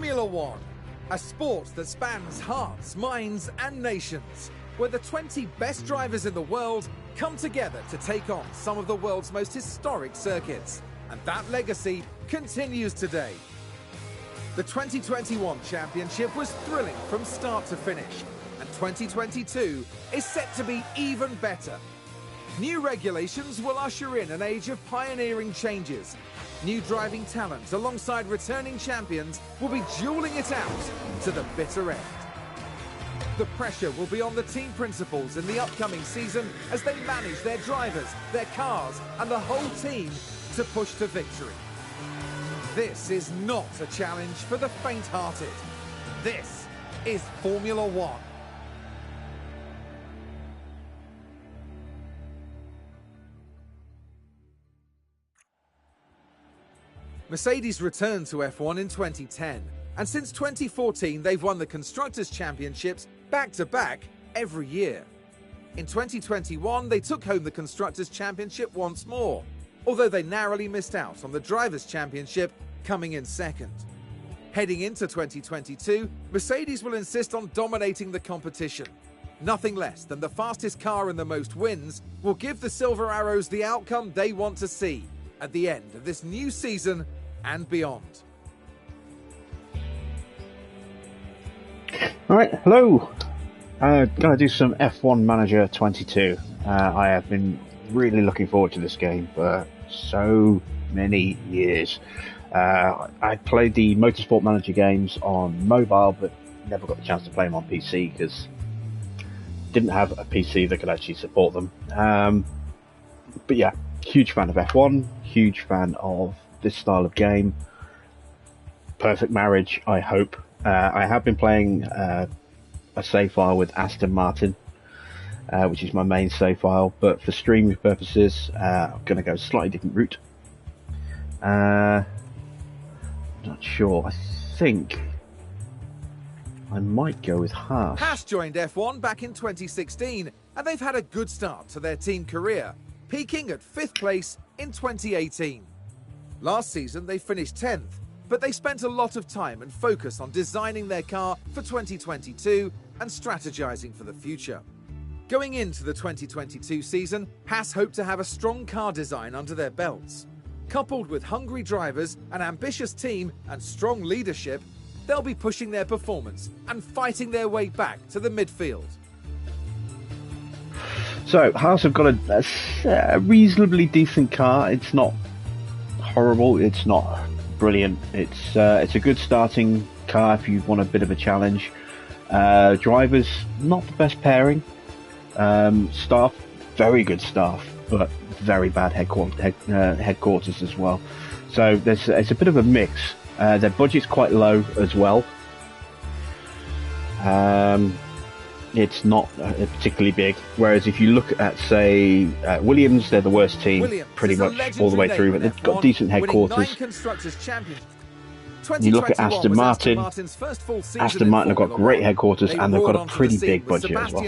Formula One, a sport that spans hearts, minds and nations, where the 20 best drivers in the world come together to take on some of the world's most historic circuits. And that legacy continues today. The 2021 championship was thrilling from start to finish, and 2022 is set to be even better. New regulations will usher in an age of pioneering changes. New driving talent alongside returning champions will be dueling it out to the bitter end. The pressure will be on the team principals in the upcoming season as they manage their drivers, their cars and the whole team to push to victory. This is not a challenge for the faint-hearted. This is Formula One. Mercedes returned to F1 in 2010, and since 2014 they've won the Constructors' Championships back-to-back every year. In 2021 they took home the Constructors' Championship once more, although they narrowly missed out on the Drivers' Championship, coming in second. Heading into 2022, Mercedes will insist on dominating the competition. Nothing less than the fastest car and the most wins will give the Silver Arrows the outcome they want to see at the end of this new season and beyond. Alright, hello! Gonna do some F1 Manager 22. I have been really looking forward to this game for so many years. I played the Motorsport Manager games on mobile, but never got the chance to play them on PC because didn't have a PC that could actually support them. But yeah, huge fan of F1, huge fan of this style of game. Perfect marriage, I hope. I have been playing a save file with Aston Martin, which is my main save file, but for streaming purposes, I'm going to go a slightly different route. Not sure. I think I might go with HAAS. HAAS joined F1 back in 2016, and they've had a good start to their team career, peaking at 5th place in 2018. Last season they finished 10th, but they spent a lot of time and focus on designing their car for 2022 and strategizing for the future. Going into the 2022 season, HAAS hope to have a strong car design under their belts. Coupled with hungry drivers, an ambitious team and strong leadership, they'll be pushing their performance and fighting their way back to the midfield. So, HAAS have got a reasonably decent car. It's not horrible, it's not brilliant. It's a good starting car if you want a bit of a challenge. Drivers, not the best pairing. Staff, very good staff, but very bad headquarters as well. So it's a bit of a mix. Their budget's quite low as well. It's not particularly big. Whereas if you look at, say, Williams, they're the worst team pretty much all the way through, but they've got decent headquarters. You look at Aston Martin. Aston Martin have got great headquarters and they've got a pretty big budget as well.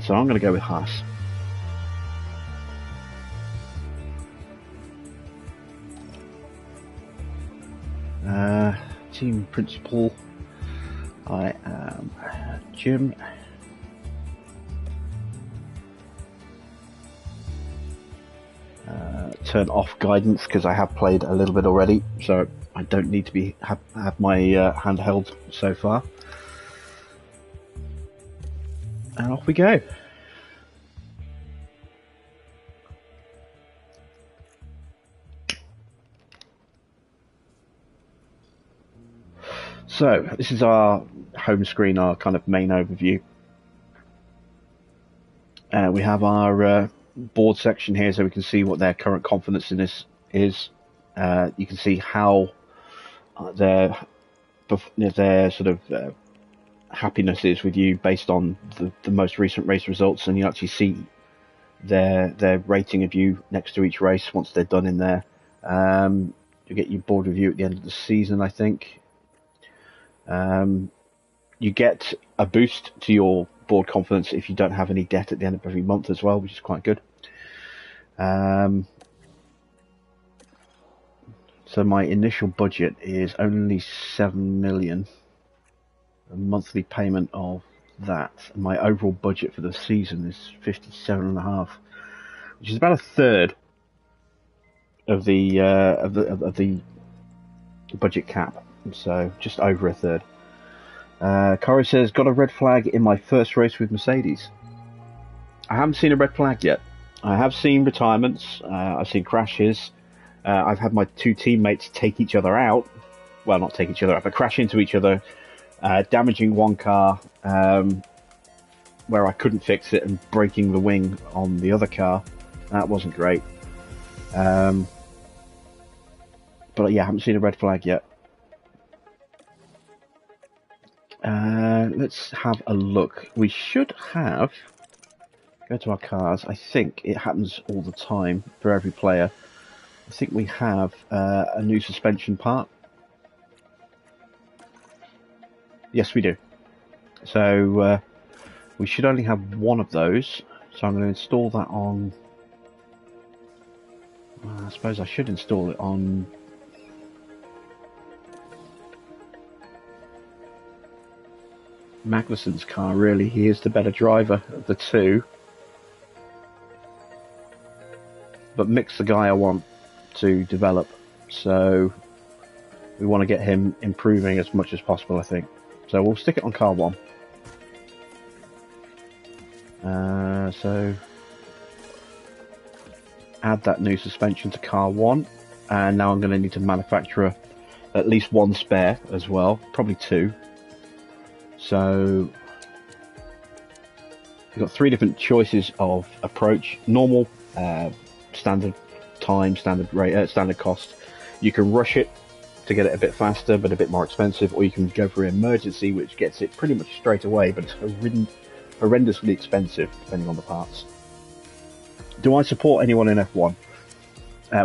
So I'm going to go with HAAS. Team principal. I am Jim. Turn off guidance because I have played a little bit already, so I don't need to have my hand held so far. And off we go. So this is our home screen, our kind of main overview. We have our board section here, so we can see what their current confidence in this is. You can see how their sort of happiness is with you based on the most recent race results, and you actually see their rating of you next to each race once they're done in there. You get your board review at the end of the season, I think. You get a boost to your board confidence if you don't have any debt at the end of every month as well, which is quite good. So So my initial budget is only 7 million. A monthly payment of that. And my overall budget for the season is 57.5, which is about a third of the budget cap. So just over a third. Caro says, got a red flag in my first race with Mercedes. I haven't seen a red flag yet. I have seen retirements. I've seen crashes. I've had my two teammates take each other out. Well, not take each other out, but crash into each other, damaging one car where I couldn't fix it and breaking the wing on the other car. That wasn't great. But yeah, I haven't seen a red flag yet. Let's have a look. We should have... Go to our cars. I think it happens all the time for every player. I think we have a new suspension part. Yes, we do. So we should only have one of those. So I'm going to install that on... I suppose I should install it on... Magnussen's car, really. He is the better driver of the two. But Mick's the guy I want to develop, so we want to get him improving as much as possible, I think. So we'll stick it on car 1. So add that new suspension to car 1, and now I'm going to need to manufacture at least one spare as well, probably 2. So we've got 3 different choices of approach: normal, standard time, standard rate, standard cost. You can rush it to get it a bit faster but a bit more expensive, or you can go for emergency, which gets it pretty much straight away, but it's horrendously expensive depending on the parts. Do I support anyone in F1?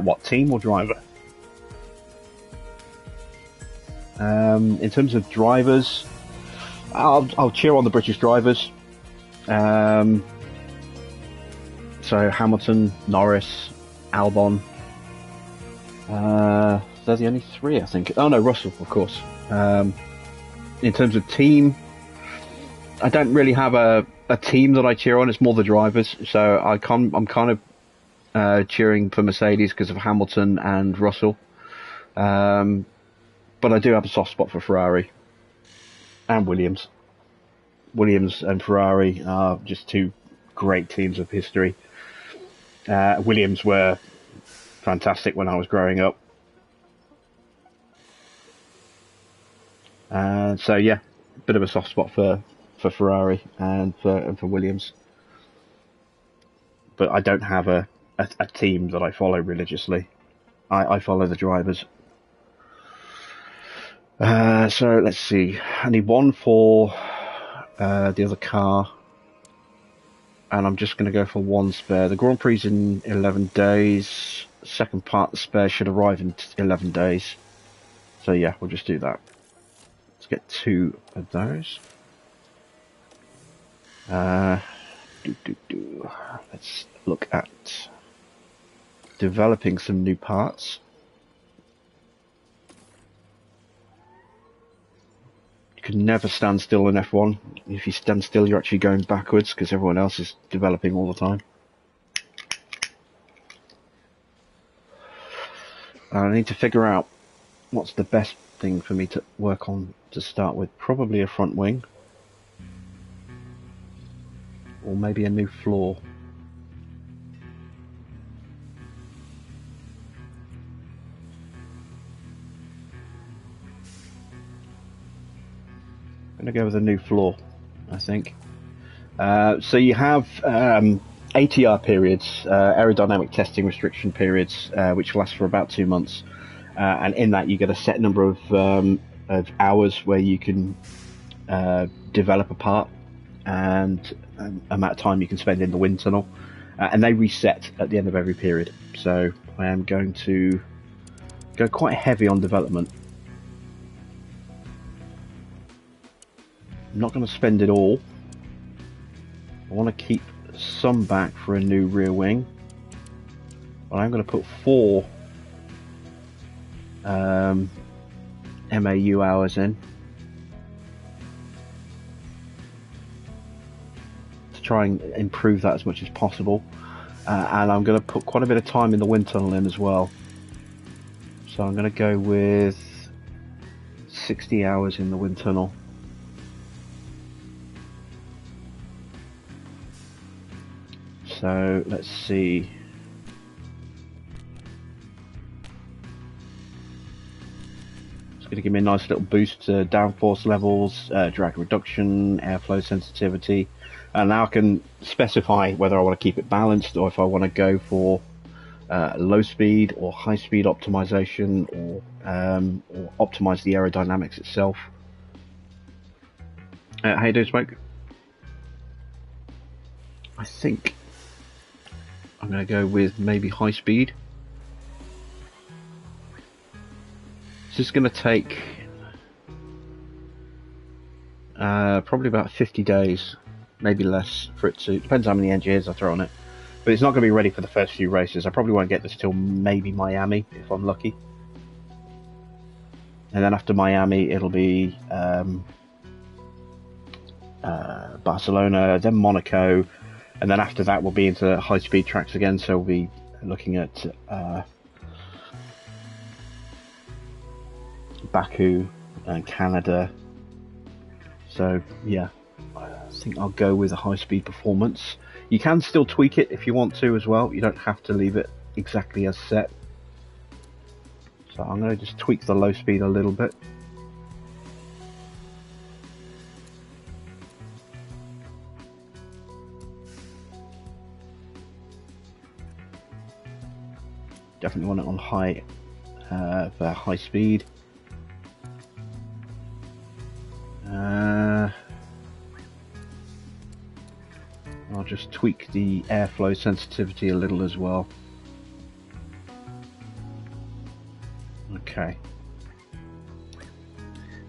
What, team or driver? In terms of drivers, I'll cheer on the British drivers. So Hamilton, Norris, Albon. They're the only 3, I think. Oh no, Russell, of course. In terms of team, I don't really have a team that I cheer on. It's more the drivers. So I'm kind of cheering for Mercedes because of Hamilton and Russell. But I do have a soft spot for Ferrari and Williams. Williams and Ferrari are just 2 great teams of history. Williams were fantastic when I was growing up. So yeah, bit of a soft spot for Ferrari and for Williams. But I don't have a team that I follow religiously. I follow the drivers. So let's see. I need 1 for the other car. And I'm just going to go for 1 spare. The Grand Prix in 11 days. Second part, the spare should arrive in 11 days. So yeah, we'll just do that. Let's get 2 of those. Let's look at developing some new parts. You can never stand still in F1. If you stand still, you're actually going backwards because everyone else is developing all the time. I need to figure out what's the best thing for me to work on to start with. Probably a front wing. Or maybe a new floor. I'm going to go with a new floor, I think. So you have ATR periods, aerodynamic testing restriction periods, which last for about 2 months. And in that you get a set number of hours where you can develop a part, and amount of time you can spend in the wind tunnel. And they reset at the end of every period. So I am going to go quite heavy on development. I'm not going to spend it all. I want to keep some back for a new rear wing. But I'm going to put 4 MAU hours in to try and improve that as much as possible. And I'm going to put quite a bit of time in the wind tunnel in as well. So I'm going to go with 60 hours in the wind tunnel. So let's see. It's going to give me a nice little boost to downforce levels, drag reduction, airflow sensitivity. And now I can specify whether I want to keep it balanced or if I want to go for low speed or high speed optimization, or optimize the aerodynamics itself. How you doing, Smoke? I think I'm going to go with maybe high speed. This is going to take probably about 50 days, maybe less, for it to, depends how many engineers I throw on it. But it's not going to be ready for the first few races. I probably won't get this till maybe Miami, if I'm lucky. And then after Miami, it'll be Barcelona, then Monaco, and then after that we'll be into high-speed tracks again, so we'll be looking at Baku and Canada. So yeah, I think I'll go with a high-speed performance. You can still tweak it if you want to as well. You don't have to leave it exactly as set. So I'm going to just tweak the low speed a little bit. Definitely want it on high for high speed. I'll just tweak the airflow sensitivity a little as well. Okay.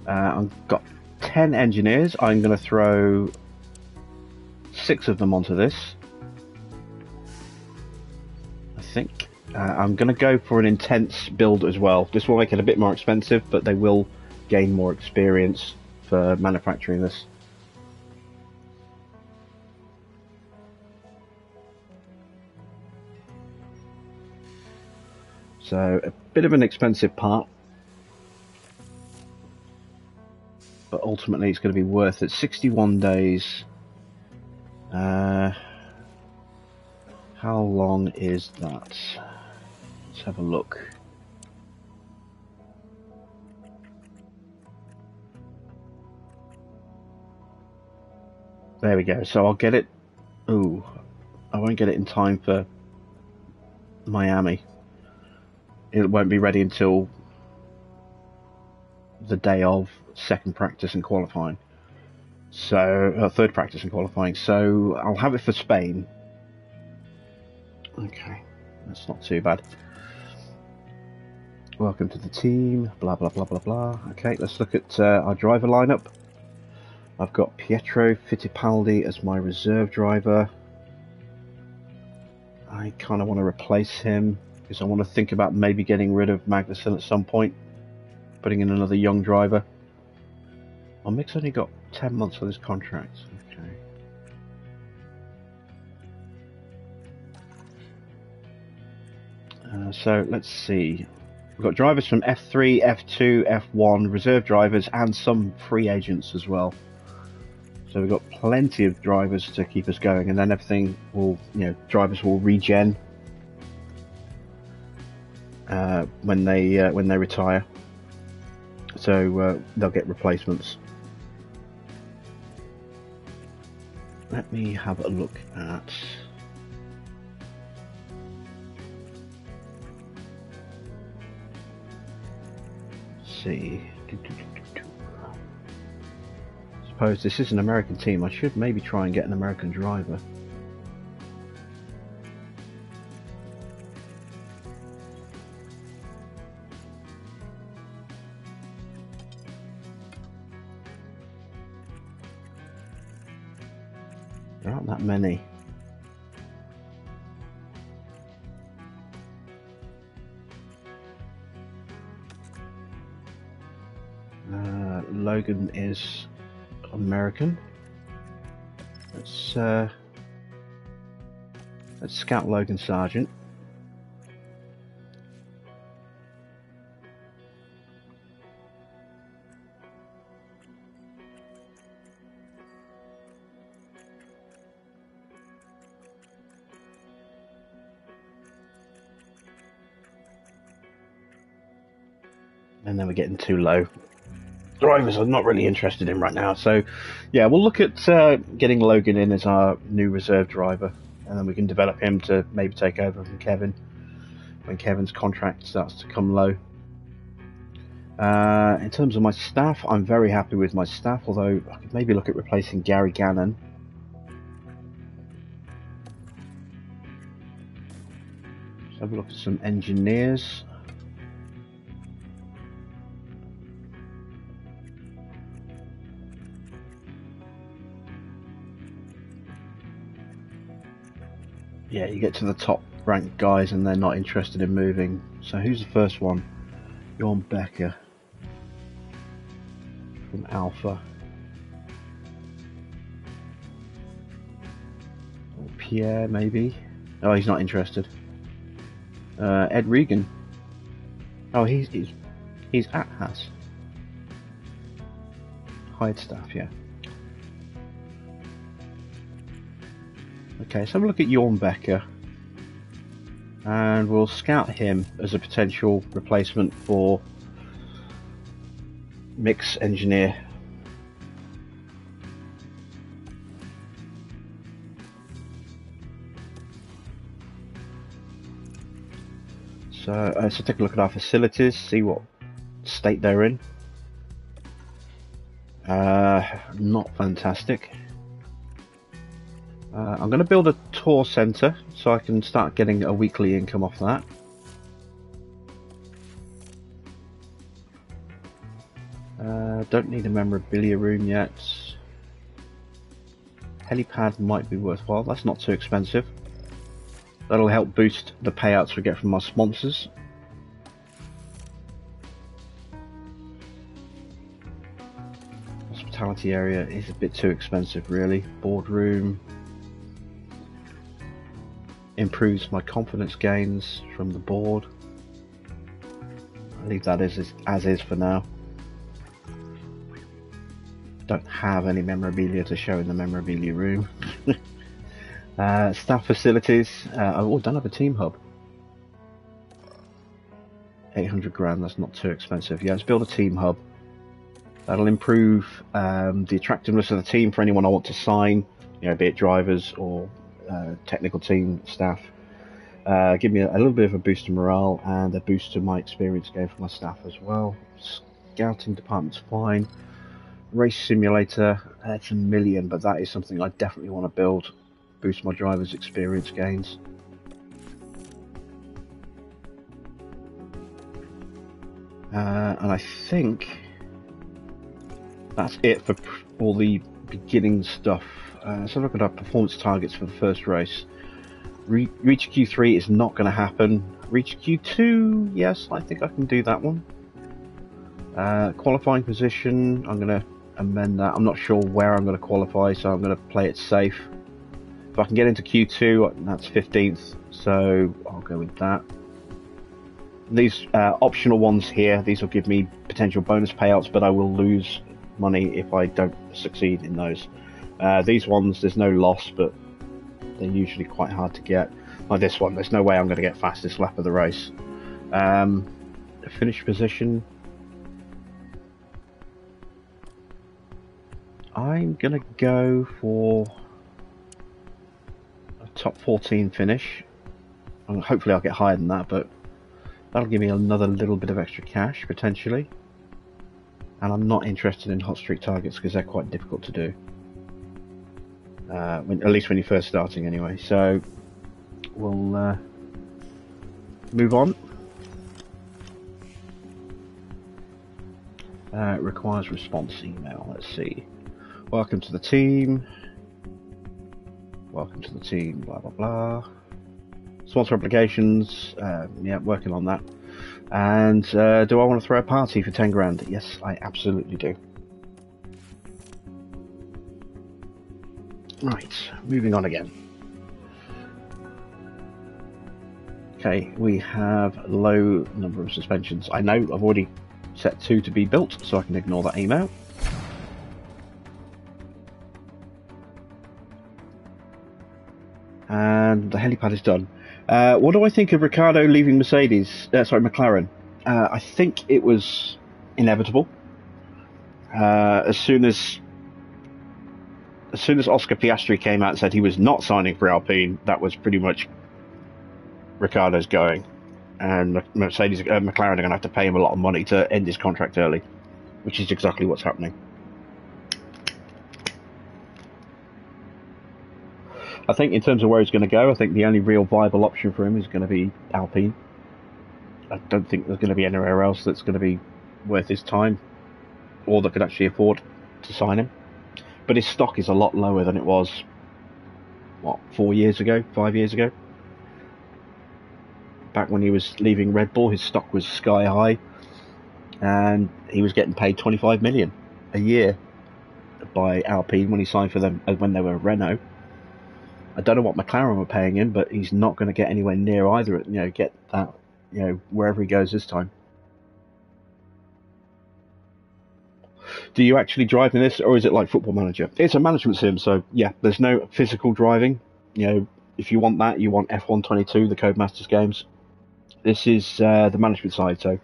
I've got 10 engineers. I'm going to throw 6 of them onto this, I think. I'm going to go for an intense build as well. This will make it a bit more expensive, but they will gain more experience for manufacturing this. So a bit of an expensive part, but ultimately it's going to be worth it. 61 days. How long is that? Let's have a look. There we go. So I'll get it. Ooh, I won't get it in time for Miami. It won't be ready until the day of second practice and qualifying. So, third practice and qualifying. So I'll have it for Spain. Okay, that's not too bad. Welcome to the team. Blah blah blah blah blah. Okay, let's look at our driver lineup. I've got Pietro Fittipaldi as my reserve driver. I kind of want to replace him because I want to think about maybe getting rid of Magnussen at some point, putting in another young driver. Well, Mick's only got 10 months on his contract. Okay. So let's see. We've got drivers from F3, F2, F1, reserve drivers, and some free agents as well. So we've got plenty of drivers to keep us going, and then everything will, drivers will regen when they retire. So they'll get replacements. Let me have a look at. See. Suppose this is an American team. I should maybe try and get an American driver. There aren't that many. Logan is American. Let's scout Logan Sargent. And then we're getting too low. Drivers I'm not really interested in right now, so yeah, we'll look at getting Logan in as our new reserve driver, and then we can develop him to maybe take over from Kevin when Kevin's contract starts to come low. In terms of my staff, I'm very happy with my staff, although I could maybe look at replacing Gary Gannon. Let's have a look at some engineers. Yeah, you get to the top ranked guys and they're not interested in moving. So who's the first one? Jorn Becker from Alpha. Or Pierre, maybe. Oh, he's not interested. Ed Regan. Oh, he's at HAAS. Hired staff, yeah. Okay, let's have a look at Jorn Becker, and we'll scout him as a potential replacement for Mick's engineer. So let's take a look at our facilities, see what state they're in. Not fantastic. I'm going to build a tour centre so I can start getting a weekly income off that. Don't need a memorabilia room yet. Helipad might be worthwhile, that's not too expensive. That'll help boost the payouts we get from our sponsors. Hospitality area is a bit too expensive really. Boardroom. Improves my confidence gains from the board. I'll leave that as is for now. Don't have any memorabilia to show in the memorabilia room. Staff facilities. Don't have a team hub. 800 grand, that's not too expensive. Yeah, let's build a team hub. That'll improve the attractiveness of the team for anyone I want to sign, you know, be it drivers or technical team staff. Give me a little bit of a boost to morale and a boost to my experience gain for my staff as well. Scouting department's fine. Race simulator, that's $1 million, but that is something I definitely want to build. Boost my drivers' experience gains. And I think that's it for all the beginning stuff. So look at our performance targets for the first race. Reach Q3 is not going to happen. Reach Q2, yes, I think I can do that one. Qualifying position, I'm going to amend that. I'm not sure where I'm going to qualify, so I'm going to play it safe. If I can get into Q2, that's 15th, so I'll go with that. These optional ones here, these will give me potential bonus payouts, but I will lose money if I don't succeed in those. These ones, there's no loss, but they're usually quite hard to get. Like this one, there's no way I'm going to get fastest lap of the race. Finish position. I'm going to go for a top 14 finish. Hopefully I'll get higher than that, but that'll give me another little bit of extra cash, potentially. And I'm not interested in hot streak targets because they're quite difficult to do. At least when you're first starting anyway. So we'll move on. It requires response email. Let's see. Welcome to the team. Welcome to the team. Blah blah blah. Sponsor applications. Yeah, working on that. And do I want to throw a party for 10 grand? Yes, I absolutely do. Right, moving on again. Okay, we have a low number of suspensions. I know I've already set 2 to be built, so I can ignore that email. And the helipad is done. What do I think of Ricciardo leaving McLaren? I think it was inevitable. As soon as Oscar Piastri came out and said he was not signing for Alpine, that was pretty much Ricciardo's going, and McLaren are going to have to pay him a lot of money to end his contract early, which is exactly what's happening. I think in terms of where he's going to go, I think the only real viable option for him is going to be Alpine. I don't think there's going to be anywhere else that's going to be worth his time, or that could actually afford to sign him. But his stock is a lot lower than it was, 5 years ago? Back when he was leaving Red Bull, his stock was sky high, and he was getting paid 25 million a year by Alpine when he signed for them when they were Renault. I don't know what McLaren were paying him, but he's not going to get anywhere near either. Get that, wherever he goes this time. Do you actually drive in this, or is it like Football Manager? It's a management sim, so yeah, there's no physical driving. If you want that, you want F122, the Codemasters games. This is the management side, so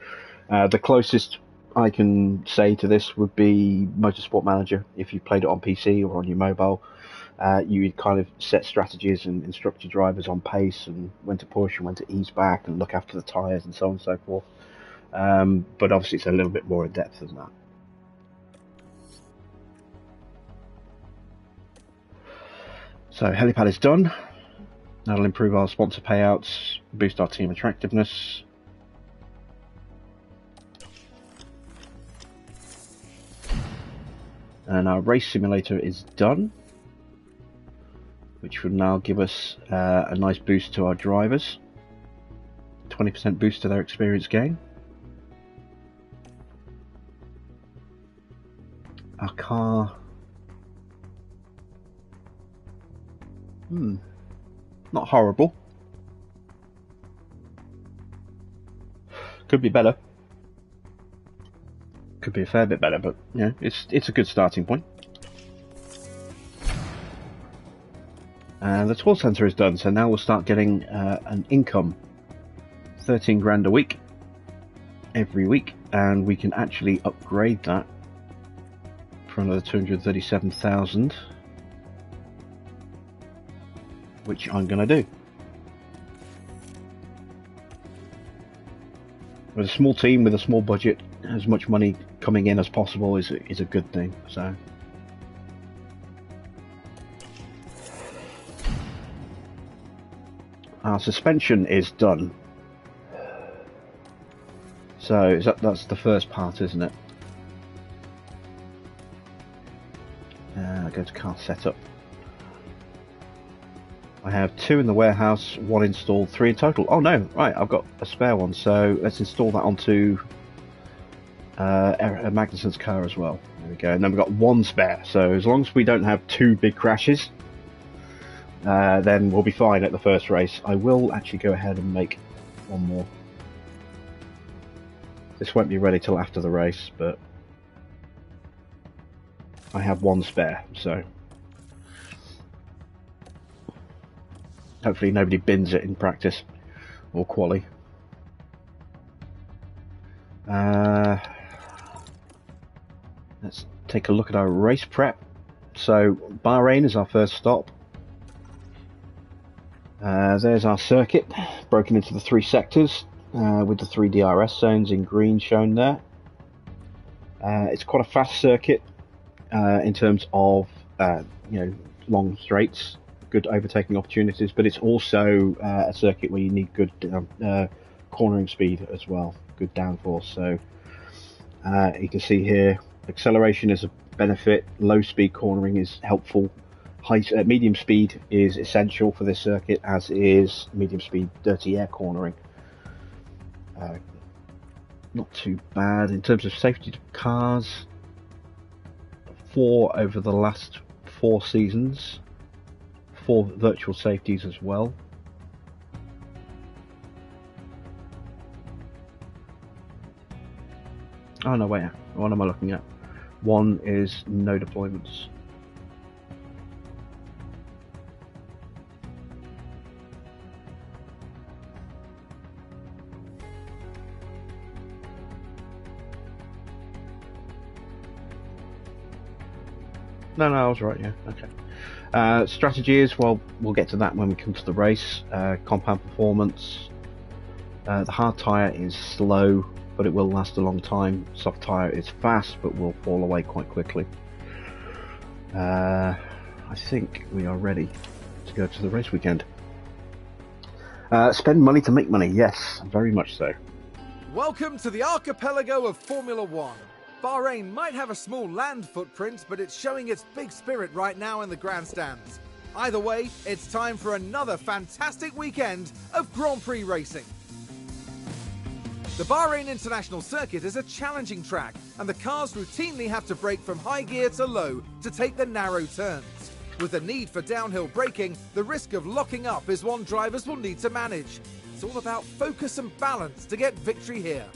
the closest I can say to this would be Motorsport Manager. If you played it on PC or on your mobile, you would kind of set strategies and instruct your drivers on pace and when to push and when to ease back and look after the tyres and so on and so forth. But obviously it's a little bit more in depth than that. So helipad is done. That'll improve our sponsor payouts, boost our team attractiveness. And our race simulator is done, which will now give us a nice boost to our drivers. 20% boost to their experience gain. Our car... not horrible. Could be better. Could be a fair bit better, but it's a good starting point. And the tour centre is done, so now we'll start getting an income. 13 grand a week, every week, and we can actually upgrade that for another 237,000. Which I'm going to do. With a small team, with a small budget, as much money coming in as possible is a good thing. So, our suspension is done. So that's the first part, isn't it? Go to car setup. I have 2 in the warehouse, 1 installed, 3 in total. Oh no, right, I've got a spare one, so let's install that onto Magnussen's car as well. There we go, and then we've got 1 spare, so as long as we don't have 2 big crashes, then we'll be fine at the first race. I will actually go ahead and make 1 more. This won't be ready till after the race, but I have 1 spare, so... Hopefully nobody bins it in practice or quali. Let's take a look at our race prep. So Bahrain is our first stop. There's our circuit, broken into the 3 sectors with the 3 DRS zones in green shown there. It's quite a fast circuit in terms of long straights. Good overtaking opportunities, but it's also a circuit where you need good cornering speed as well, good downforce. So you can see here, acceleration is a benefit, low speed cornering is helpful, medium speed is essential for this circuit, as is medium speed dirty air cornering. not too bad. In terms of safety cars, 4 over the last 4 seasons, 4 virtual safeties as well. Oh no, wait, what am I looking at? 1 is no deployments. No, I was right, yeah, okay. Strategy is, well, we'll get to that when we come to the race. Compound performance. The hard tyre is slow, but it will last a long time. Soft tyre is fast, but will fall away quite quickly. I think we are ready to go to the race weekend. Spend money to make money, yes, very much so. Welcome to the archipelago of Formula One. Bahrain might have a small land footprint, but it's showing its big spirit right now in the grandstands. Either way, it's time for another fantastic weekend of Grand Prix racing. The Bahrain International Circuit is a challenging track, and the cars routinely have to brake from high gear to low to take the narrow turns. With the need for downhill braking, the risk of locking up is one drivers will need to manage. It's all about focus and balance to get victory here.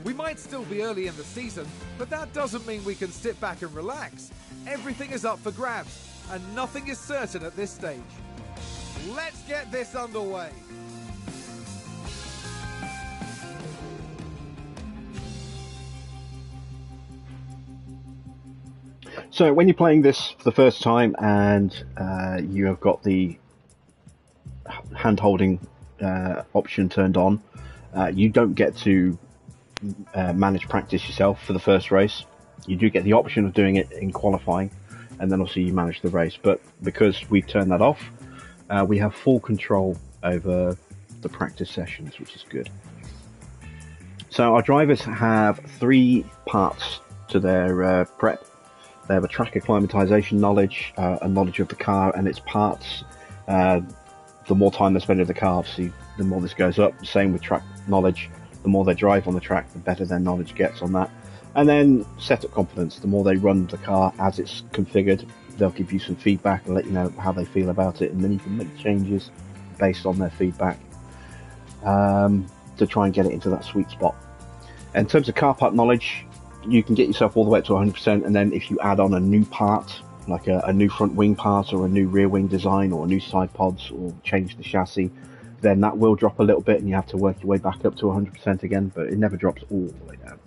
We might still be early in the season, but that doesn't mean we can sit back and relax. Everything is up for grabs, and nothing is certain at this stage. Let's get this underway. So when you're playing this for the first time and you have got the hand-holding option turned on, you don't get to manage practice yourself for the first race. You do get the option of doing it in qualifying, and then also you manage the race. But because we've turned that off, we have full control over the practice sessions, which is good. So our drivers have 3 parts to their prep. They have a track acclimatization knowledge, a knowledge of the car and its parts. The more time they spend in the car, obviously, the more this goes up. Same with track knowledge. The more they drive on the track, the better their knowledge gets on that. And then setup confidence. The more they run the car as it's configured, they'll give you some feedback and let you know how they feel about it. And then you can make changes based on their feedback to try and get it into that sweet spot. In terms of car part knowledge, you can get yourself all the way up to 100%, and then if you add on a new part, like a new front wing part or a new rear wing design or new side pods or change the chassis, then that will drop a little bit and you have to work your way back up to 100% again, but it never drops all the way down.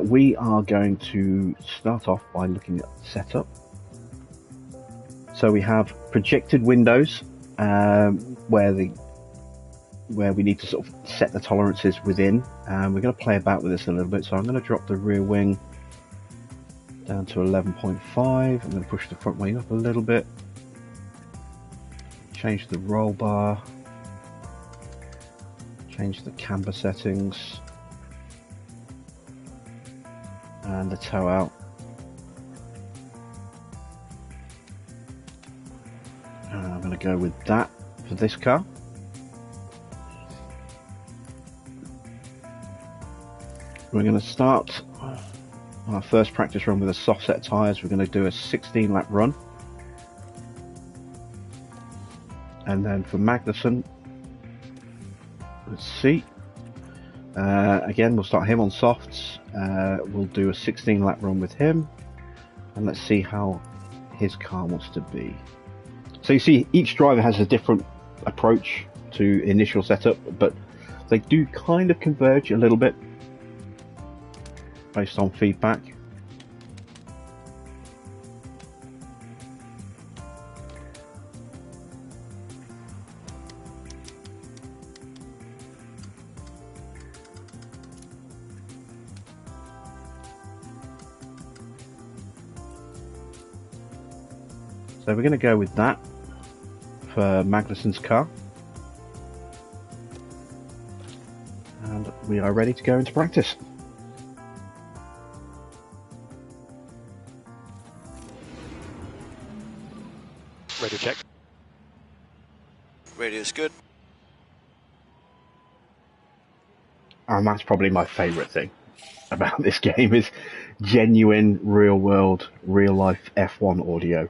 We are going to start off by looking at setup. So we have projected windows where we need to sort of set the tolerances within. We're going to play about with this a little bit, so I'm going to drop the rear wing down to 11.5. I'm going to push the front wing up a little bit, change the roll bar, change the camber settings, and the toe out. And I'm going to go with that for this car. We're going to start our first practice run with a soft set tyres. We're going to do a 16 lap run. And then for Magnussen, let's see. Again, we'll start him on softs. We'll do a 16 lap run with him. And let's see how his car wants to be. So you see, each driver has a different approach to initial setup, but they do kind of converge a little bit based on feedback. So we're going to go with that for Magnussen's car. And we are ready to go into practice. Radio check. Radio's good. and that's probably my favourite thing about this game, is genuine, real-world, real-life F1 audio.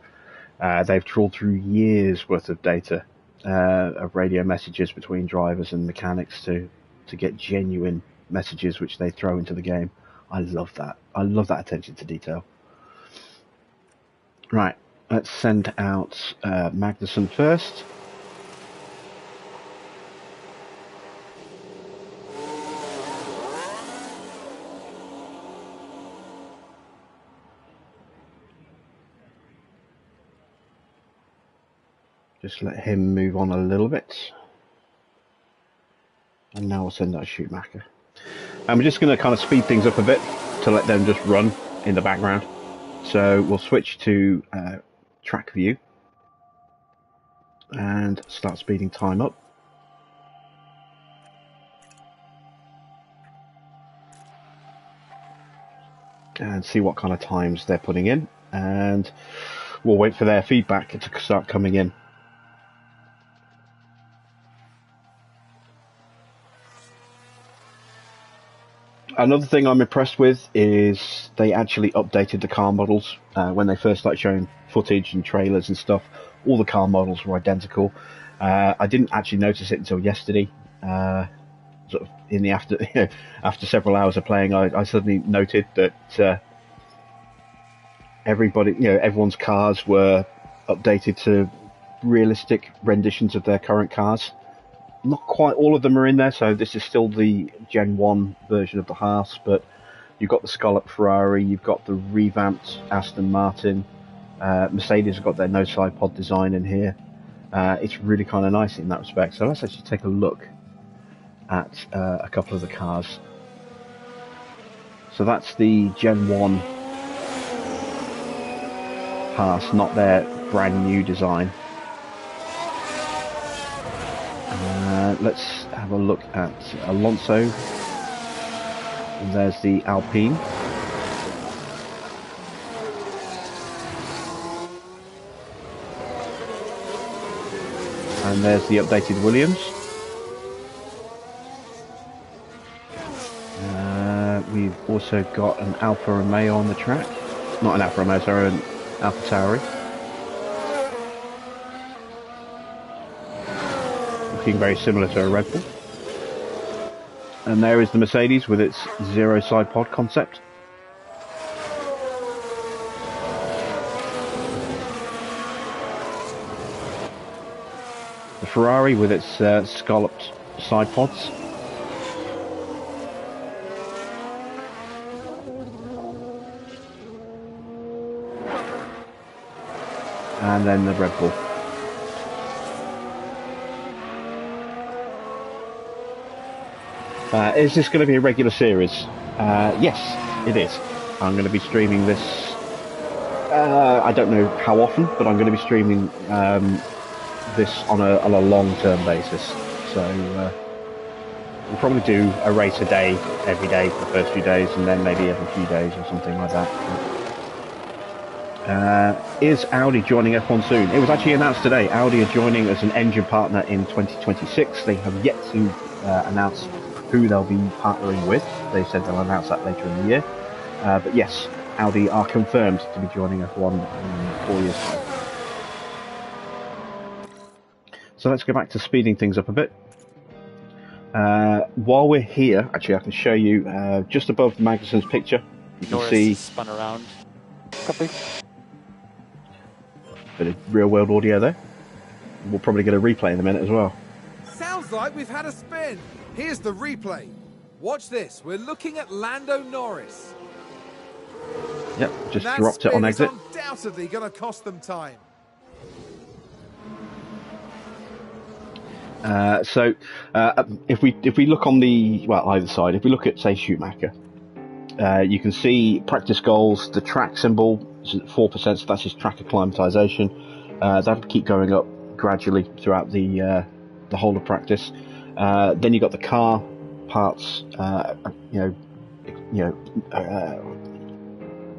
They've trawled through years' worth of data of radio messages between drivers and mechanics to get genuine messages which they throw into the game. I love that. I love that attention to detail. Right, let's send out Magnussen first. Just let him move on a little bit. And now we'll send out Schumacher. And we're just going to kind of speed things up a bit to let them just run in the background. So we'll switch to track view and start speeding time up. And see what kind of times they're putting in. And we'll wait for their feedback to start coming in. Another thing I'm impressed with is they actually updated the car models when they first started showing footage and trailers and stuff. All the car models were identical. I didn't actually notice it until yesterday. Sort of in the after several hours of playing, I suddenly noted that everyone's cars were updated to realistic renditions of their current cars. Not quite all of them are in there, so this is still the Gen 1 version of the HAAS, but you've got the scalloped Ferrari, you've got the revamped Aston Martin, Mercedes have got their no side pod design in here. It's really kind of nice in that respect. So let's actually take a look at a couple of the cars. So that's the Gen 1 HAAS, not their brand new design. Let's have a look at Alonso. And there's the Alpine. And there's the updated Williams. We've also got an Alfa Romeo on the track. Not an Alfa Romeo, sorry, an Alfa Tauri. Looking very similar to a Red Bull. And there is the Mercedes with its zero side pod concept. The Ferrari with its scalloped side pods. And then the Red Bull. Is this going to be a regular series? Yes, it is. I'm going to be streaming this. I don't know how often, but I'm going to be streaming this on a long-term basis. So we'll probably do a race a day, every day for the first few days, and then maybe every few days or something like that. Is Audi joining F1 soon? It was actually announced today. Audi are joining as an engine partner in 2026. They have yet to announce who they'll be partnering with. They said they'll announce that later in the year. But yes, Audi are confirmed to be joining F1 in 4 years' time. So let's go back to speeding things up a bit. While we're here, actually I can show you just above Magnussen's picture. You can see spun around. Copy. Bit of real world audio there. We'll probably get a replay in a minute as well. Sounds like we've had a spin. Here's the replay. Watch this. We're looking at Lando Norris. Yep, just that dropped it on exit. Undoubtedly going to cost them time. If we look on the either side, if we look at say Schumacher, you can see practice goals. The track symbol is at 4%, so that's his track acclimatization. That'll keep going up gradually throughout the whole of practice. Then you got the car parts.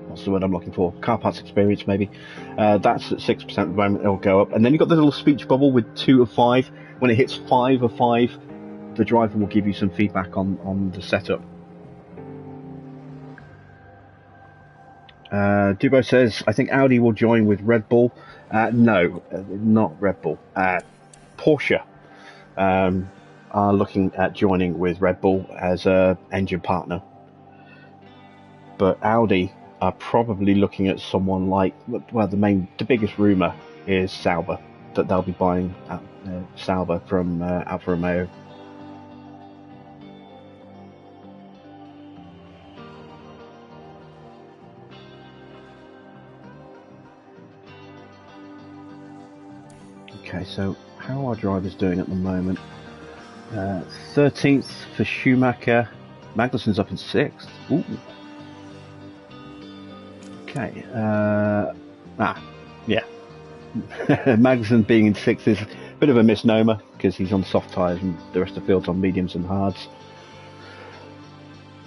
What's the word I'm looking for? Car parts experience, maybe. That's at 6% at the moment. It'll go up, and then you got the little speech bubble with 2 of 5. When it hits 5 of 5, the driver will give you some feedback on the setup. Dubo says, I think Audi will join with Red Bull. No, not Red Bull. Porsche are looking at joining with Red Bull as a engine partner. But Audi are probably looking at someone like, well, the biggest rumour is Sauber, that they'll be buying Sauber from Alfa Romeo. Okay, so how are our drivers doing at the moment? 13th for Schumacher. Magnussen's up in 6th. Ooh. Okay. Yeah. Magnussen being in 6th is a bit of a misnomer because he's on soft tyres and the rest of the field's on mediums and hards.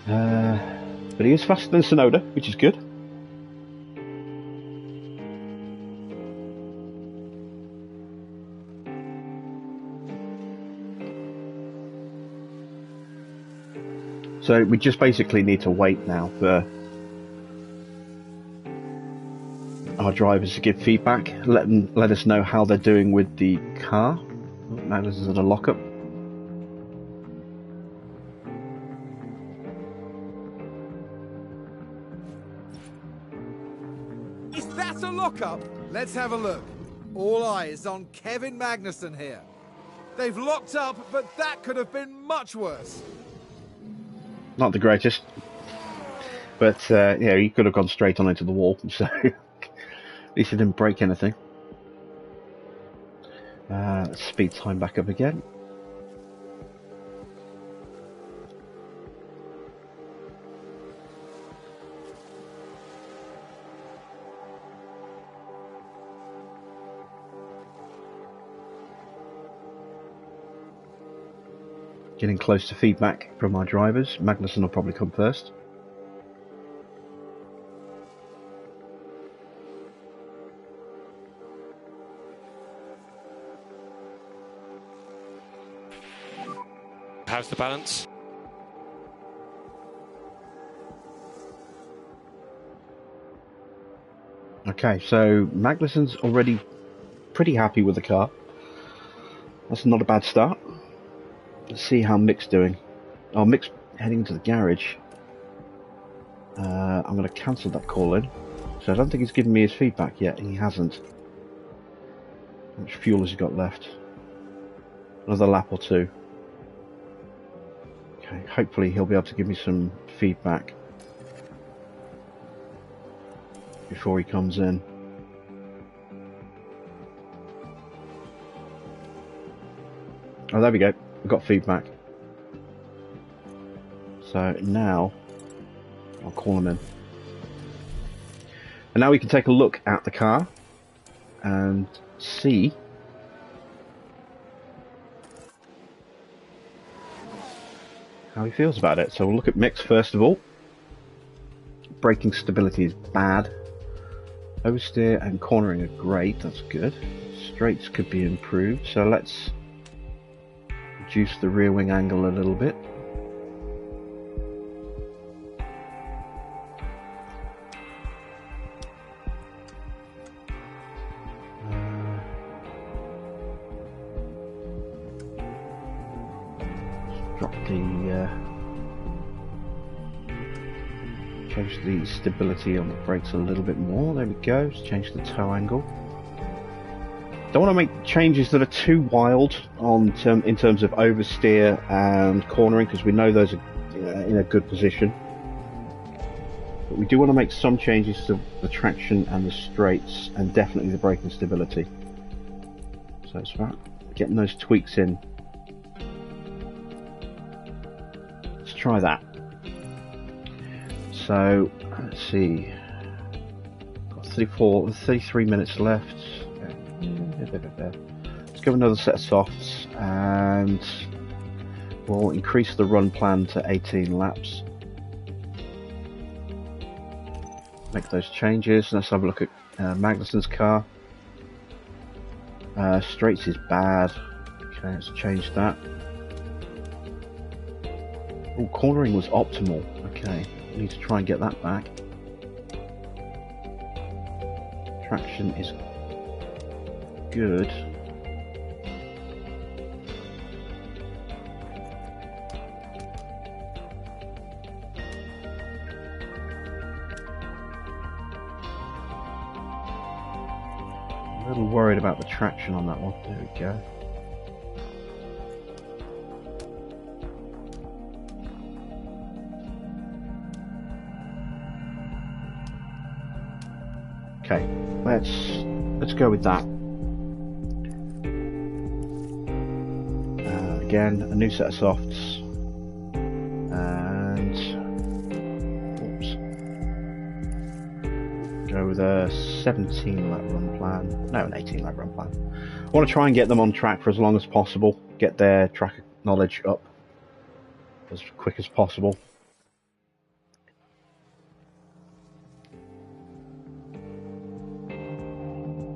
But he is faster than Tsunoda, which is good. So we just basically need to wait now for our drivers to give feedback, let us know how they're doing with the car. Now this is at a lockup. Is that a lockup? Let's have a look. All eyes on Kevin Magnussen here. They've locked up, but that could have been much worse. Not the greatest, but yeah, he could have gone straight on into the wall, so at least he didn't break anything. Speed time back up again. Getting close to feedback from our drivers. Magnussen will probably come first. How's the balance? Okay, so Magnussen's already pretty happy with the car. That's not a bad start. Let's see how Mick's doing. Oh, Mick's heading to the garage. I'm going to cancel that call in. So I don't think he's given me his feedback yet. He hasn't. How much fuel has he got left? Another lap or two. Okay, hopefully he'll be able to give me some feedback before he comes in. Oh, there we go. We've got feedback. So now I'll call him in. And now we can take a look at the car and see how he feels about it. So we'll look at Mick's first of all. Braking stability is bad. Oversteer and cornering are great, that's good. Straights could be improved, so let's reduce the rear wing angle a little bit. Drop the change the stability on the brakes a little bit more. There we go. Let's change the toe angle. Don't want to make changes that are too wild in terms of oversteer and cornering, because we know those are in a good position. But we do want to make some changes to the traction and the straights, and definitely the braking stability. So it's about getting those tweaks in. Let's try that. So let's see. Got 33 minutes left. Let's give another set of softs and we'll increase the run plan to 18 laps. Make those changes. Let's have a look at Magnussen's car. Straights is bad. Okay, let's change that. Oh, cornering was optimal. Okay, I need to try and get that back. Traction is good. A little worried about the traction on that one. There we go. Okay, let's go with that. Again, a new set of softs, and oops, go with a 17 lap run plan. No, an 18 lap run plan. I want to try and get them on track for as long as possible. Get their track knowledge up as quick as possible.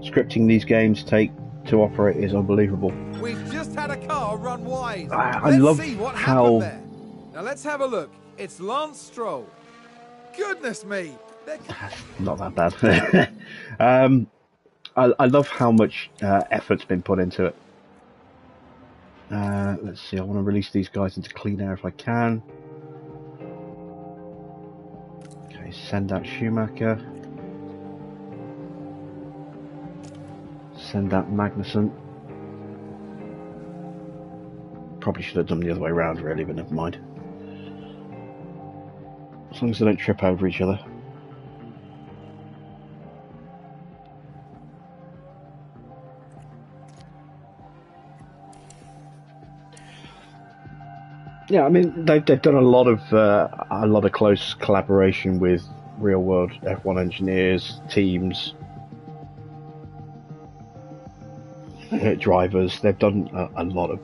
Scripting these games take to operate is unbelievable. We've just had a car run wide. I Let's love see what how... happened there. Now let's have a look. It's Lance Stroll. Goodness me. Not that bad. I love how much effort's been put into it. Let's see, I want to release these guys into clean air if I can. Okay, send out Schumacher. Send out Magnussen. Probably should have done the other way around really, but never mind. As long as they don't trip over each other. Yeah, I mean they've done a lot of close collaboration with real world F1 engineers, teams, drivers. They've done a lot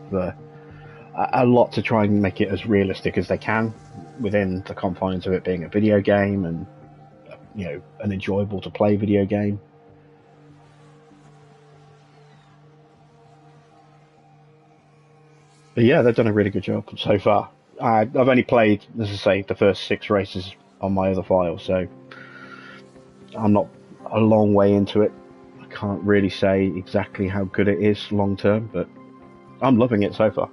to try and make it as realistic as they can within the confines of it being a video game and an enjoyable to play video game. But yeah, they've done a really good job so far. I've only played, as I say, the first 6 races on my other file, so I'm not a long way into it. I can't really say exactly how good it is long term, but I'm loving it so far.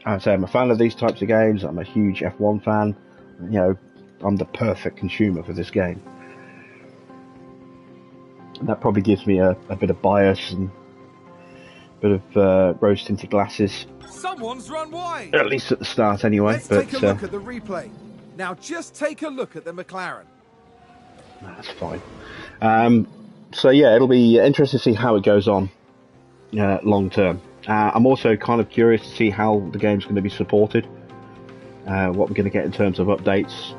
I'd say I'm a fan of these types of games. I'm a huge F1 fan. I'm the perfect consumer for this game. And that probably gives me a bit of bias and a bit of rose-tinted glasses. Someone's run wide. At least at the start, anyway. Let's take a look at the replay. Now, just take a look at the McLaren. That's fine. So yeah, it'll be interesting to see how it goes on long term. I'm also kind of curious to see how the game's going to be supported. What we're going to get in terms of updates.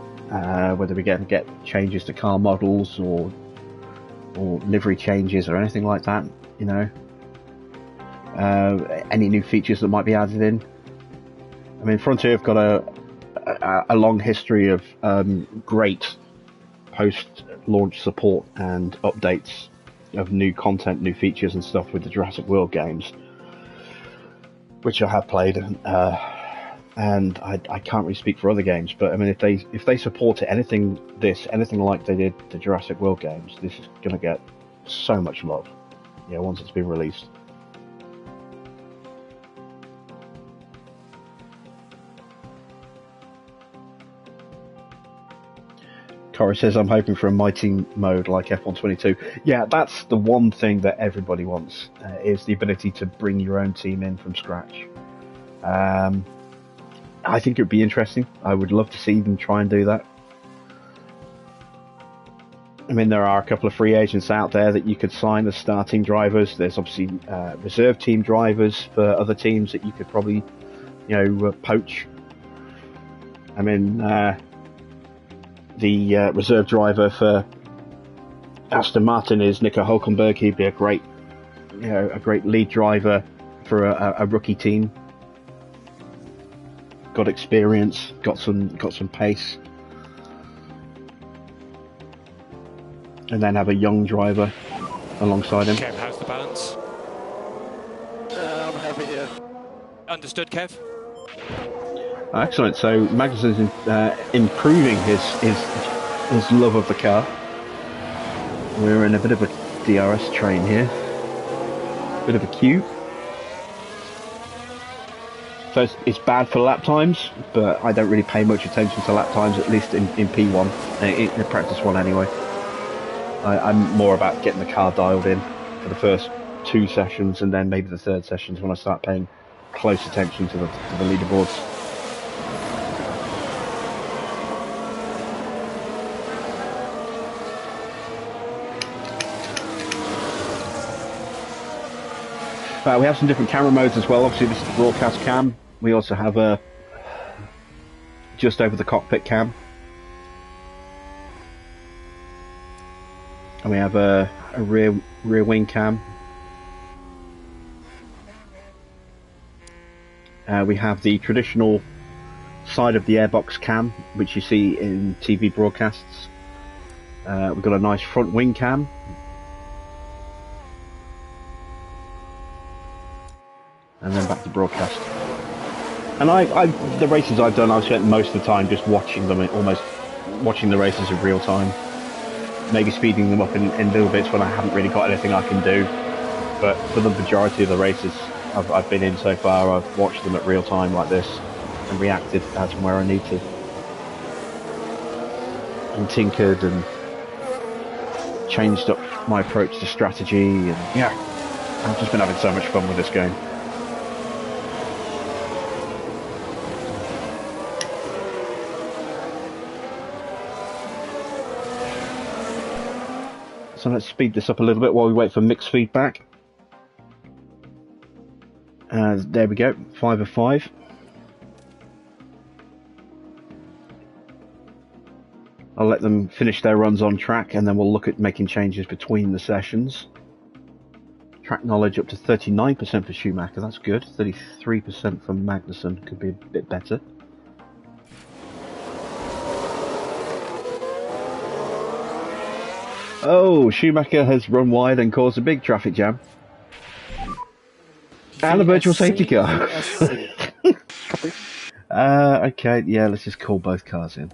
Whether we're going to get changes to car models or livery changes or anything like that. Any new features that might be added in. I mean, Frontier have got a long history of great post-launch support and updates of new content, new features and stuff with the Jurassic World games, which I have played, and I can't really speak for other games, but I mean, if they support it, anything like they did the Jurassic World games, this is going to get so much love, once it's been released. Corey says, I'm hoping for a mighty mode like F1 22. Yeah, that's the one thing that everybody wants, is the ability to bring your own team in from scratch. I think it would be interesting. I would love to see them try and do that. I mean, there are a couple of free agents out there that you could sign as star team drivers. There's obviously reserve team drivers for other teams that you could probably, poach. I mean, the reserve driver for Aston Martin is Nico Hülkenberg. He'd be a great lead driver for a rookie team. Got experience, got some pace, and then have a young driver alongside him. Kev, how's the balance? I'm happy here. Understood, Kev. Excellent. So Magnuson's improving his love of the car. We're in a bit of a DRS train here. Bit of a queue. So it's bad for lap times, but I don't really pay much attention to lap times, at least in P1, in practice one anyway. I'm more about getting the car dialed in for the first 2 sessions, and then maybe the third sessions when I start paying close attention to the leaderboards. We have some different camera modes as well. Obviously, this is the broadcast cam. We also have a just over the cockpit cam, and we have a rear wing cam. We have the traditional side of the airbox cam, which you see in TV broadcasts. We've got a nice front wing cam. And then back to broadcast. And the races I've done, I've spent most of the time just watching them, almost watching the races in real time. Maybe speeding them up in little bits when I haven't really got anything I can do. But for the majority of the races I've been in so far, I've watched them at real time like this and reacted as and where I need to. And tinkered and changed up my approach to strategy, and yeah, I've just been having so much fun with this game. So let's speed this up a little bit while we wait for mixed feedback. There we go, 5 of 5. I'll let them finish their runs on track, and then we'll look at making changes between the sessions. Track knowledge up to 39% for Schumacher, that's good. 33% for Magnussen, could be a bit better. Oh, Schumacher has run wide and caused a big traffic jam. And a virtual safety car. Okay, yeah, let's just call both cars in.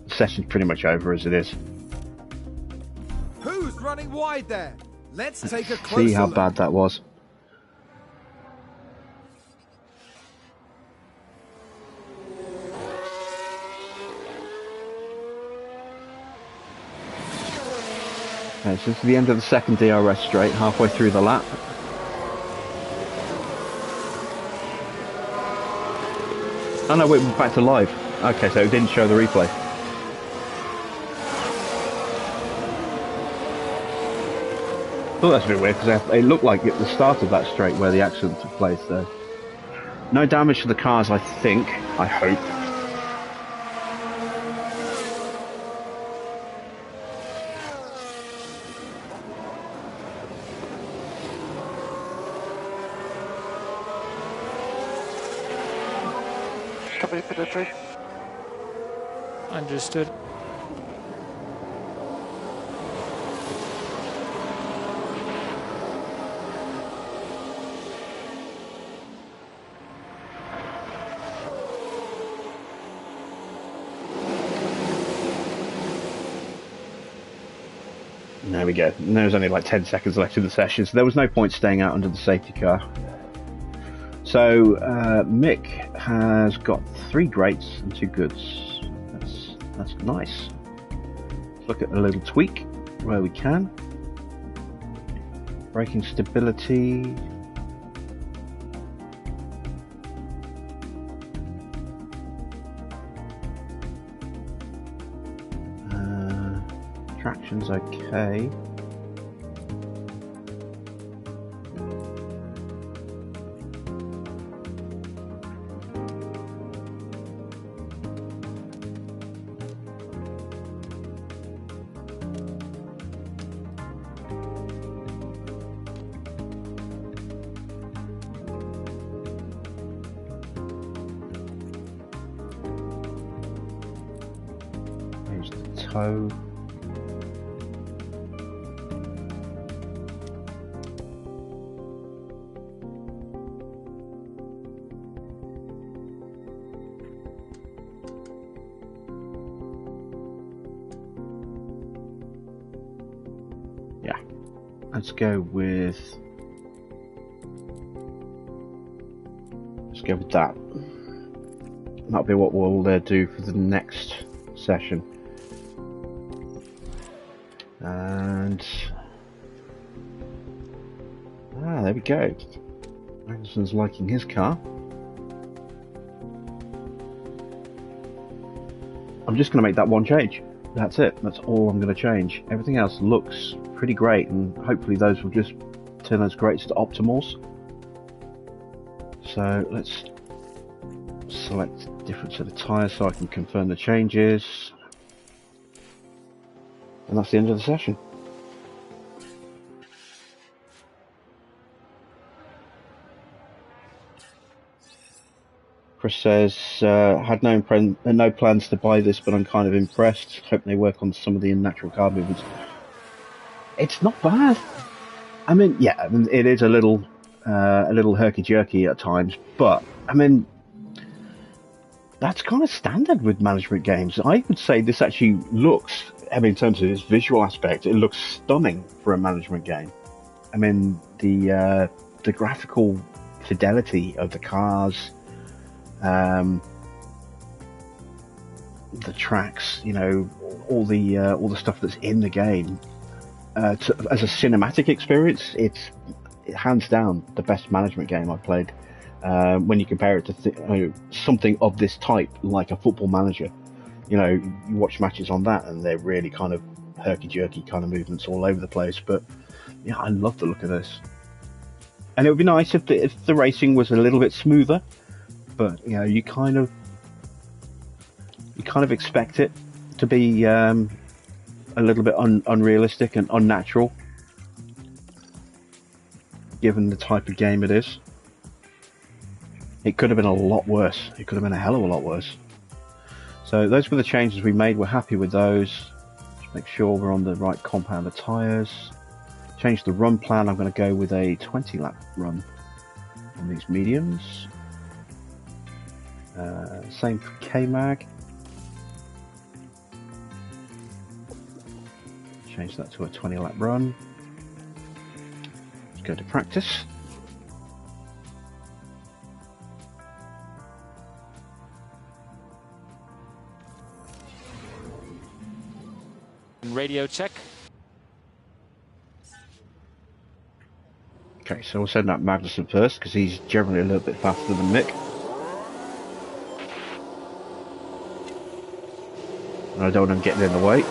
The session's pretty much over as it is. Who's running wide there? Let's take a closer See how look. bad that was. Okay, so it's the end of the second DRS straight, halfway through the lap. Oh no, wait, we're back to live. Okay, so it didn't show the replay. Oh, that's a bit weird, because it looked like at the start of that straight where the accident took place there. No damage to the cars, I think. I hope. Understood. There we go. And there was only like 10 seconds left in the session, so there was no point staying out under the safety car. So Mick has got 3 greats and 2 goods. That's nice. Let's look at a little tweak where we can. Braking stability. Traction's okay. There's the toe. let's go with that. That'll be what we'll do for the next session. And there we go. Magnuson's liking his car. I'm just going to make that one change. That's it. That's all I'm going to change. Everything else looks pretty great, and hopefully those will just turn those greats to optimals. So let's select a different set of tyres so I can confirm the changes. And that's the end of the session. Chris says, had no plans to buy this, but I'm kind of impressed. Hope they work on some of the unnatural car movements. It's not bad. I mean, yeah, I mean, it is a little herky-jerky at times, but, I mean, that's kind of standard with management games. I would say this actually looks, I mean, in terms of its visual aspect, it looks stunning for a management game. I mean, the graphical fidelity of the cars, the tracks, you know, all the stuff that's in the game, as a cinematic experience, it's hands down the best management game I've played. When you compare it to something of this type, like a Football Manager, you know, you watch matches on that and they're really kind of herky-jerky kind of movements all over the place. But yeah, I love the look of this, and it would be nice if the racing was a little bit smoother. But you know, you kind of expect it to be a little bit unrealistic and unnatural, given the type of game it is. It could have been a lot worse. It could have been a hell of a lot worse. So those were the changes we made. We're happy with those. Just make sure we're on the right compound of tyres. Change the run plan. I'm going to go with a 20-lap run on these mediums. Same for K-Mag. Change that to a 20-lap run. Let's go to practice. Radio check. Okay, so we'll send out Magnuson first because he's generally a little bit faster than Mick. And I don't want him getting in the way.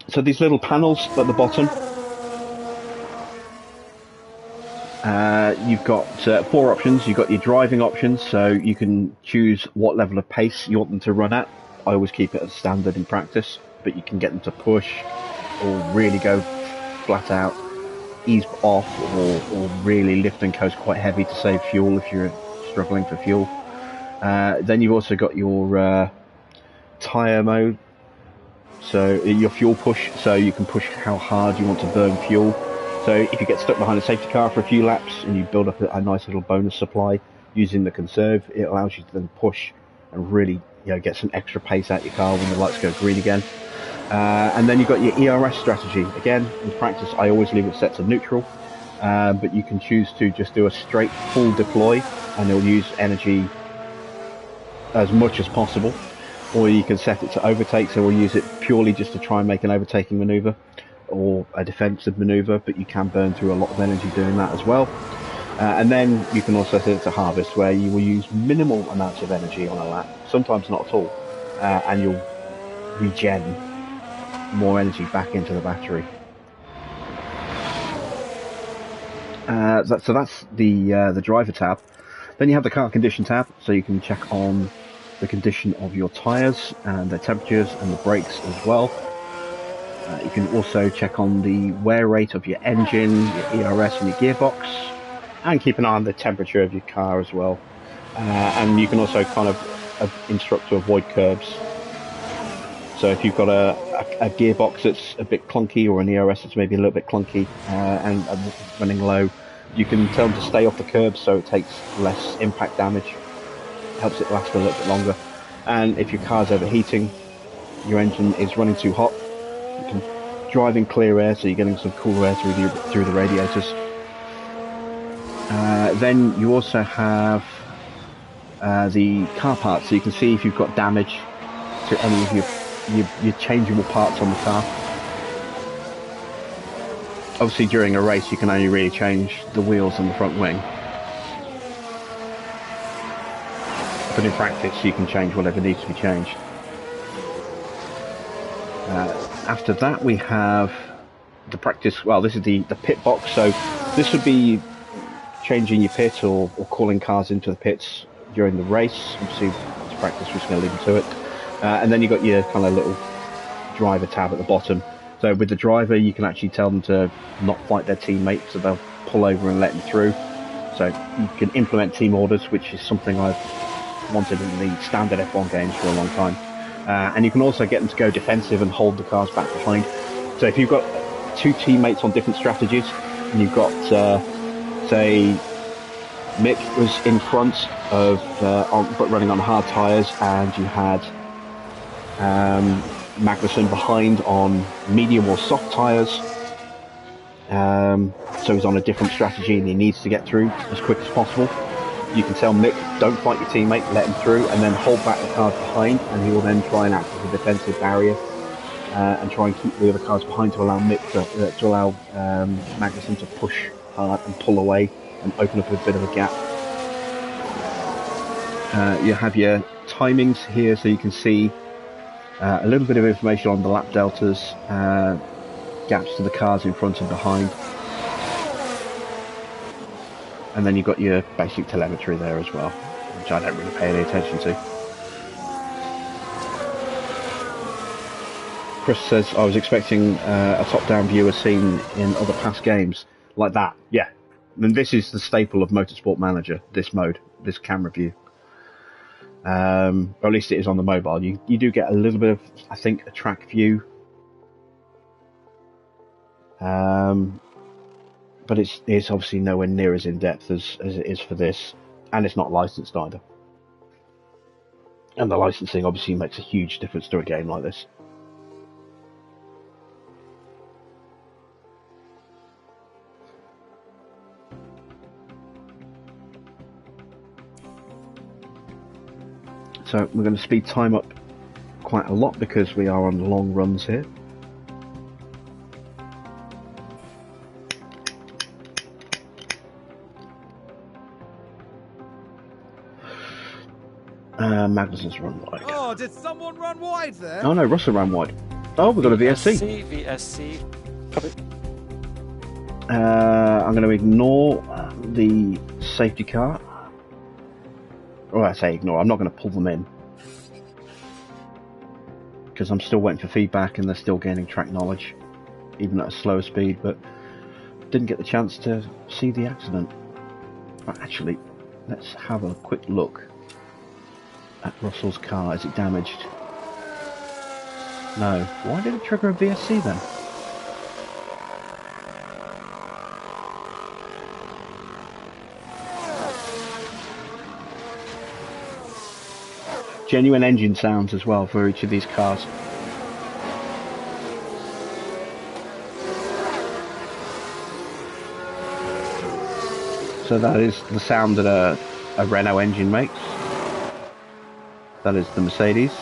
So these little panels at the bottom, you've got 4 options. You've got your driving options, so you can choose what level of pace you want them to run at. I always keep it as standard in practice, but you can get them to push or really go flat out, ease off, or really lift and coast quite heavy to save fuel if you're struggling for fuel. Then you've also got your tyre mode. So your fuel push, so you can push how hard you want to burn fuel. So if you get stuck behind a safety car for a few laps and you build up a nice little bonus supply using the conserve, it allows you to then push and really, you know, get some extra pace out your car when the lights go green again. And then you've got your ERS strategy. Again, in practice, I always leave it set to neutral, but you can choose to just do a straight full deploy and it'll use energy as much as possible. Or you can set it to overtake, so we'll use it purely just to try and make an overtaking manoeuvre or a defensive manoeuvre, but you can burn through a lot of energy doing that as well. And then you can also set it to harvest, where you will use minimal amounts of energy on a lap, sometimes not at all, and you'll regen more energy back into the battery. So that's the driver tab. Then you have the car condition tab, so you can check on the condition of your tyres and the temperatures and the brakes as well. You can also check on the wear rate of your engine, your ERS and your gearbox, and keep an eye on the temperature of your car as well. And you can also kind of instruct to avoid curbs So if you've got a gearbox that's a bit clunky, or an ERS that's maybe a little bit clunky and running low, you can tell them to stay off the curb so it takes less impact damage, helps it last for a little bit longer. And if your car's overheating, your engine is running too hot, you can drive in clear air, so you're getting some cool air through the radiators. Then you also have the car parts, so you can see if you've got damage to any of your changeable parts on the car. Obviously during a race you can only really change the wheels and the front wing, but in practice you can change whatever needs to be changed. After that we have the practice, well, this is the pit box, so this would be changing your pit or calling cars into the pits during the race. Obviously to practice we're just going to leave them to it. And then you've got your kind of little driver tab at the bottom. So with the driver you can actually tell them to not fight their teammate, so they'll pull over and let them through. So you can implement team orders, which is something I've wanted in the standard F1 games for a long time. And you can also get them to go defensive and hold the cars back behind. So if you've got two teammates on different strategies, and you've got say Mick was in front of but running on hard tyres, and you had Magnussen behind on medium or soft tyres, so he's on a different strategy and he needs to get through as quick as possible. You can tell Mick, don't fight your teammate, let him through, and then hold back the cars behind, and he will then try and act as a defensive barrier and try and keep the other cars behind to allow Mick to allow Magnussen to push hard and pull away and open up a bit of a gap. You have your timings here, so you can see a little bit of information on the lap deltas, gaps to the cars in front and behind, and then you've got your basic telemetry there as well, which I don't really pay any attention to. Chris says, I was expecting a top-down view as seen in other past games. Like that, yeah. And this is the staple of Motorsport Manager, this mode, this camera view. Or at least it is on the mobile. You do get a little bit of, I think, a track view. But it's obviously nowhere near as in-depth as it is for this. And it's not licensed either. And the licensing obviously makes a huge difference to a game like this. So we're going to speed time up quite a lot because we are on long runs here. Magnussen's run wide. Oh, did someone run wide there? Oh no, Russell ran wide. Oh, we've got a VSC. VSC. I'm going to ignore the safety car. Or I say ignore, I'm not going to pull them in, because I'm still waiting for feedback and they're still gaining track knowledge, even at a slower speed, but didn't get the chance to see the accident. But actually, let's have a quick look at Russell's car. Is it damaged? No. Why did it trigger a VSC then? Genuine engine sounds as well for each of these cars. So that is the sound that a Renault engine makes. That is the Mercedes.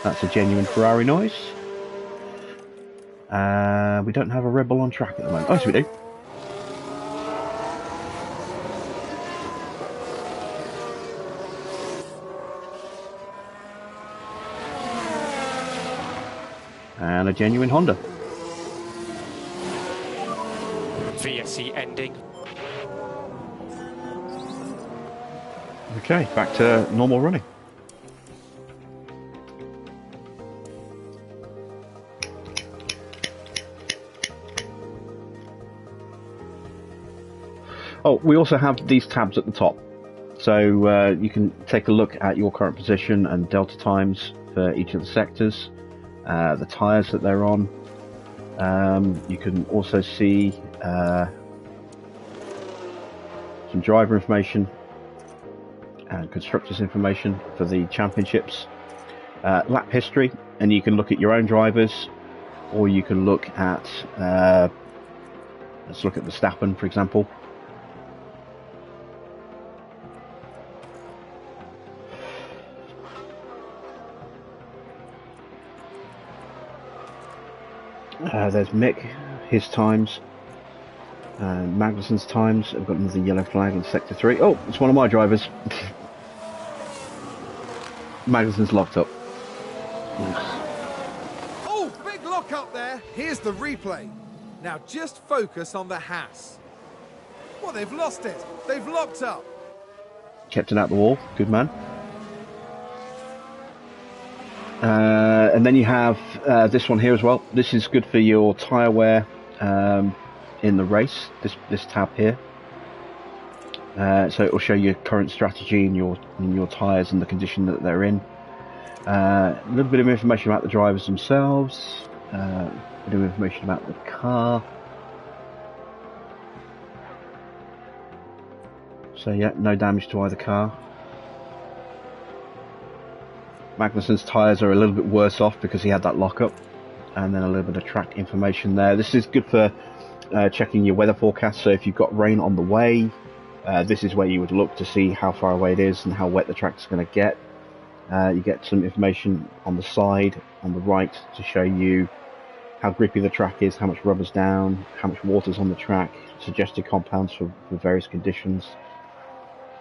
That's a genuine Ferrari noise. We don't have a Red Bull on track at the moment. Oh, yes we do. And a genuine Honda. VSC ending. Okay, back to normal running. Oh, we also have these tabs at the top. So you can take a look at your current position and delta times for each of the sectors, the tyres that they're on. You can also see some driver information and constructors information for the championships, lap history, and you can look at your own drivers, or you can look at let's look at the Verstappen, for example. There's Mick, his times, and Magnussen's times. I've got another yellow flag in sector 3. Oh, it's one of my drivers. Magnussen's locked up. Oh, big lock up there. Here's the replay. Now just focus on the HAAS. Well, they've lost it. They've locked up. Kept it out the wall. Good man. And then you have this one here as well. This is good for your tyre wear in the race. This tab here. So it will show your current strategy and your tyres and the condition that they're in. A little bit of information about the drivers themselves. A bit of information about the car. So yeah, no damage to either car. Magnussen's tyres are a little bit worse off because he had that lockup, and then a little bit of track information there. This is good for checking your weather forecast. So if you've got rain on the way, this is where you would look to see how far away it is and how wet the track's going to get. You get some information on the side, on the right, to show you how grippy the track is, how much rubber's down, how much water's on the track, suggested compounds for various conditions,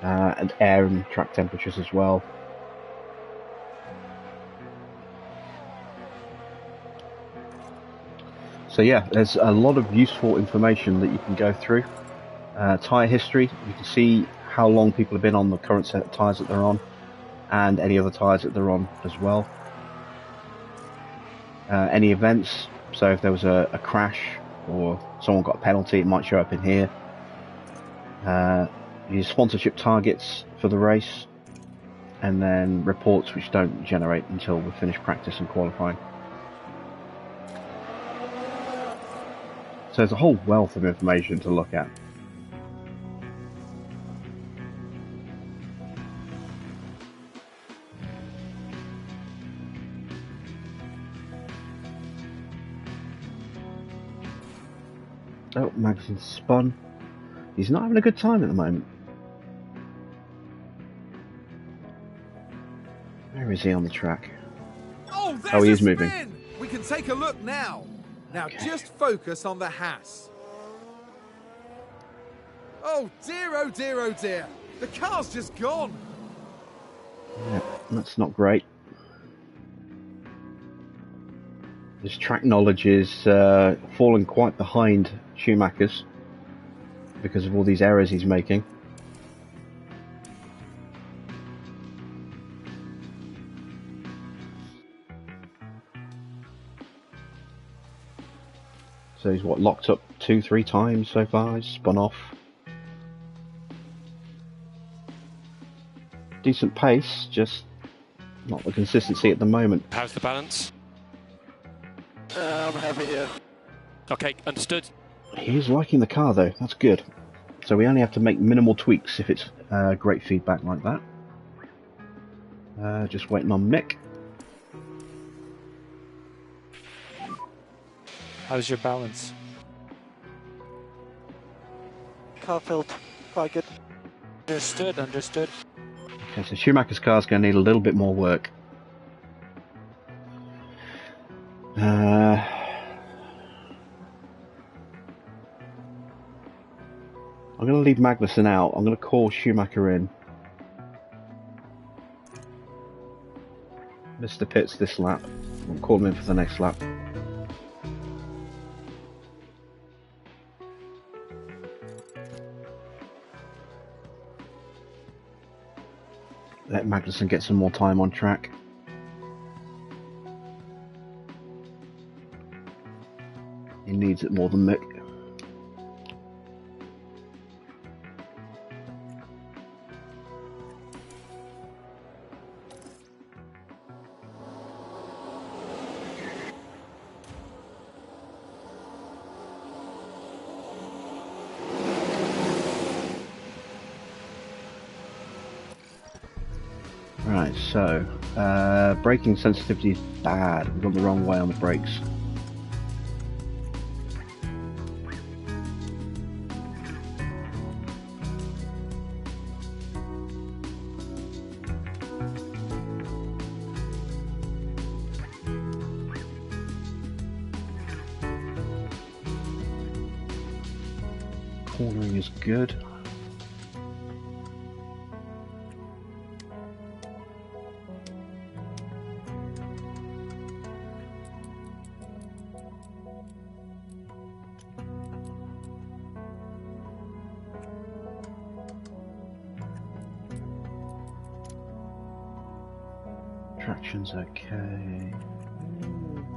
and air and track temperatures as well. So yeah, there's a lot of useful information that you can go through. Tyre history, you can see how long people have been on the current set of tyres that they're on, and any other tyres that they're on as well. Any events, so if there was a crash or someone got a penalty, it might show up in here. Your sponsorship targets for the race, and then reports which don't generate until we finish practice and qualifying. So there's a whole wealth of information to look at. Oh, Magnussen's spun. He's not having a good time at the moment. Where is he on the track? Oh, there's he is a moving. spin. We can take a look now. Now Okay. just focus on the HAAS. Oh dear, oh dear, oh dear. The car's just gone. Yeah, that's not great. His track knowledge is falling quite behind Schumacher's because of all these errors he's making. So he's locked up 2-3 times so far. He's spun off. Decent pace, just not the consistency at the moment. How's the balance? I'm happy here. Okay, understood. He's liking the car though, that's good. So we only have to make minimal tweaks if it's great feedback like that. Just waiting on Mick. How's your balance? Car felt quite good. Understood, understood. Okay, so Schumacher's car's going to need a little bit more work. I'm going to leave Magnussen out. I'm going to call Schumacher in. Mr. Pitts this lap. I'll call him in for the next lap. Let Magnussen get some more time on track. He needs it more than Mick. Right, so braking sensitivity is bad. We've gone the wrong way on the brakes. Cornering is good. Traction's okay.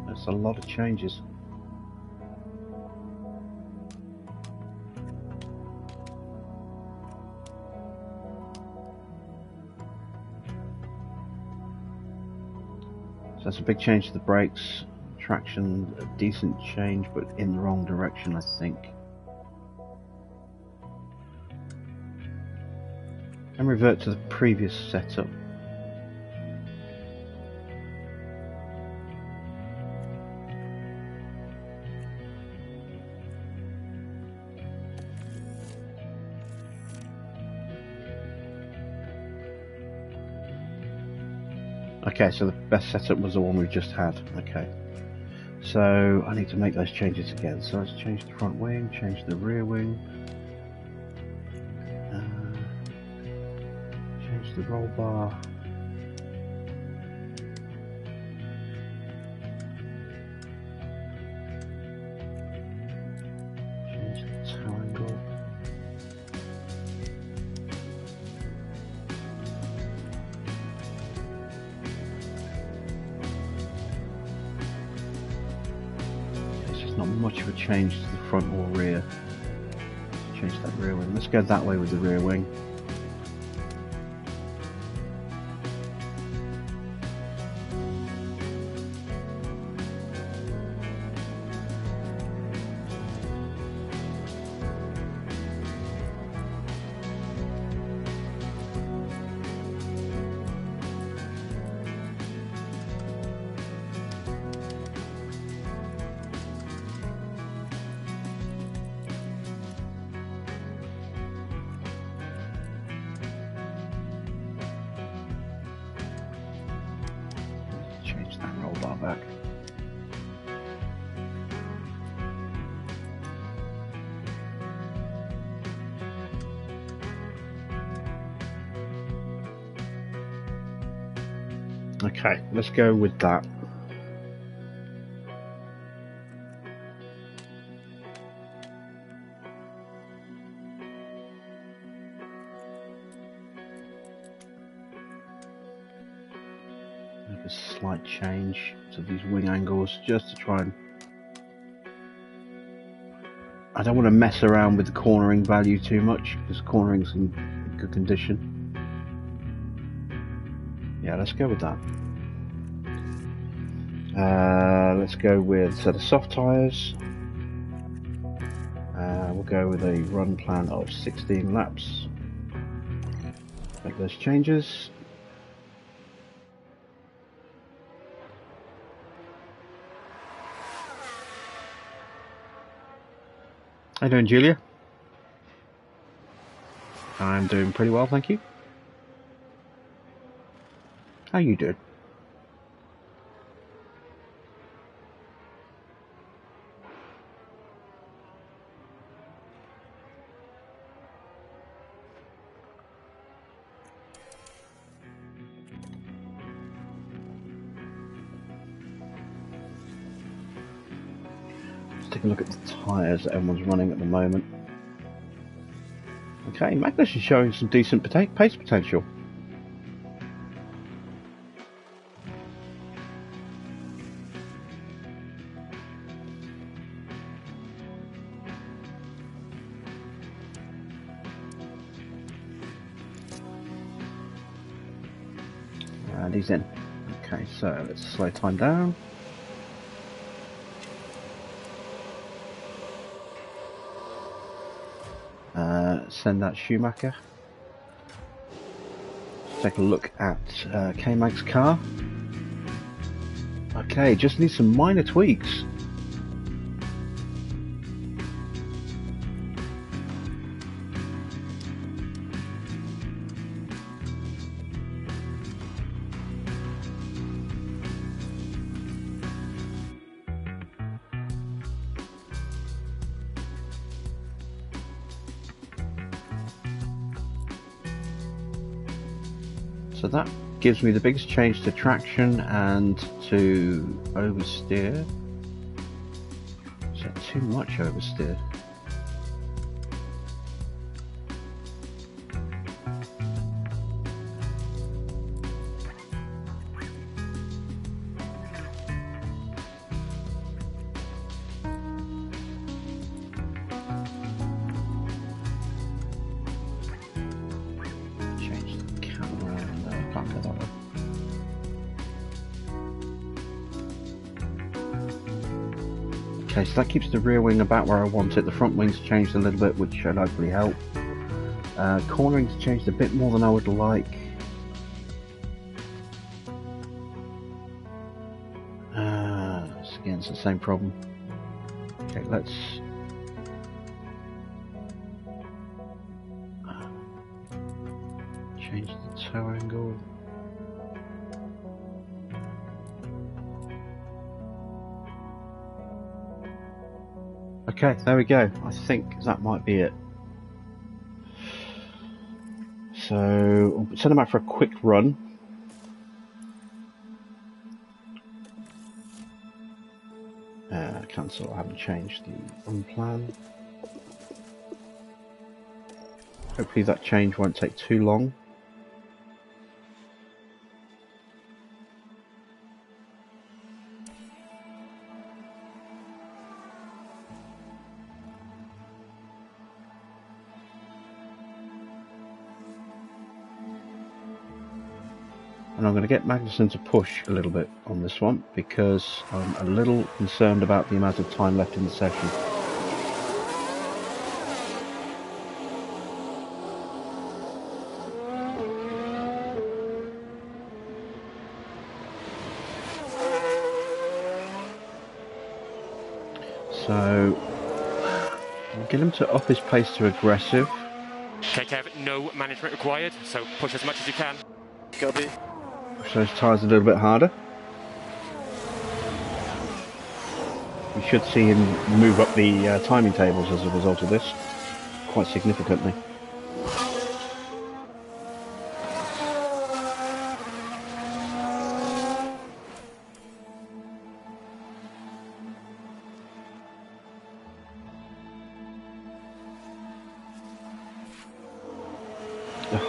That's a lot of changes. So that's a big change to the brakes. Traction, a decent change, but in the wrong direction, I think. And revert to the previous setup. Okay, so the best setup was the one we just had. Okay, so I need to make those changes again. So let's change the front wing, change the rear wing, change the roll bar. Change the toe angle. Not much of a change to the front or rear. Change that rear wing. Let's go that way with the rear wing. Change that roll bar back. Okay, let's go with that. A slight change to these wing angles just to try and... I don't want to mess around with the cornering value too much because cornering's in good condition. Yeah, let's go with that. Let's go with a set of soft tyres. We'll go with a run plan of 16 laps. Make those changes. How you doing, Julia? I'm doing pretty well, thank you. How you doing? Let's take a look at the tyres that everyone's running at the moment. Okay, Magnus is showing some decent pace potential. And he's in. Okay, so let's slow time down. Send that Schumacher. take a look at K-Mag's car. Okay, just needs some minor tweaks. So that gives me the biggest change to traction and to oversteer. Is that too much oversteer? Okay, so that keeps the rear wing about where I want it. The front wing's changed a little bit, which should hopefully help. Cornering's changed a bit more than I would like. Again, it's the same problem. Okay, let's... change the toe angle. Okay, there we go. I think that might be it. So, I'll send them out for a quick run. Cancel, I haven't changed the unplan. Hopefully that change won't take too long. And I'm going to get Magnussen to push a little bit on this one because I'm a little concerned about the amount of time left in the session. So I'll get him to up his pace to aggressive. Okay, Kev, no management required, so push as much as you can. Copy. Push those tyres a little bit harder. We should see him move up the timing tables as a result of this, quite significantly.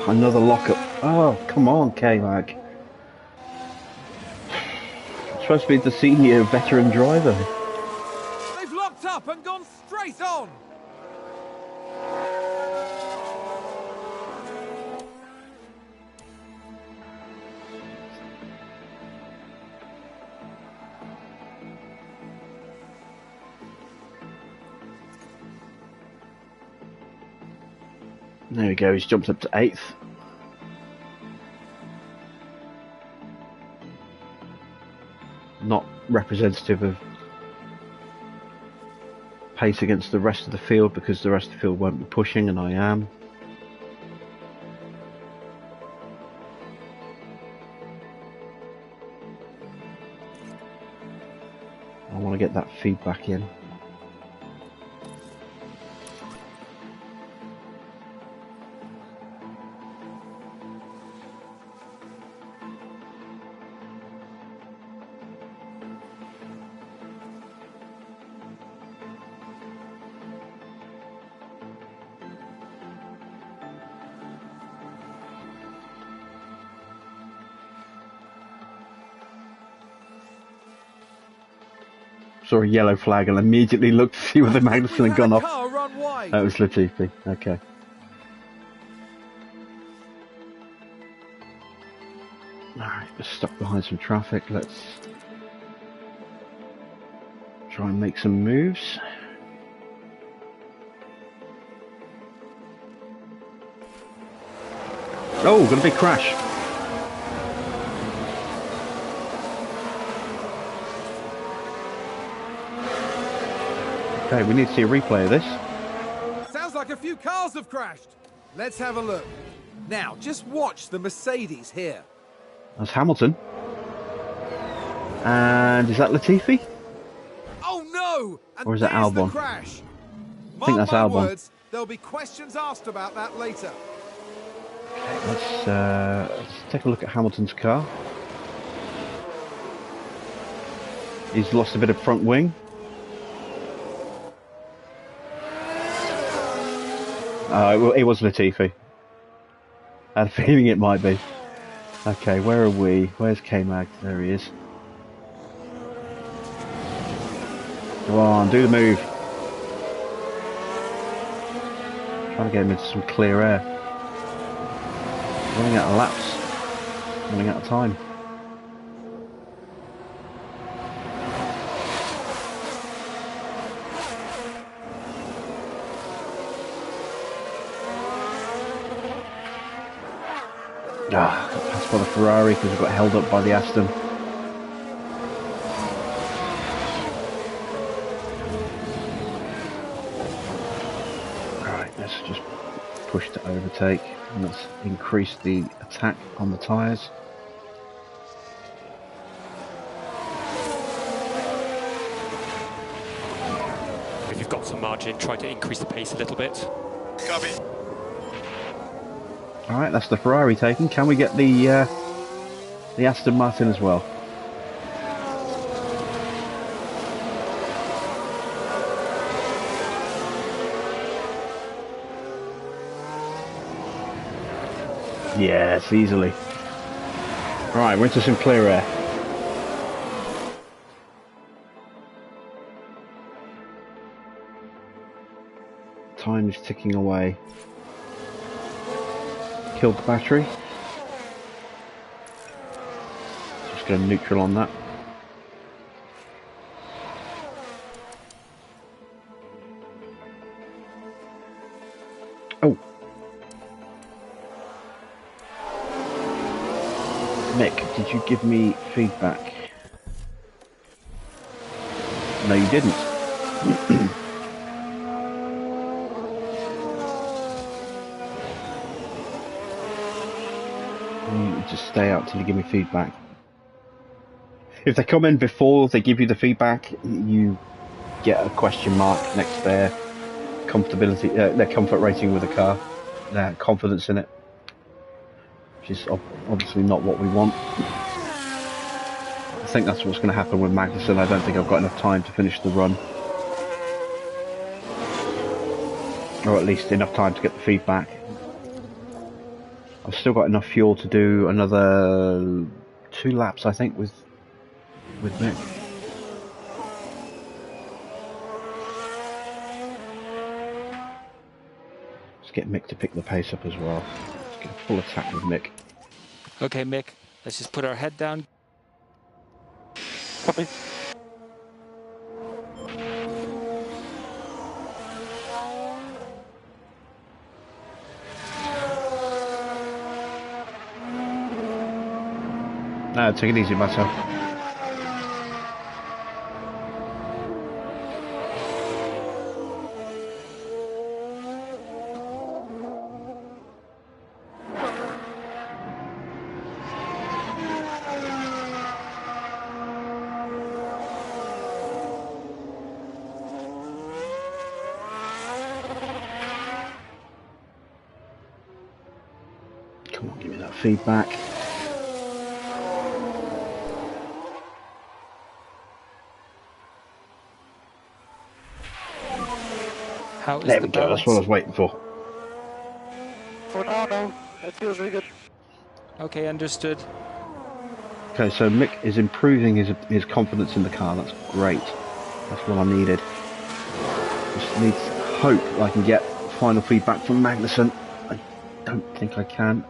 Another lockup. Oh, come on, K-Mag. Supposed to be the senior veteran driver. They've locked up and gone straight on. There we go, he's jumped up to 8th. Not representative of pace against the rest of the field because the rest of the field won't be pushing and I am. I want to get that feedback in. Saw a yellow flag and immediately looked to see whether Magnussen had gone off. That was Latifi, okay. Alright, we're stuck behind some traffic. Let's try and make some moves. Oh, got a big crash. Okay, we need to see a replay of this. Sounds like a few cars have crashed. Let's have a look. Now, just watch the Mercedes here. That's Hamilton. And is that Latifi? Oh no! And Or is that there's the Albon? crash. I think that's Mark my Albon. words, there'll be questions asked about that later. Let's take a look at Hamilton's car. He's lost a bit of front wing. It was Latifi. I had a feeling it might be. Okay, where are we? Where's K-Mag? There he is. Come on, do the move. Trying to get him into some clear air. Running out of laps. Running out of time. Got passed by the Ferrari because we got held up by the Aston. Right, let's just push to overtake and let's increase the attack on the tyres. If you've got some margin, try to increase the pace a little bit. Copy. Alright, that's the Ferrari taken. Can we get the Aston Martin as well? Yes, easily. Right, we're into some clear air. Time is ticking away. Killed the battery. Just go neutral on that. Oh. Mick, did you give me feedback? No, you didn't. You just stay out till you give me feedback. If they come in before they give you the feedback, you get a question mark next to their comfortability, their comfort rating with the car, their confidence in it, which is obviously not what we want. I think that's what's going to happen with Magnussen. I don't think I've got enough time to finish the run, or at least enough time to get the feedback. I've still got enough fuel to do another 2 laps, I think, with Mick. Let's get Mick to pick the pace up as well. Let's get a full attack with Mick. Okay, Mick, let's just put our head down. Copy. No, take it easy, myself. Come on, give me that feedback. How is There the we go, balance? that's what I was waiting for. For now, no. It feels really good. Okay, understood. Okay, so Mick is improving his confidence in the car. That's great. That's what I needed. Just need hope I can get final feedback from Magnussen. I don't think I can.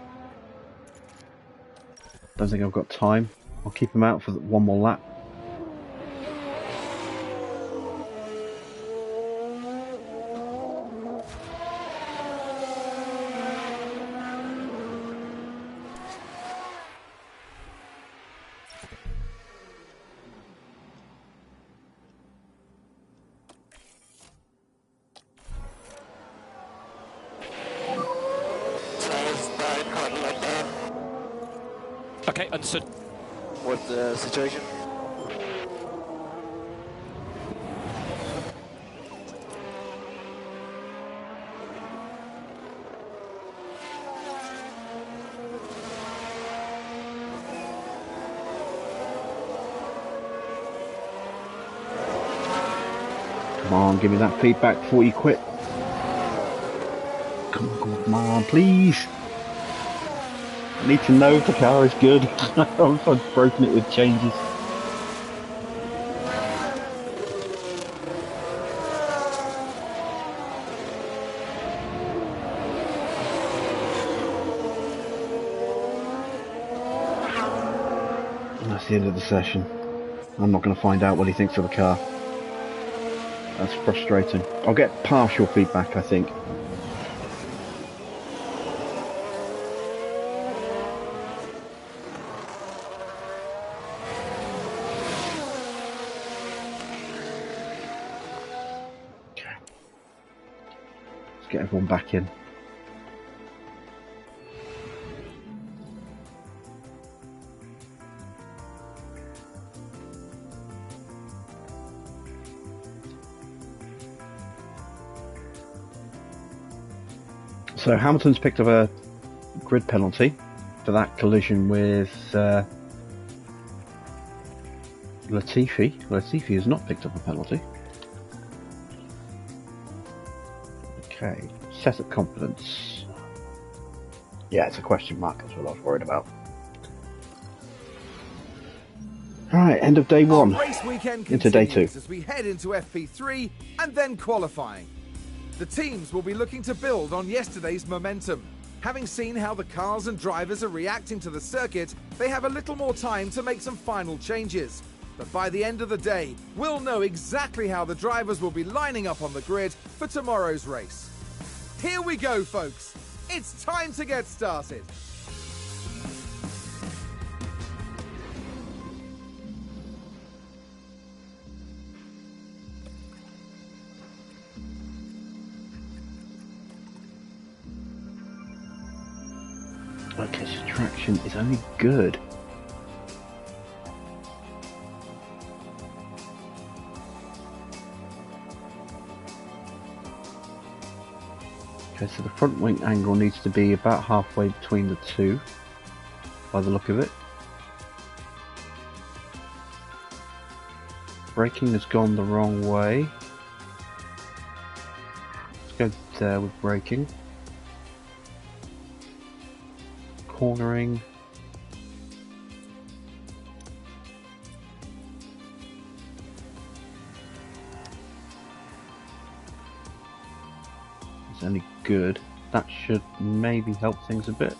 Don't think I've got time. I'll keep him out for one more lap. Okay, understood. What's the situation? Come on, give me that feedback before you quit. Come on, please. I need to know if the car is good. I've broken it with changes. And that's the end of the session. I'm not going to find out what he thinks of the car. That's frustrating. I'll get partial feedback, I think. Okay. Let's get everyone back in. So Hamilton's picked up a grid penalty for that collision with Latifi. Latifi has not picked up a penalty. Okay, set of confidence. Yeah, it's a question mark, that's what I was worried about. Alright, end of day one. Our race weekend into day two. as we head into FP3 and then qualifying. The teams will be looking to build on yesterday's momentum. Having seen how the cars and drivers are reacting to the circuit, they have a little more time to make some final changes. But by the end of the day, we'll know exactly how the drivers will be lining up on the grid for tomorrow's race. Here we go, folks. It's time to get started. Okay, so traction is only good. Okay, so the front wing angle needs to be about halfway between the two, by the look of it. Braking has gone the wrong way. Let's go there with braking. Cornering. It's only good. That should maybe help things a bit.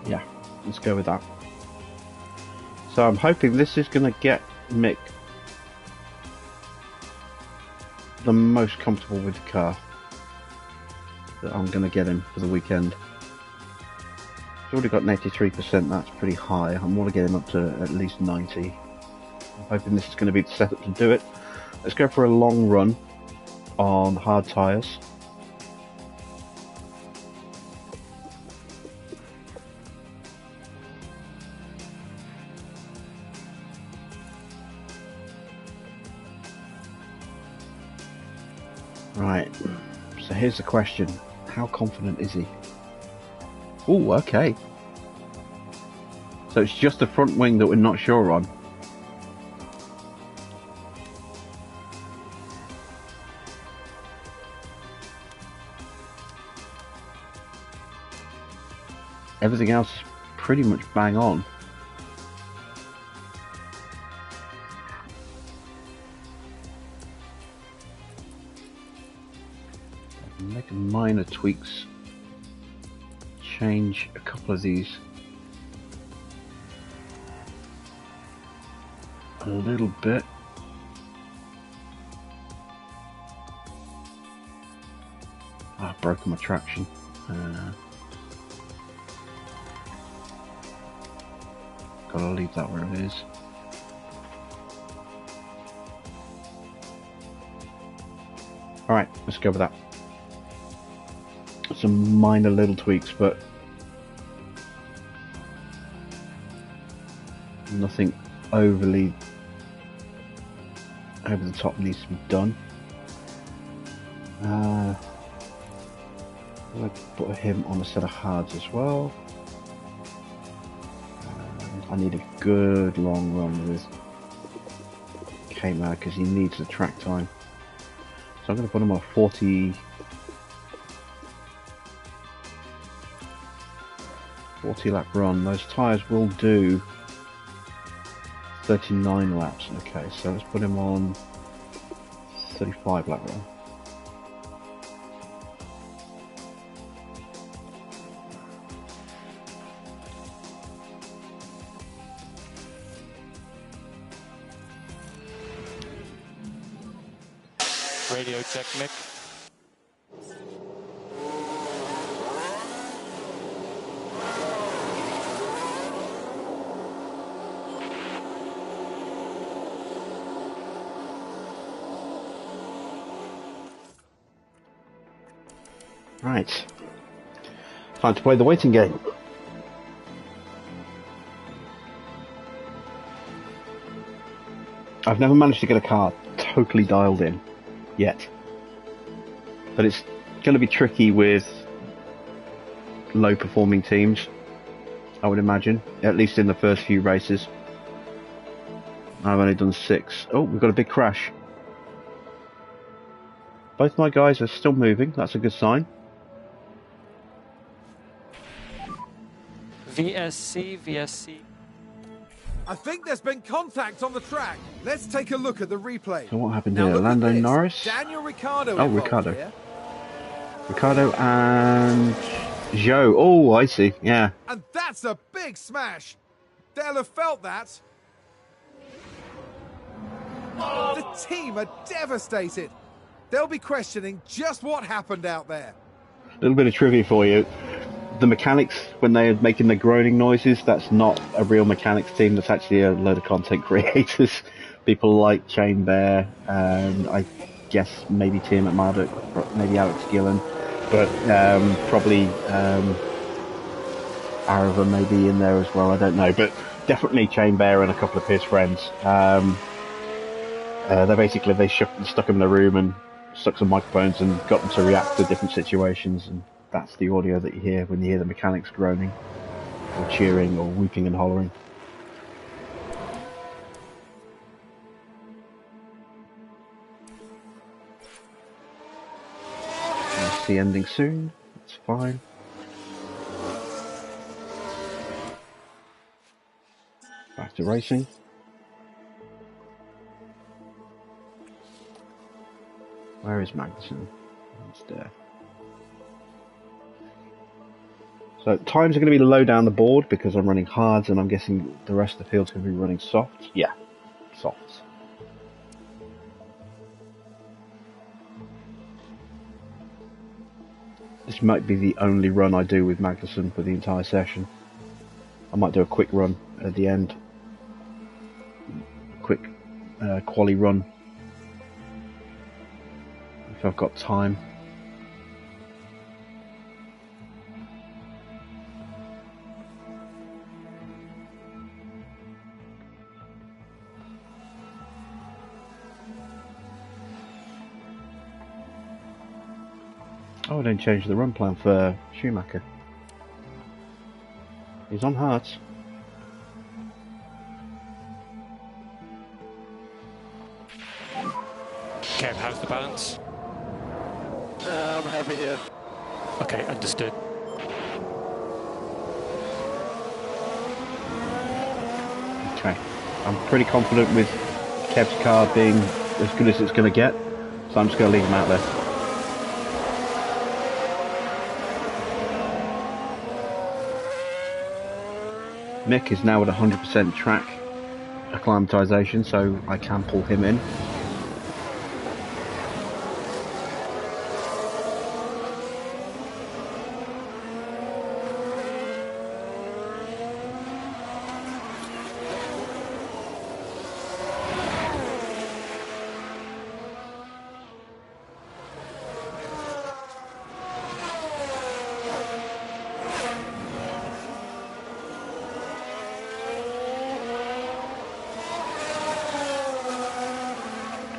Yeah, let's go with that. So I'm hoping this is going to get Mick the most comfortable with the car that I'm going to get him for the weekend. He's already got 83%, that's pretty high. I want to get him up to at least 90. I'm hoping this is going to be the setup to do it. Let's go for a long run on hard tyres. Right, so here's the question. How confident is he? Oh, okay. So it's just the front wing that we're not sure on. Everything else is pretty much bang on. make minor tweaks. Change a couple of these a little bit. I've broken my traction. Gotta leave that where it is. Alright, let's go with that. Some minor little tweaks, but nothing overly over the top needs to be done. I'll put him on a set of HAAS as well. I need a good long run with K-Man because he needs the track time. So I'm going to put him on a 40 lap run. Those tyres will do 39 laps. Okay, so let's put him on 35 lap run. Radio check, Mick. Right. Time to play the waiting game. I've never managed to get a car totally dialed in yet, but it's going to be tricky with low performing teams, I would imagine, at least in the first few races. I've only done 6. Oh, we've got a big crash. Both my guys are still moving, that's a good sign. VSC. I think there's been contact on the track. Let's take a look at the replay. So what happened Now here? look at Lando this. Norris? Daniel Ricciardo. Oh, involved Ricciardo. here. Ricciardo and Joe. Oh, I see. Yeah. And that's a big smash. They'll have felt that. The team are devastated. They'll be questioning just what happened out there. A little bit of trivia for you. The mechanics, when they're making the groaning noises, that's not a real mechanics team. That's actually a load of content creators. People like Chain Bear, I guess maybe Tim at Marduk, maybe Alex Gillen, but probably R01 maybe in there as well. I don't know, but definitely Chain Bear and a couple of his friends. They stuck them in a room and stuck some microphones and got them to react to different situations, and that's the audio that you hear when you hear the mechanics groaning or cheering or whooping and hollering. That's the ending soon, that's fine. Back to racing. Where is Magnussen? It's there. So times are going to be low down the board because I'm running hards, and I'm guessing the rest of the field's going to be running softs. Yeah, softs. This might be the only run I do with Magnussen for the entire session. I might do a quick run at the end. Quick quali run. If I've got time. Oh, I didn't change the run plan for Schumacher. He's on hards. Kev, how's the balance? I'm happy here. Okay, understood. Okay. I'm pretty confident with Kev's car being as good as it's going to get, so I'm just going to leave him out there. Mick is now at 100% track acclimatization, so I can pull him in.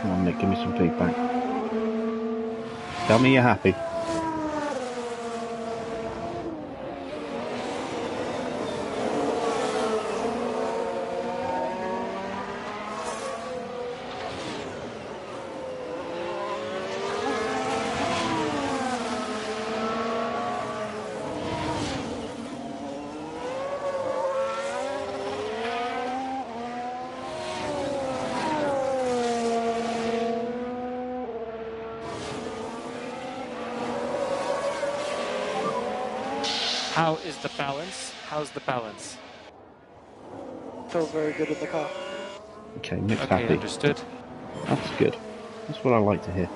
Come on, Nick, give me some feedback. Tell me you're happy. How is the balance? How's the balance? Feels very good in the car. Okay, Nick's Okay, happy. understood. That's good. That's what I like to hear.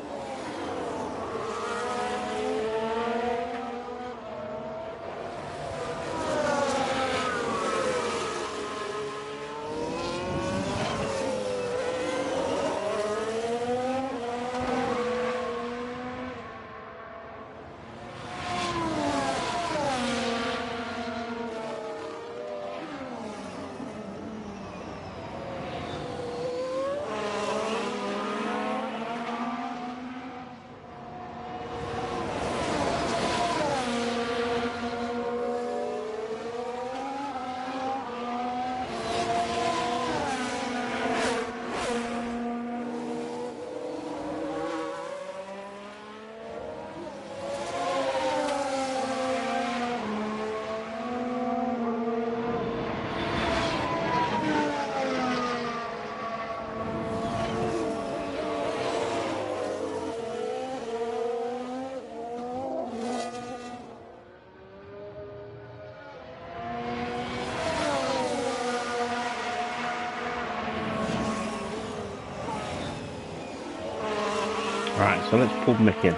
Right, so let's pull Mick in.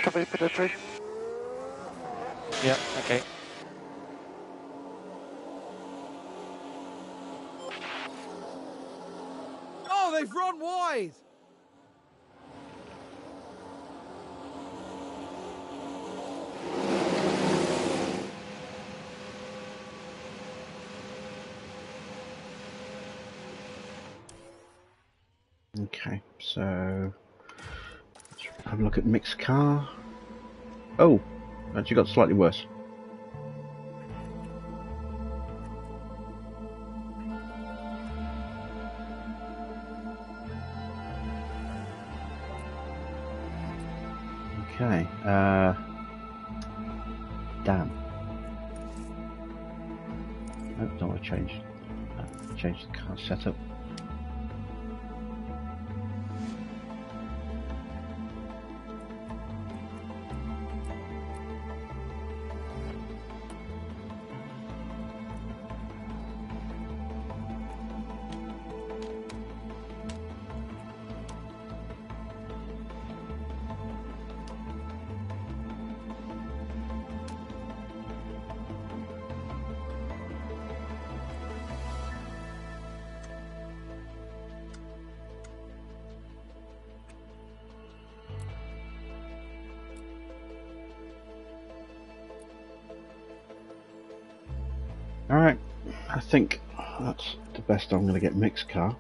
Copy for the tree. Yeah, okay. Oh, they've run wide! Okay, so let's have a look at Mick's car. Oh, actually got slightly worse. Okay, damn. Nope, don't want to change the car setup. Alright, I think that's the best I'm going to get Mick's car.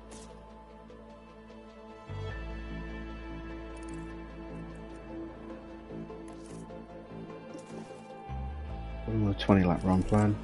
Put him on a 20 lap run plan.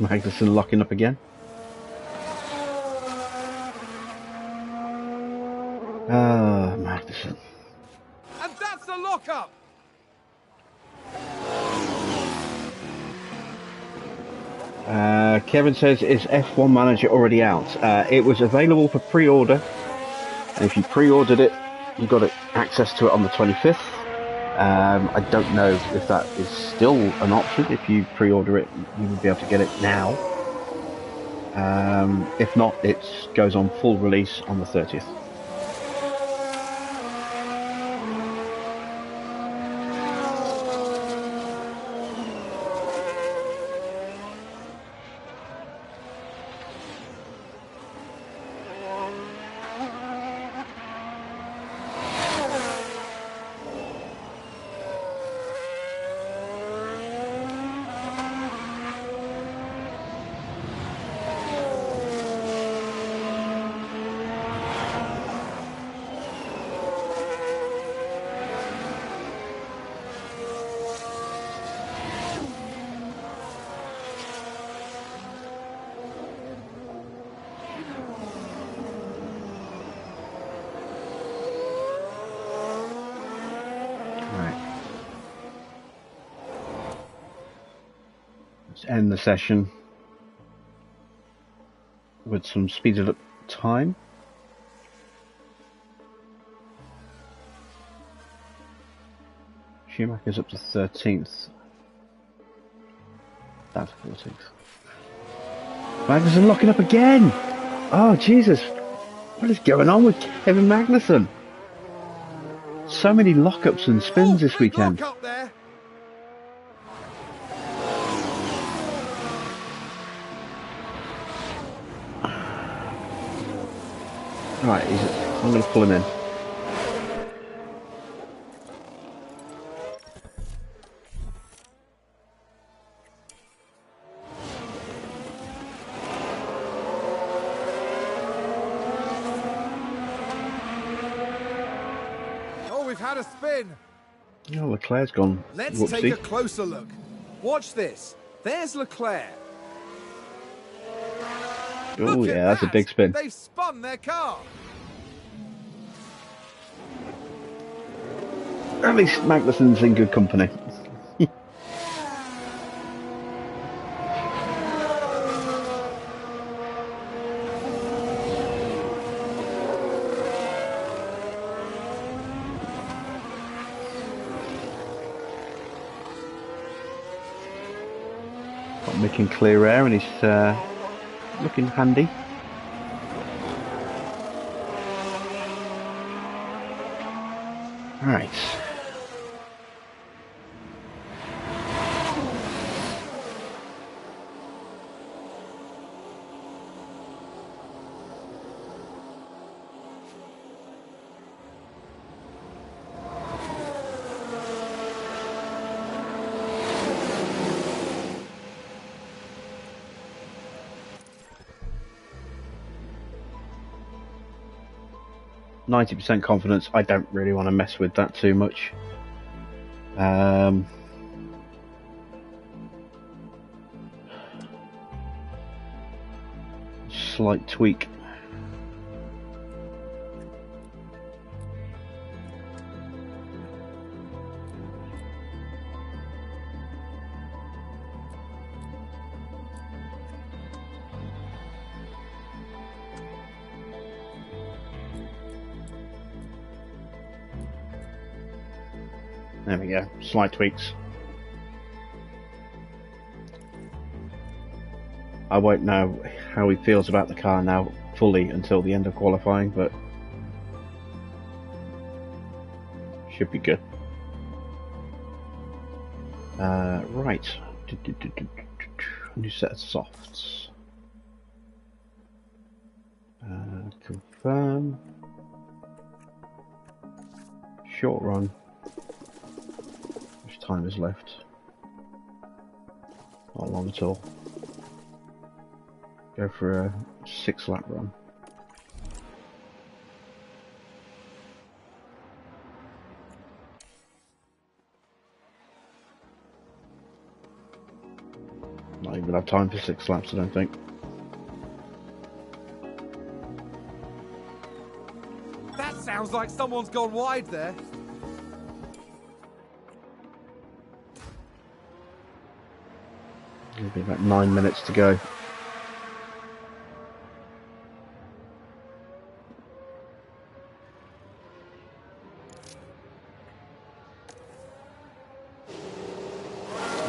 Magnussen locking up again. Ah, Magnussen. And that's the lockup! Kevin says, is F1 Manager already out? It was available for pre-order, and if you pre-ordered it, you got access to it on the 25th. I don't know if that is still an option. If you pre-order it, you will be able to get it now. If not, it goes on full release on the 30th. End the session with some speeded up time. Schumacher's up to 13th. That's 14th. Magnussen locking up again! Oh, Jesus! What is going on with Kevin Magnussen? So many lockups and spins this weekend. Lock up there. Right, I'm going to pull him in. Oh, we've had a spin. Oh, Leclerc's gone. Let's Whoopsie. take a closer look. Watch this. There's Leclerc. Oh Look yeah, at that's a that. big spin. They've spun their car. At least Magnussen's in good company. Got Mick in clear air and he's looking handy. Right. %90 confidence. I don't really want to mess with that too much. Slight tweak. There we go, slight tweaks. I won't know how he feels about the car now fully until the end of qualifying, but should be good. Right, new set of softs. Confirm. Short run. Which time is left? Not long at all. Go for a 6-lap run. Not think we'll have time for 6 laps, I don't think. That sounds like someone's gone wide there. It'll be about 9 minutes to go.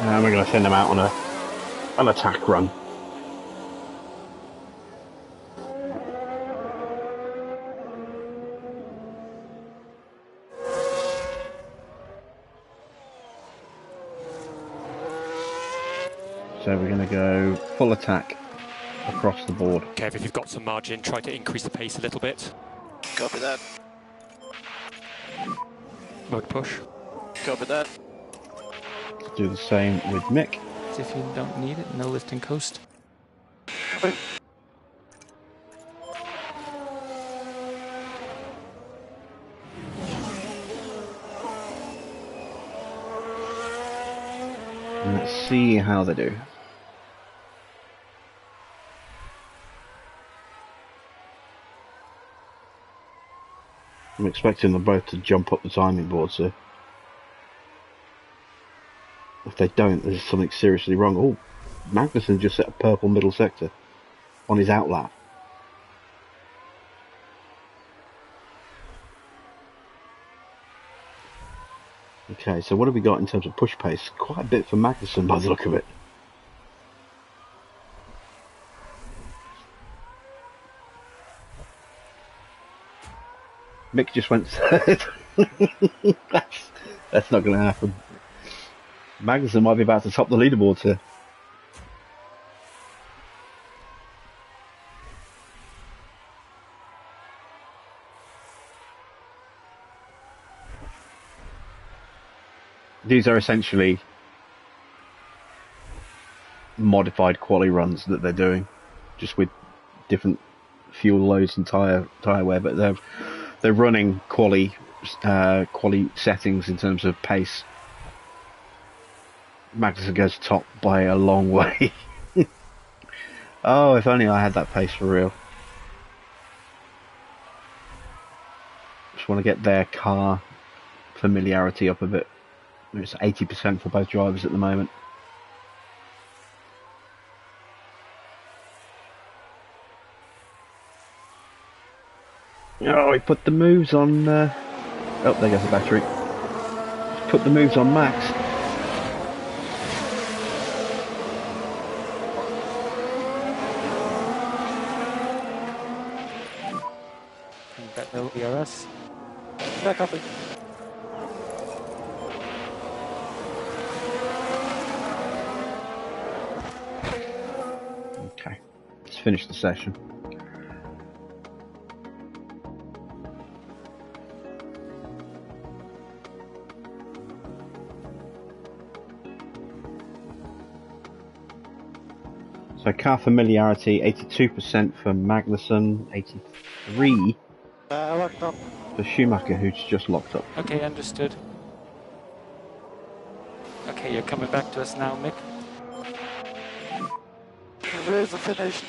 And we're going to send them out on an attack run. So we're going to go full attack across the board. Kev, if you've got some margin, try to increase the pace a little bit. Copy that. Mode push. Copy that. Do the same with Mick. As if you don't need it, no lifting coast. Copy. And let's see how they do. I'm expecting them both to jump up the timing board, so if they don't, there's something seriously wrong. Oh, Magnussen just set a purple middle sector on his outlap. Okay, so what have we got in terms of push pace? Quite a bit for Magnussen by the look of it. Mick just went third. that's not going to happen. Magnussen might be about to top the leaderboard here. These are essentially modified quali runs that they're doing, just with different fuel loads and tyre wear, but they're running quali settings in terms of pace. Magnussen goes top by a long way. Oh, if only I had that pace for real. Just want to get their car familiarity up a bit. It's 80% for both drivers at the moment. Oh, he put the moves on... Oh, there goes the battery. He's put the moves on Max. That will be us. Yeah, copy. Okay, let's finish the session. So car familiarity, 82% for Magnussen, 83% Locked up. for Schumacher, who's just locked up. Okay, understood. Okay, you're coming back to us now, Mick. Where's the finish?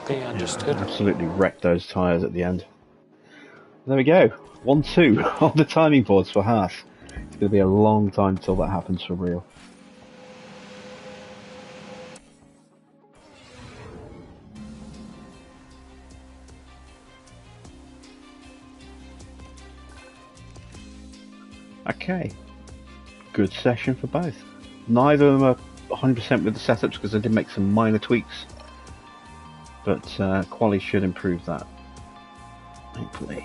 Okay, understood. Absolutely wrecked those tyres at the end. There we go, 1-2 on the timing boards for HAAS. It's going to be a long time until that happens for real. Okay, good session for both. Neither of them are 100% with the setups because they did make some minor tweaks, but quali should improve that, hopefully.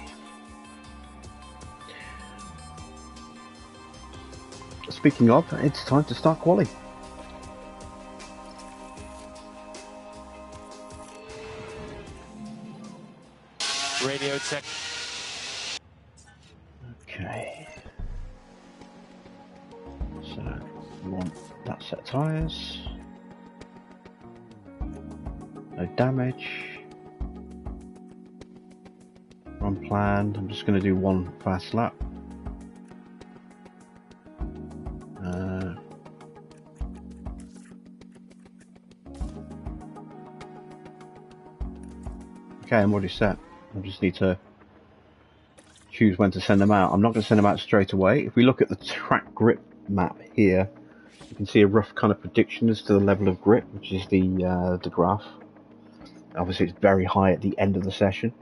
Speaking of, it's time to start quali. Radio check. Okay. So, we want that set of tyres. No damage. Run planned. I'm just going to do one fast lap. Okay, I'm already set. I just need to choose when to send them out. I'm not going to send them out straight away. If we look at the track grip map here, you can see a rough kind of prediction as to the level of grip, which is the graph. Obviously, it's very high at the end of the session.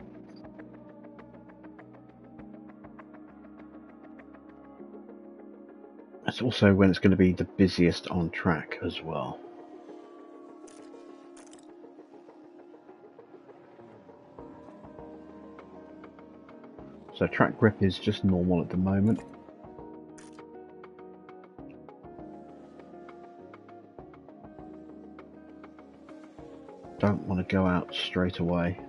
That's also when it's going to be the busiest on track as well. So track grip is just normal at the moment. Don't want to go out straight away.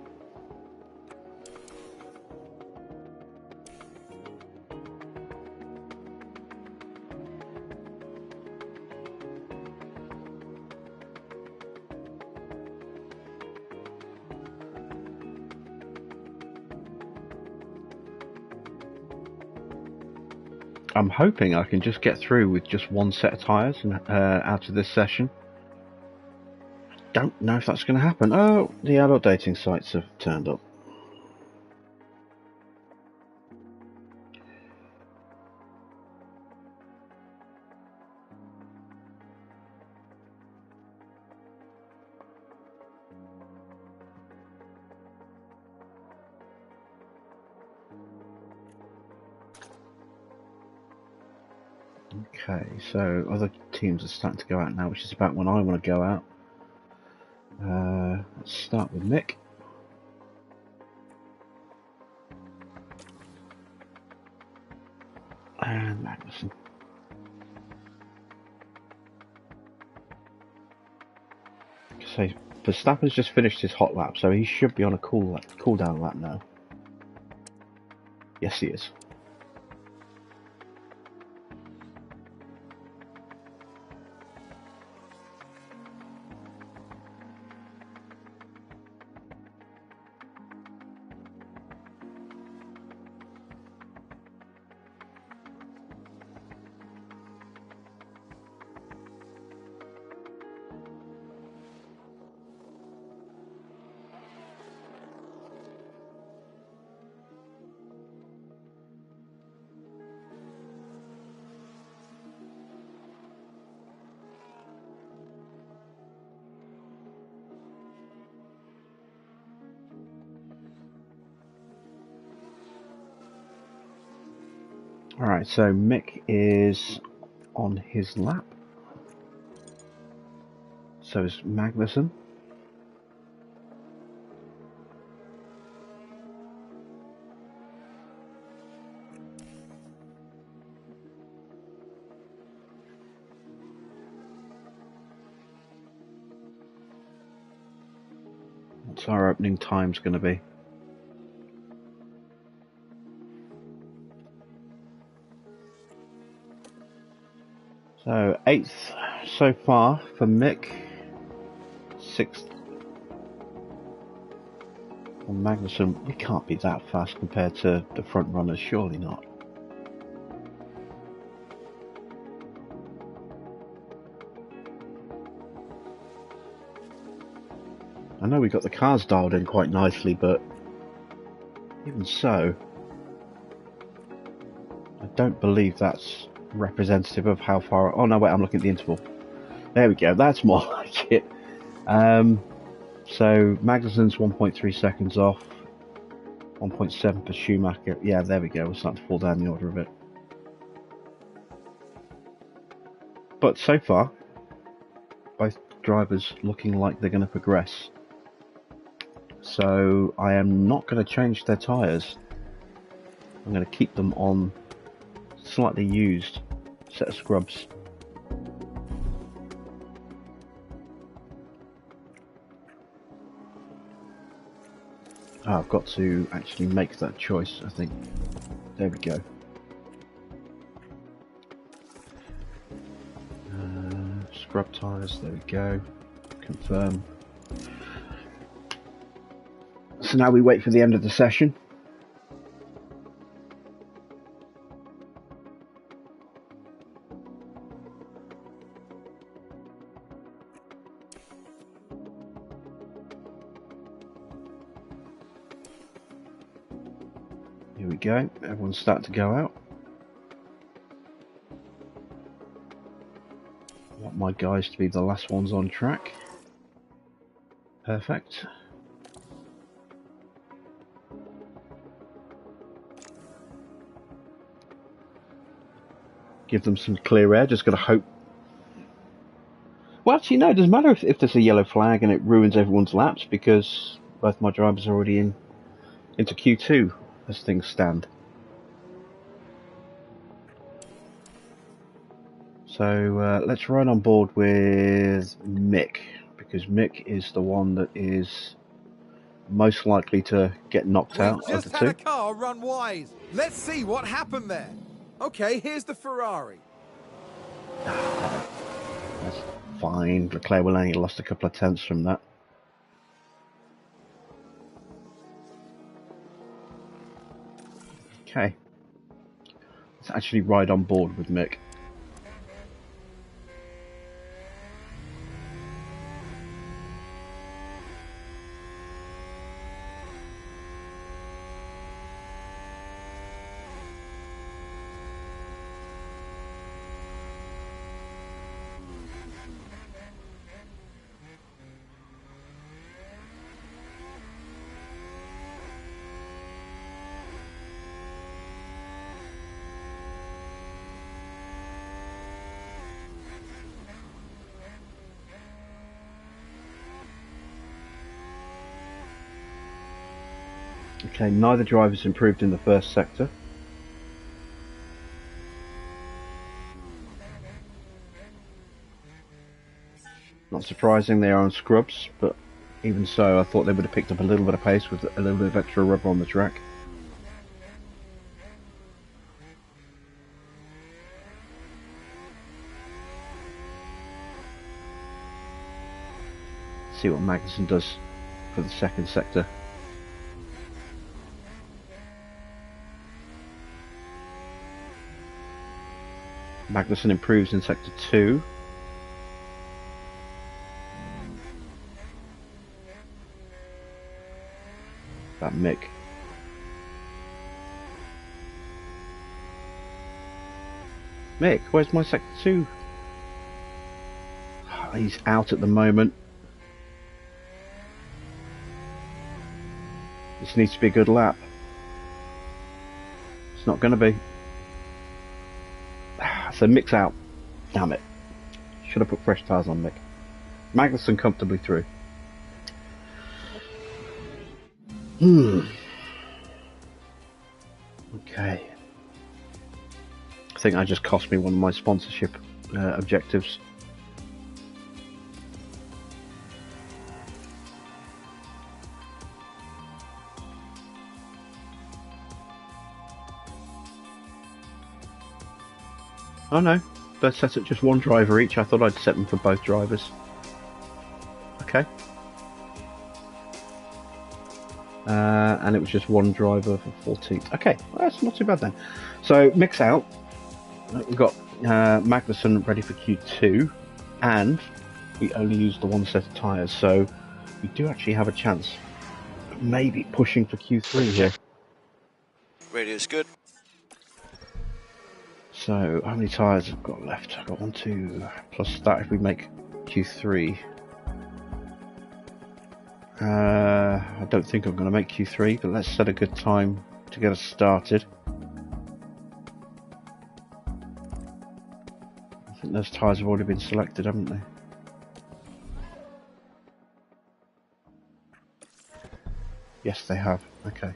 I'm hoping I can just get through with just one set of tyres and out of this session. Don't know if that's going to happen. Oh, the adult dating sites have turned up. Okay, so other teams are starting to go out now, which is about when I want to go out. Let's start with Mick. And Magnussen. So Verstappen's just finished his hot lap, so he should be on a cool down lap now. Yes, he is. Alright, so Mick is on his lap. So is Magnussen. What's our opening time's going to be? So 8th so far for Mick, 6th for Magnussen. We can't be that fast compared to the front runners, surely not. I know we got the cars dialed in quite nicely, but even so, I don't believe that's representative of how far. Oh no, wait, I'm looking at the interval. There we go, that's more like it. So Magnussen's 1.3 seconds off, 1.7 for Schumacher. Yeah, there we go, we're starting to fall down the order a bit. But so far, both drivers looking like they're going to progress. So I am not going to change their tyres. I'm going to keep them on slightly used set of scrubs. Oh, I've got to actually make that choice, I think. There we go. Scrub tyres, there we go. Confirm. So now we wait for the end of the session. we go. Everyone's starting to go out. I want my guys to be the last ones on track. Perfect. Give them some clear air. Just got to hope. Well, actually, no, it doesn't matter if there's a yellow flag and it ruins everyone's laps because both my drivers are already into Q2 as things stand. So let's ride on board with Mick, because Mick is the one that is most likely to get knocked out of the two. We've just had a car run wide. Let's see what happened there. Okay, here's the Ferrari. That's fine. Leclerc will only lost a couple of tenths from that. Okay. Let's actually ride on board with Mick. Okay, neither driver's improved in the first sector. Not surprising, they are on scrubs, but even so, I thought they would have picked up a little bit of pace with a little bit of extra rubber on the track. See what Magnussen does for the second sector. Magnussen improves in sector 2. That Mick. Mick, where's my sector 2? He's out at the moment. This needs to be a good lap. It's not going to be. So Mick's out. Damn it. Should have put fresh tyres on Mick. Magnussen comfortably through. Okay. I think that just cost me one of my sponsorship objectives. Oh no, they're set at just one driver each. I thought I'd set them for both drivers. Okay. And it was just one driver for 14th. Okay, well, that's not too bad then. So, Mick's out. We've got Magnussen ready for Q2. And we only used the one set of tyres. So, we do actually have a chance of maybe pushing for Q3 here. Radio's good. So, how many tyres have got left? I've got 1, 2, plus that if we make Q3. I don't think I'm going to make Q3, but let's set a good time to get us started. I think those tyres have already been selected, haven't they? Yes, they have. Okay.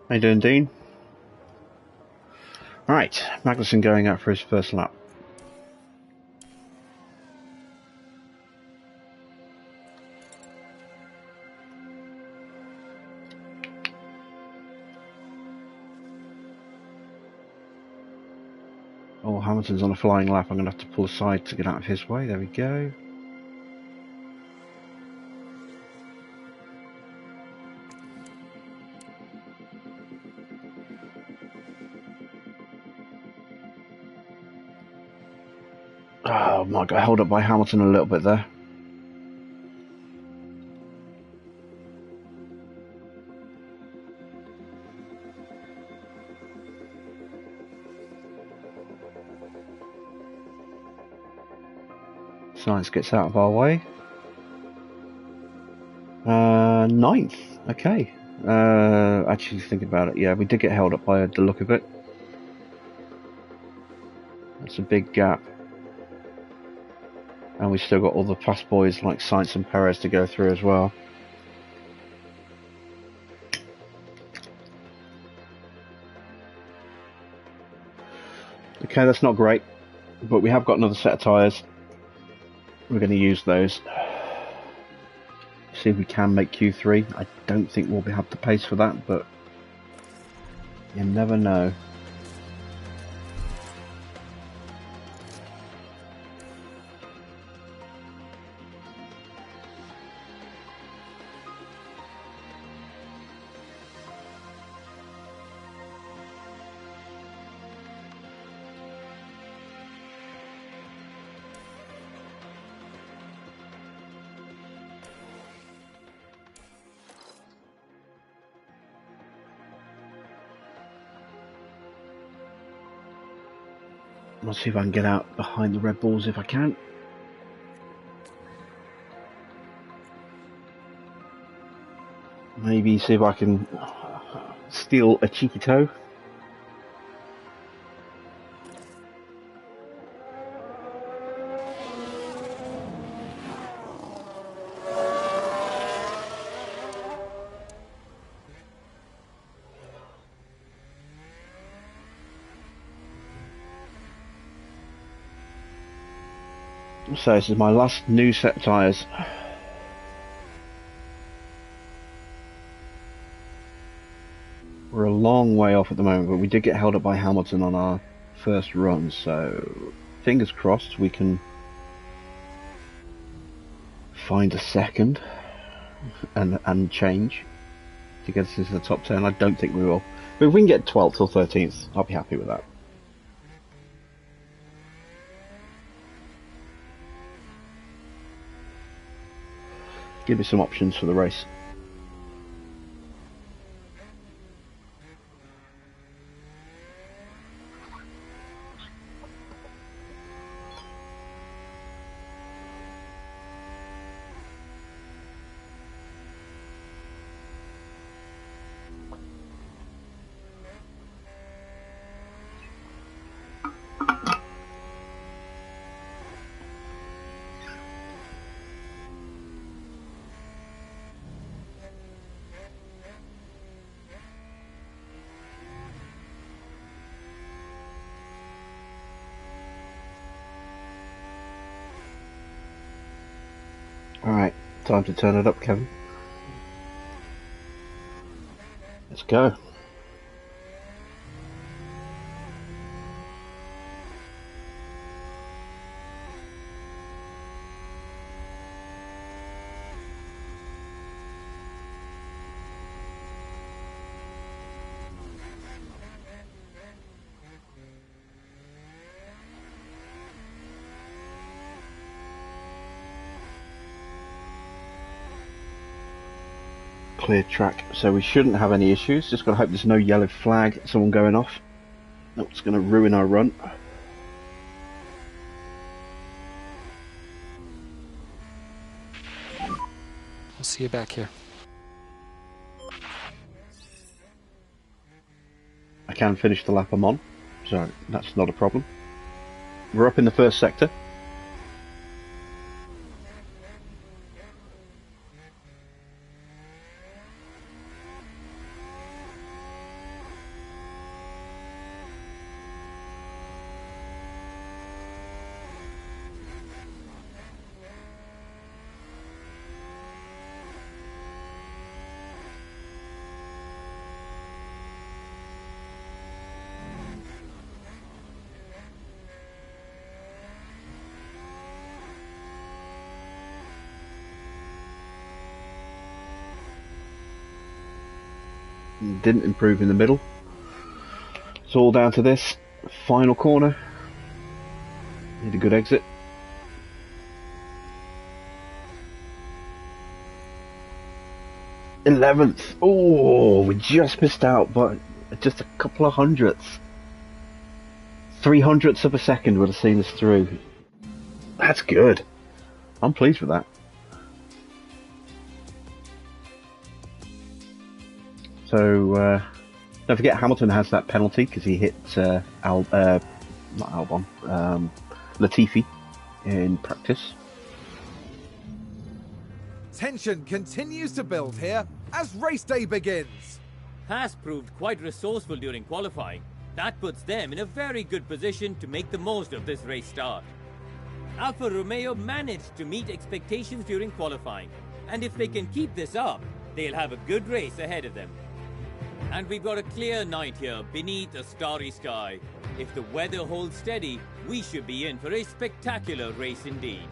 How you doing, Dean? Right, Magnussen going out for his first lap. Oh, Hamilton's on a flying lap. I'm going to have to pull aside to get out of his way. There we go. Oh my God, held up by Hamilton a little bit there. Science gets out of our way. Ninth. Okay. Actually thinking about it, yeah, we did get held up by the look of it. That's a big gap. And we've still got all the fast boys like Sainz and Perez to go through as well. Okay, that's not great, but we have got another set of tyres. We're going to use those. See if we can make Q3. I don't think we'll have the pace for that, but you never know. I'll see if I can get out behind the Red Bulls if I can. Maybe see if I can steal a cheeky toe. So this is my last new set of tyres. We're a long way off at the moment, but we did get held up by Hamilton on our first run, so fingers crossed we can find a second and change to get us into the top 10. I don't think we will. But if we can get 12th or 13th, I'll be happy with that. Give me some options for the race. Alright, time to turn it up, Kevin. Let's go. Clear track, so we shouldn't have any issues. Just gotta hope there's no yellow flag, someone going off. That's gonna ruin our run. I'll see you back here. I can finish the lap I'm on, so that's not a problem. We're up in the first sector. Didn't improve in the middle. It's all down to this final corner. Need a good exit. '11th. Oh, we just missed out, but just a couple of hundredths. 300ths of a second would have seen us through. That's good. I'm pleased with that. So, don't forget Hamilton has that penalty because he hit not Albon, Latifi in practice. Tension continues to build here as race day begins. HAAS proved quite resourceful during qualifying. That puts them in a very good position to make the most of this race start. Alfa Romeo managed to meet expectations during qualifying, and if they can keep this up, they'll have a good race ahead of them. And we've got a clear night here beneath a starry sky. If the weather holds steady, we should be in for a spectacular race indeed.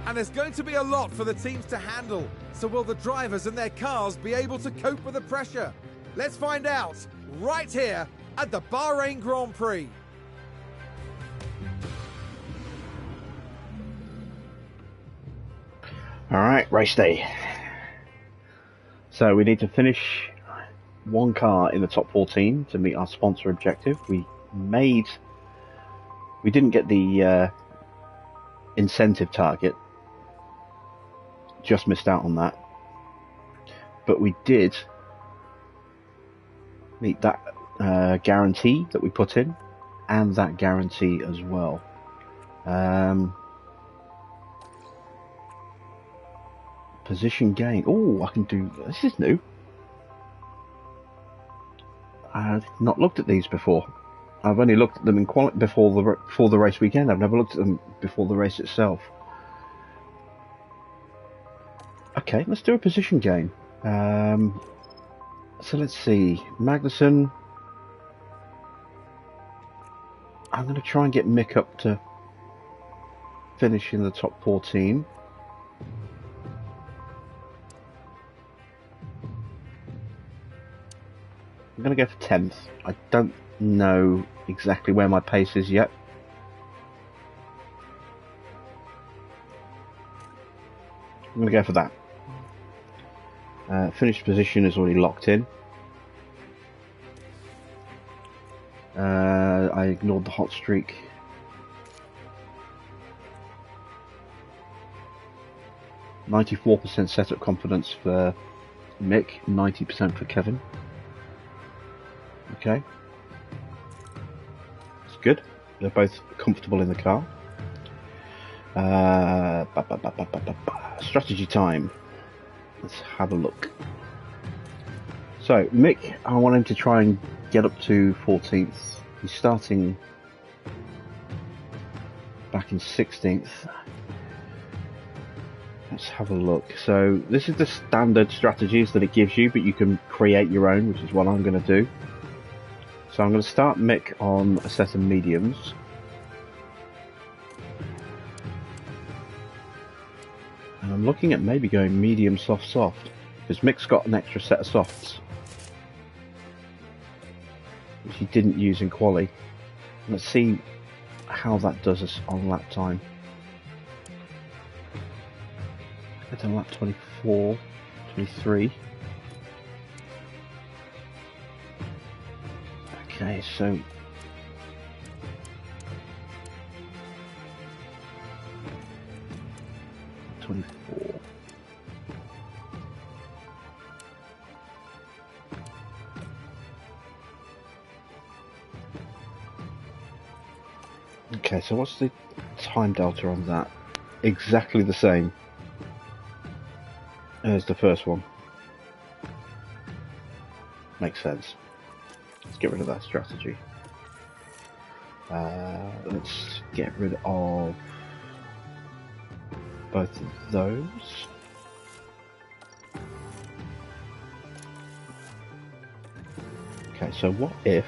And there's going to be a lot for the teams to handle. So will the drivers and their cars be able to cope with the pressure? Let's find out right here at the Bahrain Grand Prix. Alright, race day. So we need to finish one car in the top 14 to meet our sponsor objective. We didn't get the incentive target. Just missed out on that. But we did meet that guarantee that we put in, and that guarantee as well. Position gain. Oh, I can do this. Is new. I've not looked at these before. I've only looked at them in before the race weekend. I've never looked at them before the race itself. Okay, let's do a position gain. So let's see. Magnussen. I'm going to try and get Mick up to finish in the top 14. I'm going to go for 10th. I don't know exactly where my pace is yet. I'm going to go for that. Finished position is already locked in. I ignored the hot streak. %94% setup confidence for Mick, 90% for Kevin. Okay. That's good. They're both comfortable in the car. Strategy time. Let's have a look. So, Mick, I want him to try and get up to 14th. He's starting back in 16th. Let's have a look. So, this is the standard strategies that it gives you, but you can create your own, which is what I'm going to do. So I'm going to start Mick on a set of mediums. And I'm looking at maybe going medium, soft, soft. Because Mick's got an extra set of softs. Which he didn't use in quali. Let's see how that does us on lap time. Get on lap 24, 23. Okay, so '24. Okay, so what's the time delta on that? Exactly the same as the first one. Makes sense. Let's get rid of that strategy. Let's get rid of both of those. Okay, so what if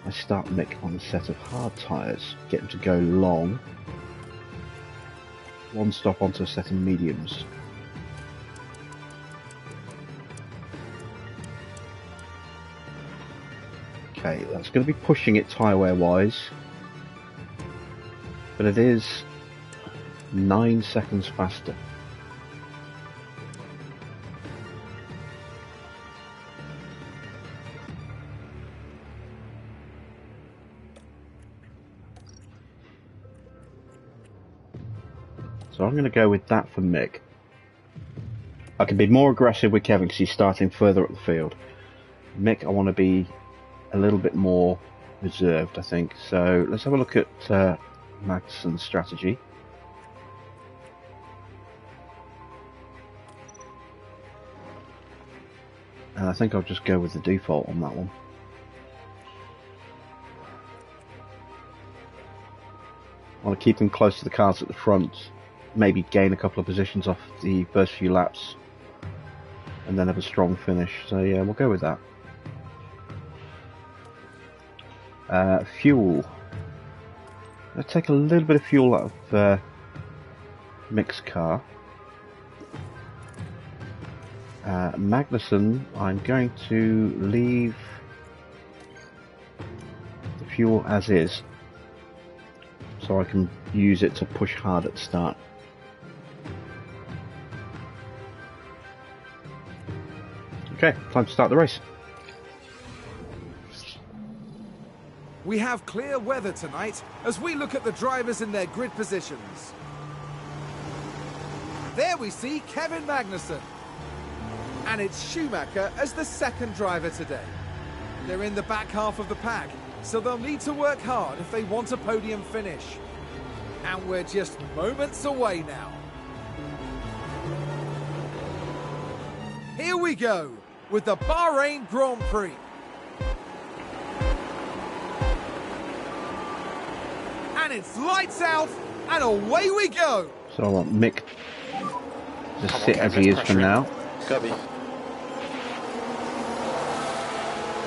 I start Mick on a set of hard tyres, get him to go long, one stop onto a set of mediums. Okay, that's going to be pushing it Tyre Wear wise, but it is 9 seconds faster. So I'm going to go with that for Mick. I can be more aggressive with Kevin because he's starting further up the field. Mick, I want to be a little bit more reserved, I think. So let's have a look at Magnussen's strategy. And I think I'll just go with the default on that one. I want to keep him close to the cars at the front. Maybe gain a couple of positions off the first few laps and then have a strong finish. So yeah, we'll go with that. Fuel. Let's take a little bit of fuel out of Mick's car. Magnussen, I'm going to leave the fuel as is so I can use it to push hard at the start. Okay, time to start the race. We have clear weather tonight as we look at the drivers in their grid positions. There we see Kevin Magnussen. And it's Schumacher as the second driver today. They're in the back half of the pack, so they'll need to work hard if they want a podium finish. And we're just moments away now. Here we go with the Bahrain Grand Prix. And it's lights out and away we go. So I want Mick to sit as he is for now. Copy.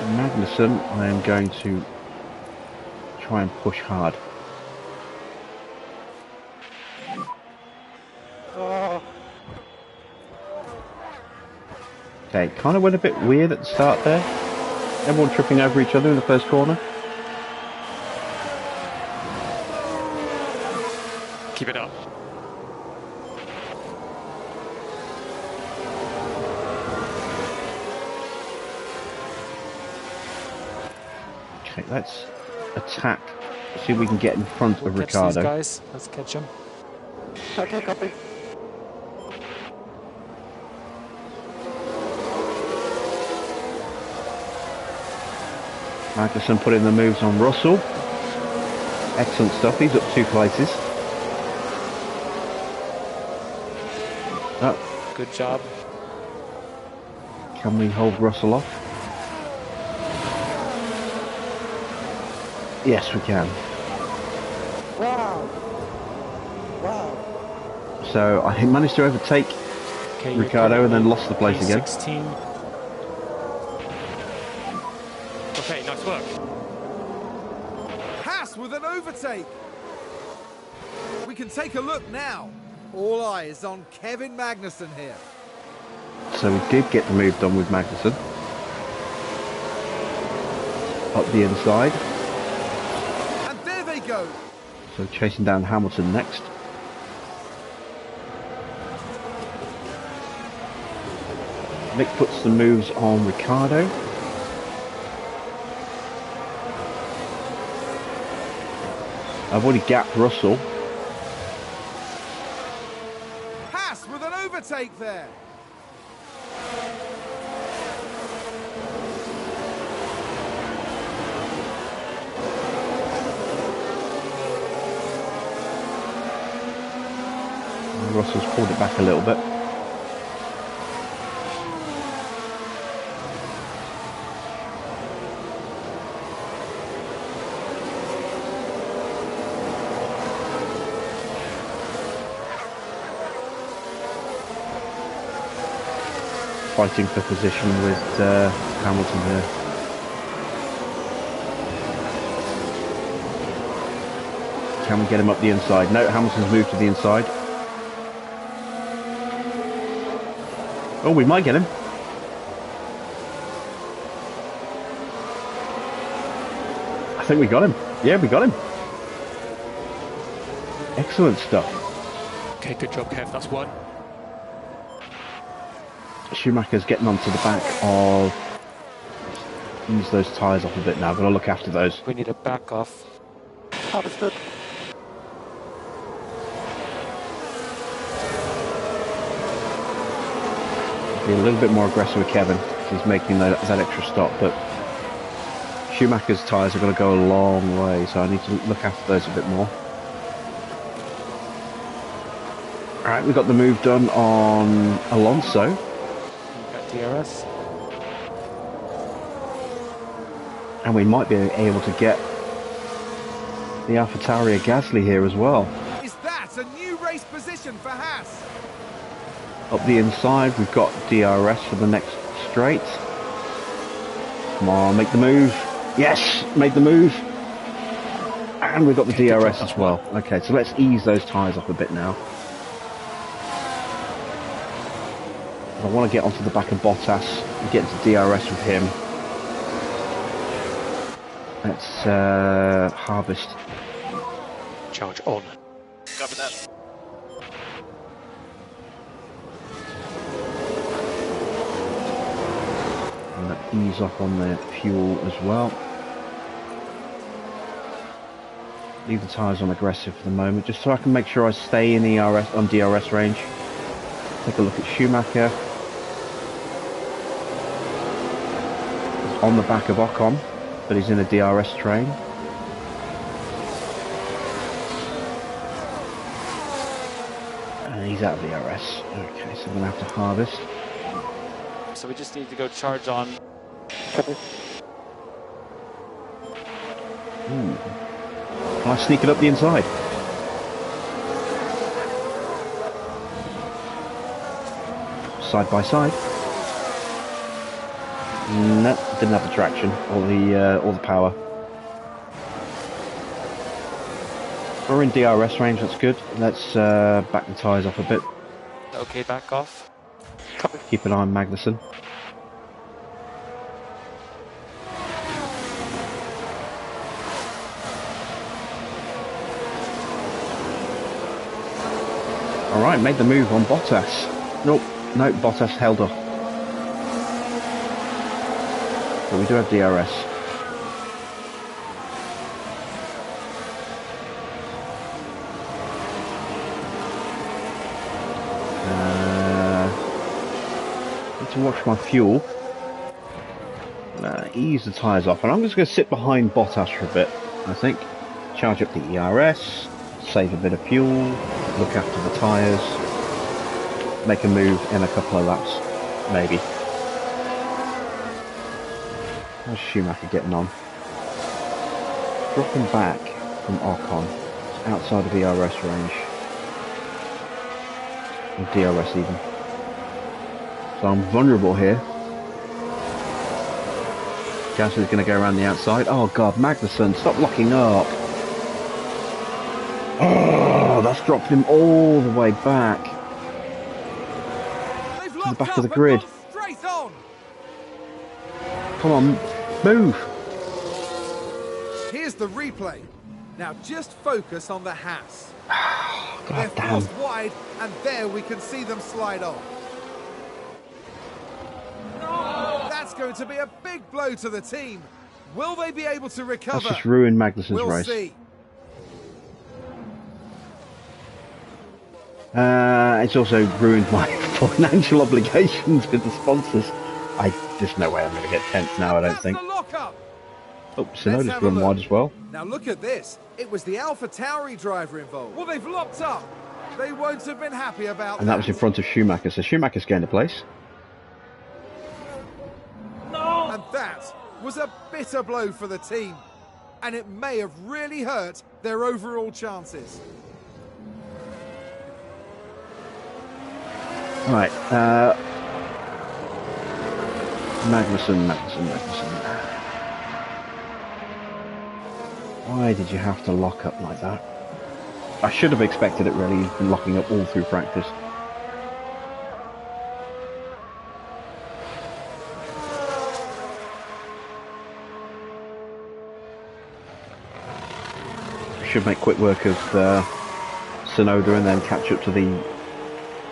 Magnussen, I am going to try and push hard. Okay, kind of went a bit weird at the start there. Everyone tripping over each other in the first corner. Keep it up. Okay, let's attack. See if we can get in front of Catch Ricardo. these guys. Let's catch them. Okay, copy. Magnussen putting the moves on Russell. Excellent stuff. He's up 2 places. Oh, Good job. can we hold Russell off? Yes, we can. Wow. Wow. So I managed to overtake Okay, Ricardo and then lost the place again. 16. Okay, nice work. HAAS with an overtake. We can take a look now. All eyes on Kevin Magnussen here. So we did get the move done with Magnussen. Up the inside. And there they go. So chasing down Hamilton next. Mick puts the moves on Ricardo. I've already gapped Russell. HAAS with an overtake there. And Russell's pulled it back a little bit. Fighting for position with Hamilton here. Can we get him up the inside? No, Hamilton's moved to the inside. Oh, we might get him. think we got him. Yeah, we got him. Excellent stuff. Okay, good job, Kev. That's one. Schumacher's getting onto the back of... Ease those tyres off a bit now. Got to look after those. We need a back off. Understood. Be a little bit more aggressive with Kevin. He's making that extra stop, but Schumacher's tyres are going to go a long way, so I need to look after those a bit more. Alright, we got the move done on Alonso. Got DRS. And we might be able to get the AlphaTauri Gasly here as well. Is that a new race position for HAAS? Up the inside, we've got DRS for the next straight. Come on, make the move. Yes, made the move. And we've got the DRS as well. Okay, so let's ease those tyres off a bit now. I want to get onto the back of Bottas and get into DRS with him. Let's harvest. Charge on. Copy that. And ease off on the fuel as well. Leave the tyres on aggressive for the moment, just so I can make sure I stay in the DRS range. Take a look at Schumacher. He's on the back of Ocon, but he's in a DRS train. And he's out of DRS. Okay, so I'm going to have to harvest. So we just need to go charge on. Copy. Ooh. Can I sneak it up the inside? Side by side. No, didn't have the traction or the power. We're in DRS range, that's good. Let's back the tyres off a bit. Okay, back off. Copy. Keep an eye on Magnussen. Alright, made the move on Bottas. Nope, Bottas held off. But we do have DRS. Need to watch my fuel. Ease the tyres off, and I'm just going to sit behind Bottas for a bit, I think. Charge up the ERS, save a bit of fuel, look after the tyres, make a move in a couple of laps, maybe. How's Schumacher getting on? Dropping back from Ocon, it's outside of ERS range, or DRS even. So I'm vulnerable here. Gasly's going to go around the outside. Oh god, Magnussen, stop locking up. Oh, that's dropped him all the way back to the back of the grid. Straight on. Come on, move. Here's the replay. Now just focus on the HAAS. They're God damn. forced wide, and there we can see them slide off. That's going to be a big blow to the team. Will they be able to recover? That's just ruined Magnussen's We'll race. see. It's also ruined my financial obligations with the sponsors. There's no way I'm going to get 10th now, I don't That's think. the lockup. Oh, Let's Sonoda's have a run look. wide as well. Now look at this. It was the AlphaTauri driver involved. Well, they've locked up. They won't have been happy about And that was in front of Schumacher, so Schumacher's gained a place. And that was a bitter blow for the team. And it may have really hurt their overall chances. Right, Magnussen. Why did you have to lock up like that? I should have expected it really. He's been locking up all through practice. should make quick work of Sonoda and then catch up to the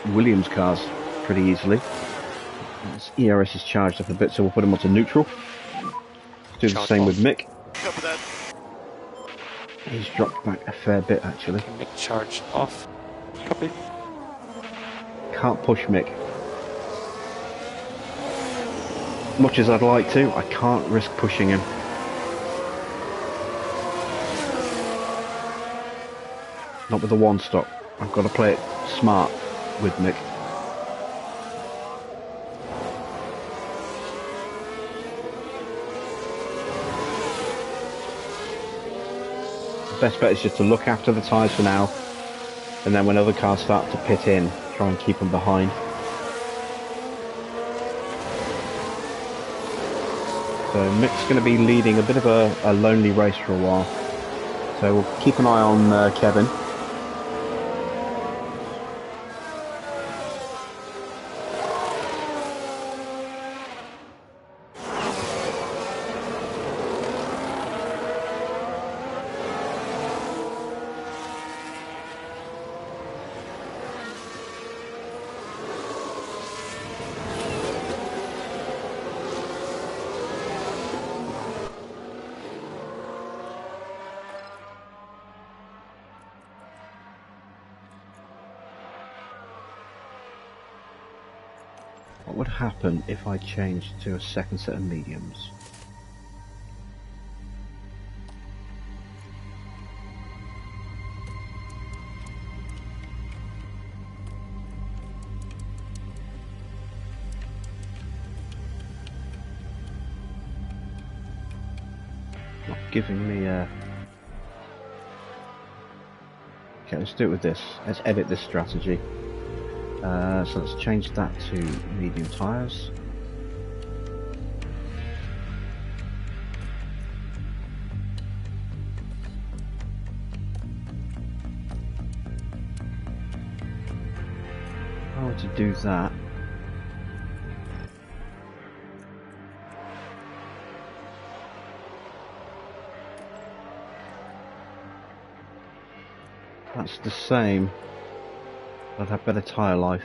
Williams cars pretty easily. His ERS is charged up a bit, so we'll put him onto neutral. Do the same with Mick. Copy that. He's dropped back a fair bit actually. Mick charge off. Copy. Can't push Mick. Much as I'd like to, I can't risk pushing him. Not with the one stop. I've got to play it smart with Mick. The best bet is just to look after the tyres for now, and then when other cars start to pit in, try and keep them behind. So Mick's going to be leading a bit of a lonely race for a while. So we'll keep an eye on Kevin. What would happen if I changed to a second set of mediums? Not giving me a... Okay, let's do it with this. Let's edit this strategy. So let's change that to medium tyres. If I were to do that, that's the same. I'd have better tyre life.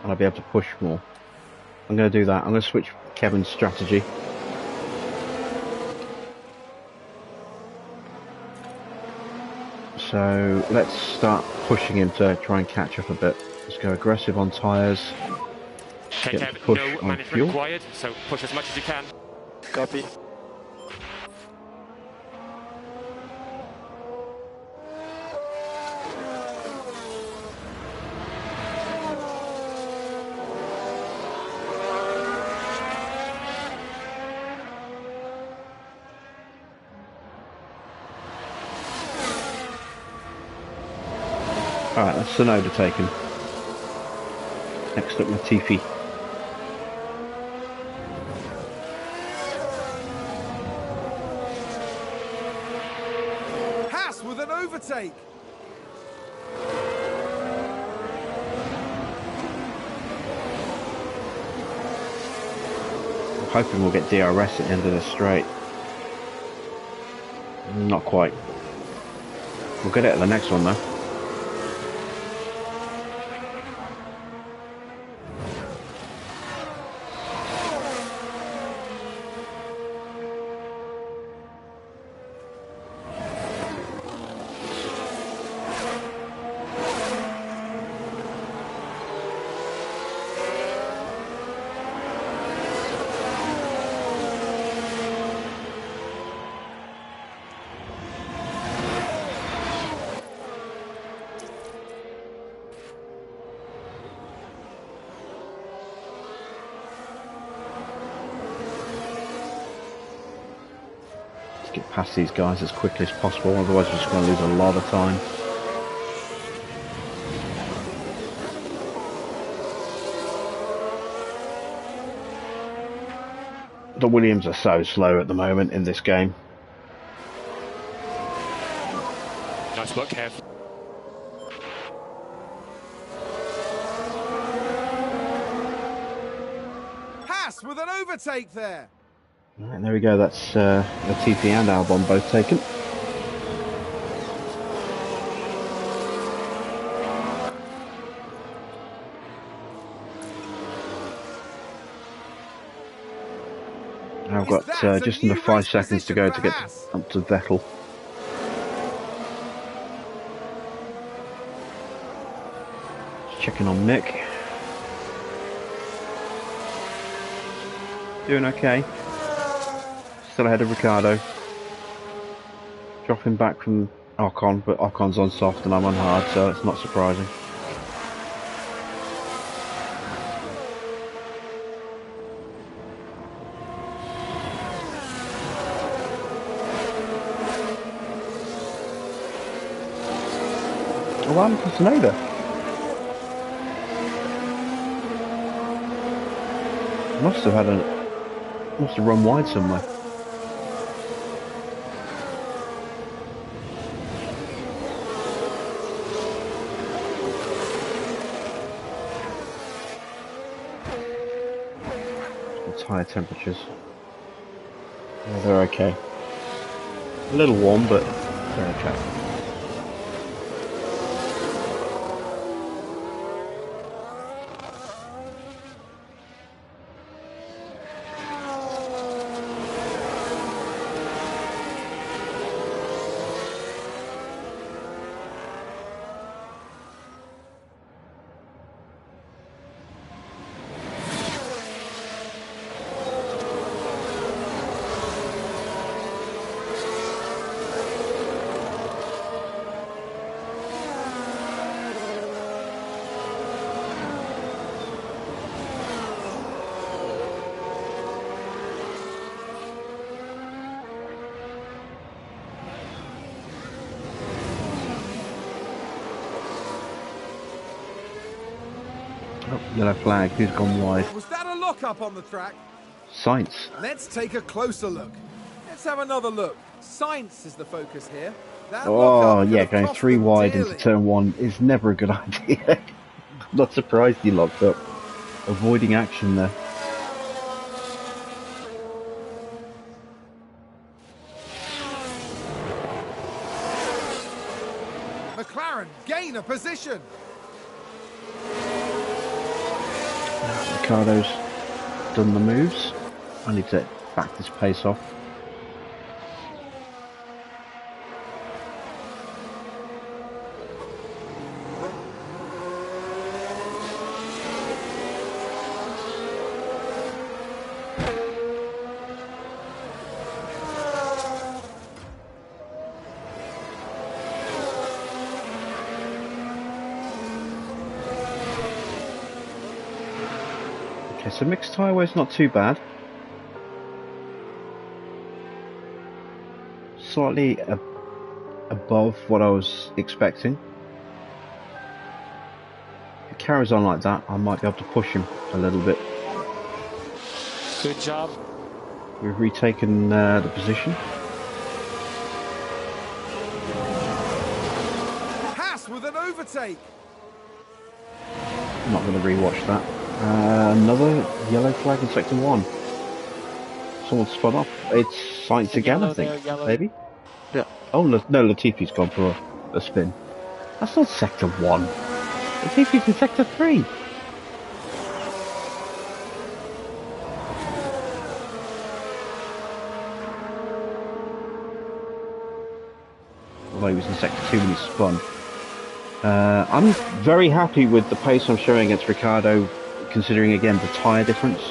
And I'll be able to push more. I'm going to do that. I'm going to switch Kevin's strategy. So let's start pushing him to try and catch up a bit. Let's go aggressive on tyres. Okay, Get the push no on management fuel. required, so push as much as you can. Copy. Alright, that's Sonoda taken. Next up, Latifi. HAAS with an overtake. I'm hoping we'll get DRS at the end of the straight. Not quite. We'll get it at the next one though. Get past these guys as quickly as possible, otherwise we're just going to lose a lot of time. The Williams are so slow at the moment in this game. Nice work, Kev. HAAS with an overtake there. Right, there we go. That's Latifi and Albon both taken. I've got just under 5 seconds to go to get up to Vettel. Just checking on Mick. Doing okay. Still ahead of Ricciardo. Dropping back from Ocon, but Ocon's on soft and I'm on hard, so it's not surprising. Oh, what happened to Tsunoda? Must have run wide somewhere. The tyre temperatures. Yeah, they're okay. A little warm, but they're okay. Oh, yellow flag. Who's gone wide? Was that a lock-up on the track? Sainz. Let's take a closer look. Let's have another look. Sainz is the focus here. That Oh, lock-up could yeah, have going cost 3 them wide dearly. into turn 1 is never a good idea. I'm not surprised he locked up. Avoiding action there. McLaren gain a position. Ricardo's done the moves. I need to back this pace off. Okay, so mixed tyre wear's not too bad. Slightly above what I was expecting. If it carries on like that, I might be able to push him a little bit. Good job. We've retaken the position. HAAS with an overtake. I'm not going to rewatch that. Another yellow flag in sector 1. Someone spun off. It's Sainz again, I think. Maybe? Yeah. Oh, no, Latifi's gone for a spin. That's not sector 1. Latifi's in sector 3. Although he was in sector 2 when he spun. I'm very happy with the pace I'm showing against Ricciardo, considering again the tyre difference.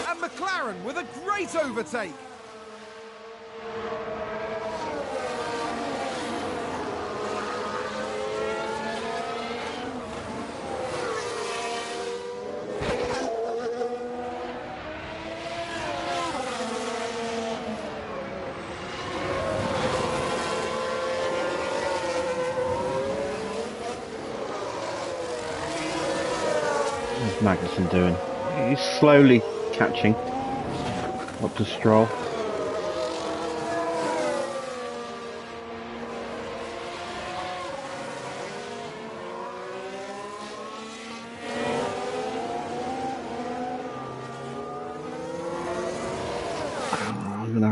And McLaren with a great overtake. What's Magnussen doing? He's slowly catching up to Stroll.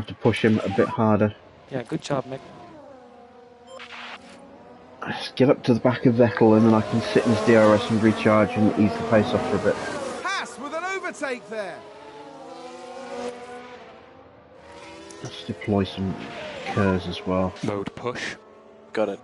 have to push him a bit harder. Yeah, good job, Mick. Just get up to the back of Vettel and then I can sit in his DRS and recharge and ease the pace off for a bit. Haas with an overtake there. Let's deploy some curves as well. Mode push. Got it.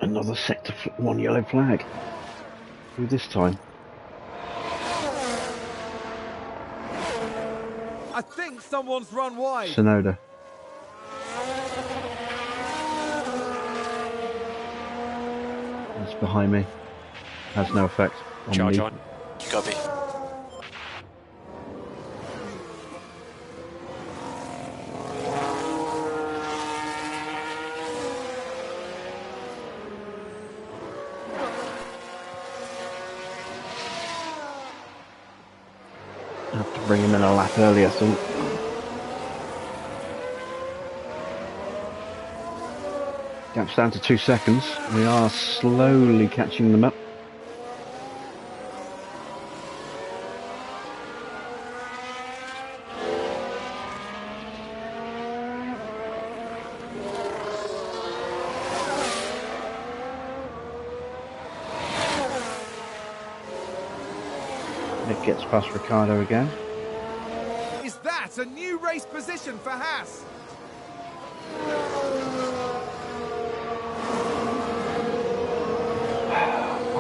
Another sector 1 yellow flag. Who this time? I think someone's run wide. Sonoda. It's behind me. Has no effect on Charge me. on. Copy. I have to bring him in a lap early, I think. Gap's down to 2 seconds. We are slowly catching them up. Nick gets past Ricciardo again. Is that a new race position for Haas?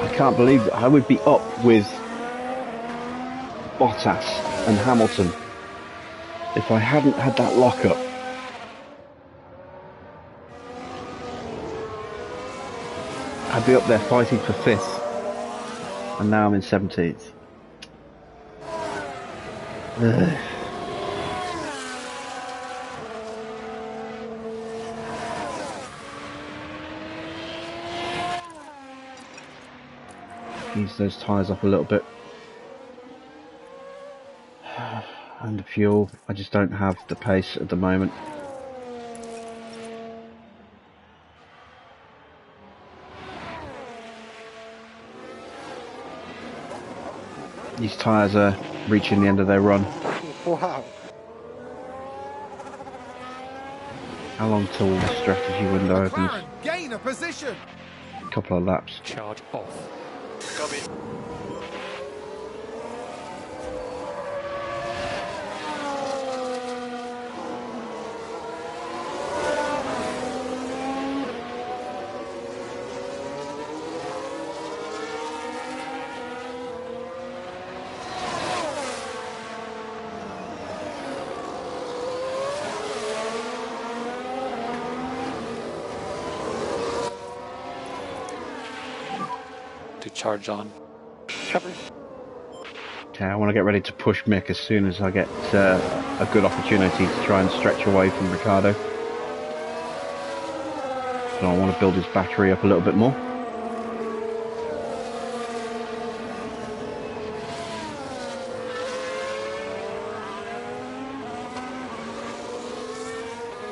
I can't believe that I would be up with Bottas and Hamilton if I hadn't had that lockup. I'd be up there fighting for 5th, and now I'm in 17th. Ugh. Ease those tyres up a little bit. And the fuel, I just don't have the pace at the moment. These tyres are reaching the end of their run. Wow. How long till the strategy window opens? McLaren gain a position. A couple of laps. Charge off. Copy. To charge on. Copy. Okay, I want to get ready to push Mick as soon as I get a good opportunity to try and stretch away from Ricciardo. So I want to build his battery up a little bit more.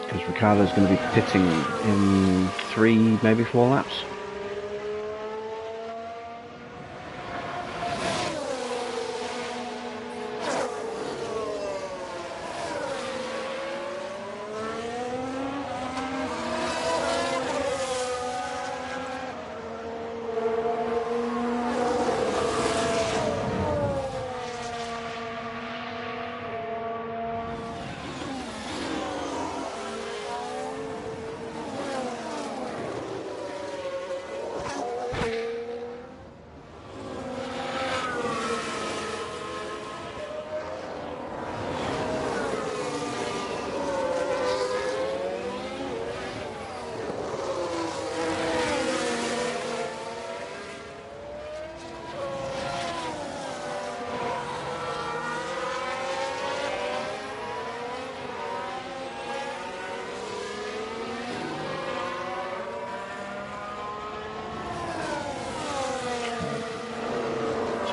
Because Ricciardo's going to be pitting in 3, maybe 4 laps.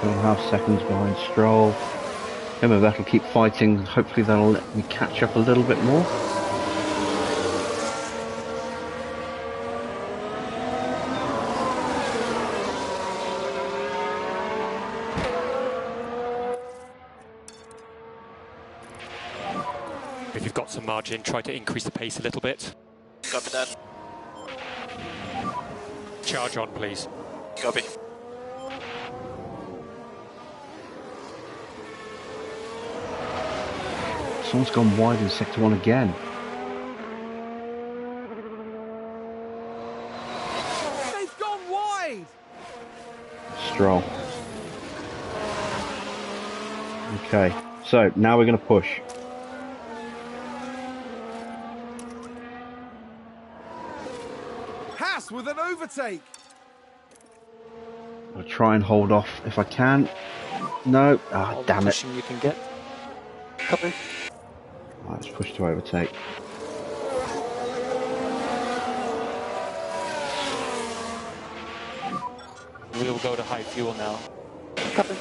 2.5 seconds behind Stroll. Maybe that'll keep fighting. Hopefully that'll let me catch up a little bit more. If you've got some margin, try to increase the pace a little bit. Copy that. Charge on, please. Copy. Someone's gone wide in Sector 1 again. They've gone wide! Stroll. Okay, so now we're going to push. HAAS with an overtake! I'll try and hold off if I can. No, All the damn it. pushing you can get. Copy. Let's push to overtake. We'll go to high fuel now. Copy.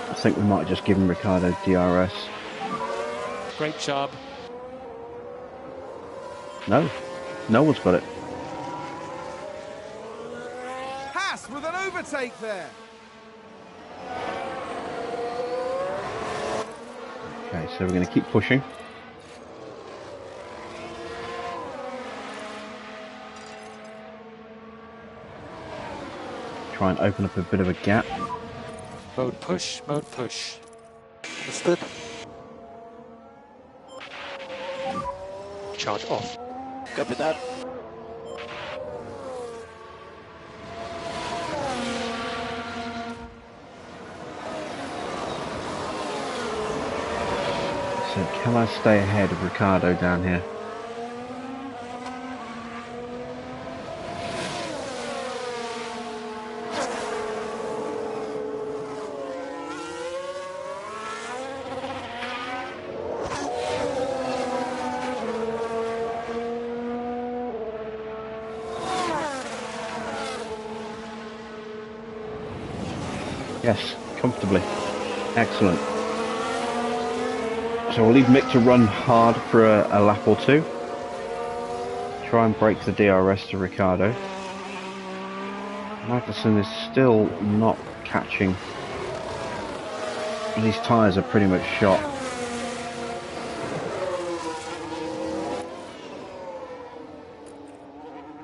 I think we might have just given Ricardo DRS. Great job. No, no one's got it. HAAS with an overtake there! Okay, so we're going to keep pushing. Try and open up a bit of a gap. Mode push, mode push. Understood. Charge off. Copy that. So can I stay ahead of Ricardo down here? Yes, comfortably. Excellent. So we'll leave Mick to run hard for a lap or two. Try and break the DRS to Ricardo. Magnussen is still not catching. These tyres are pretty much shot.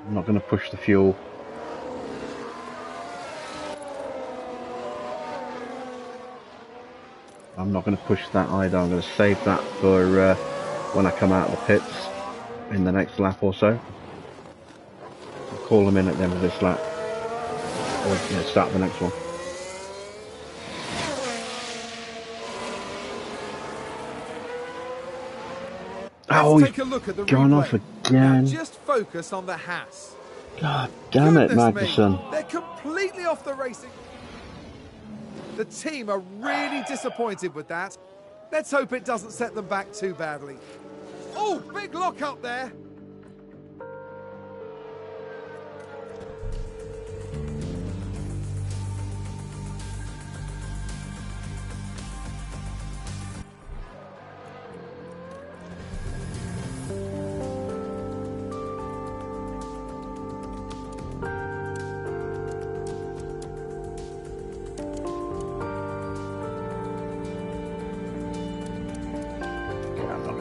I'm not going to push the fuel. I'm not going to push that either. I'm going to save that for when I come out of the pits in the next lap or so. I'll call them in at the end of this lap. Or start the next one. Oh, Let's take a look at the gone replay. off again. Now just focus on the HAAS. God damn it, Goodness me, Magnussen. they're completely off the racing. The team are really disappointed with that. Let's hope it doesn't set them back too badly. Oh, big lock up there.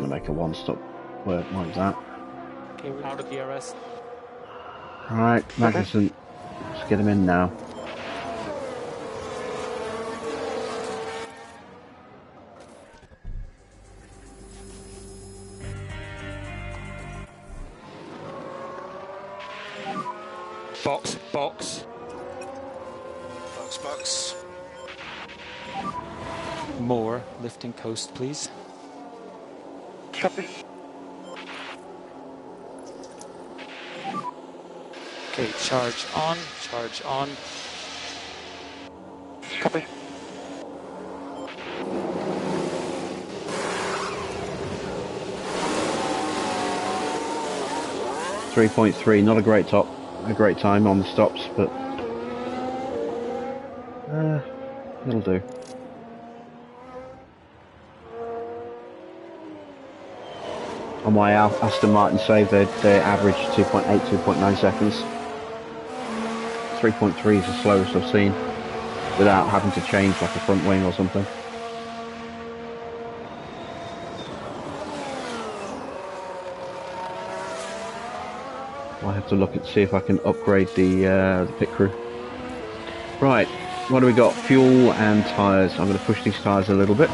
Make a one-stop work like that. Okay, we're out of DRS. Alright, Magnussen, let's get him in now. Box, box. Box, box. More lifting coast, please. Copy. Okay, charge on, charge on. 3.3, not a great time on the stops, but it'll do. On my Aston Martin save, they average 2.8, 2.9 seconds. 3.3 is the slowest I've seen, without having to change like a front wing or something. I have to look and see if I can upgrade the pit crew. Right, what do we got? Fuel and tyres. I'm going to push these tyres a little bit.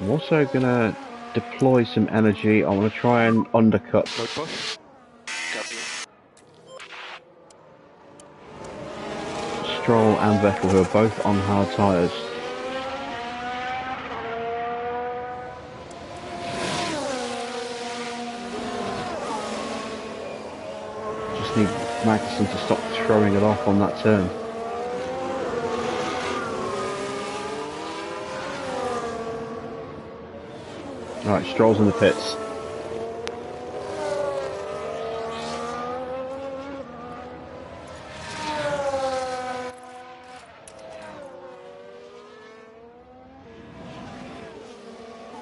I'm also going to deploy some energy. I want to try and undercut. Road push. Copy. Stroll and Vettel, who are both on hard tyres. Just need Magnussen to stop throwing it off on that turn. Alright, Stroll's in the pits.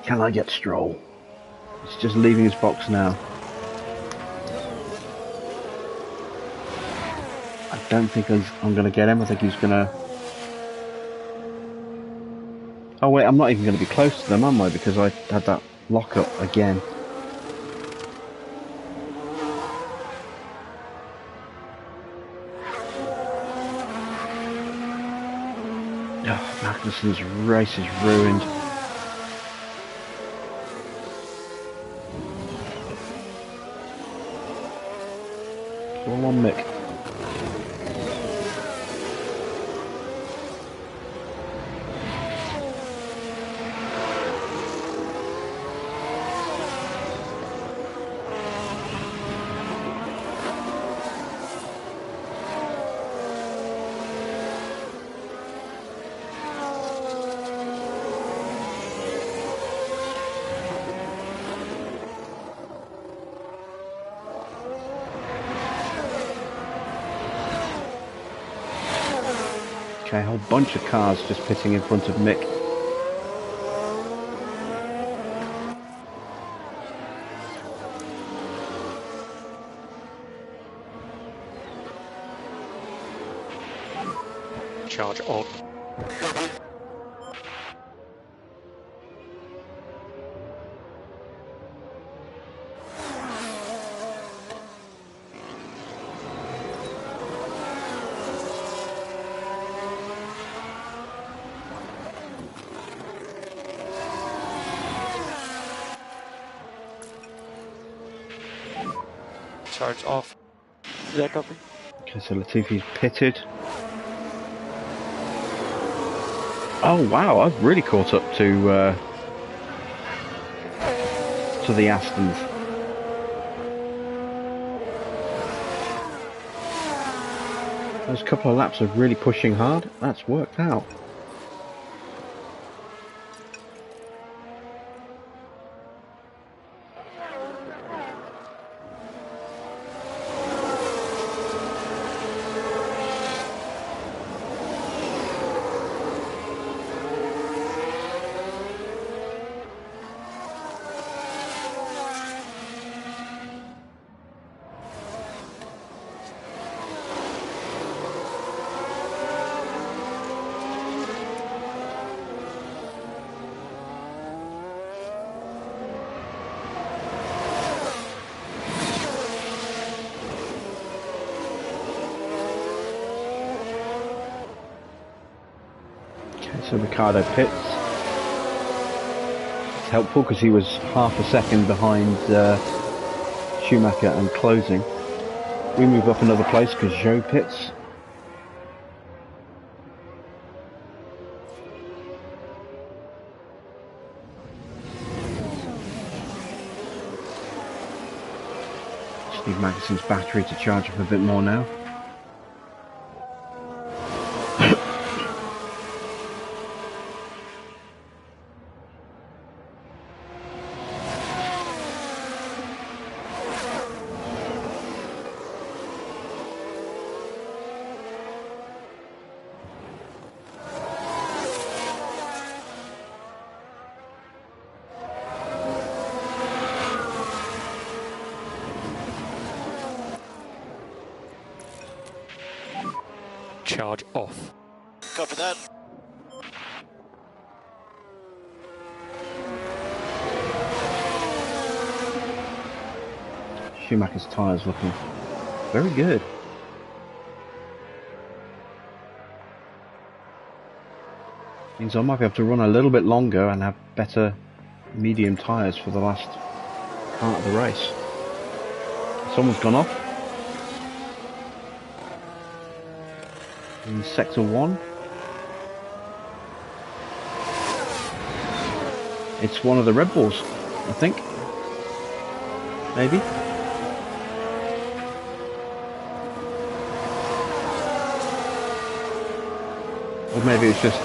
Can I get Stroll? He's just leaving his box now. I don't think I'm going to get him. I think he's going to... Oh wait, I'm not even going to be close to them, am I? Because I had that lock-up again. Oh, Magnussen's race is ruined. All on Mick. Okay, a whole bunch of cars just pitting in front of Mick. Charge on. Charge off. Yeah, copy. Okay, so Latifi's pitted. Oh wow, I've really caught up to the Astons. Those couple of laps of really pushing hard, that's worked out. So Ricciardo pits. It's helpful because he was half a second behind Schumacher and closing. We move up another place because Zhou pits. Just need Magnussen's battery to charge up a bit more now. charge off. Copy that. Schumacher's tyres looking very good. Means I might be able to run a little bit longer and have better medium tyres for the last part of the race. Someone's gone off. In sector 1. It's one of the Red Bulls, I think. Maybe. Or maybe it's just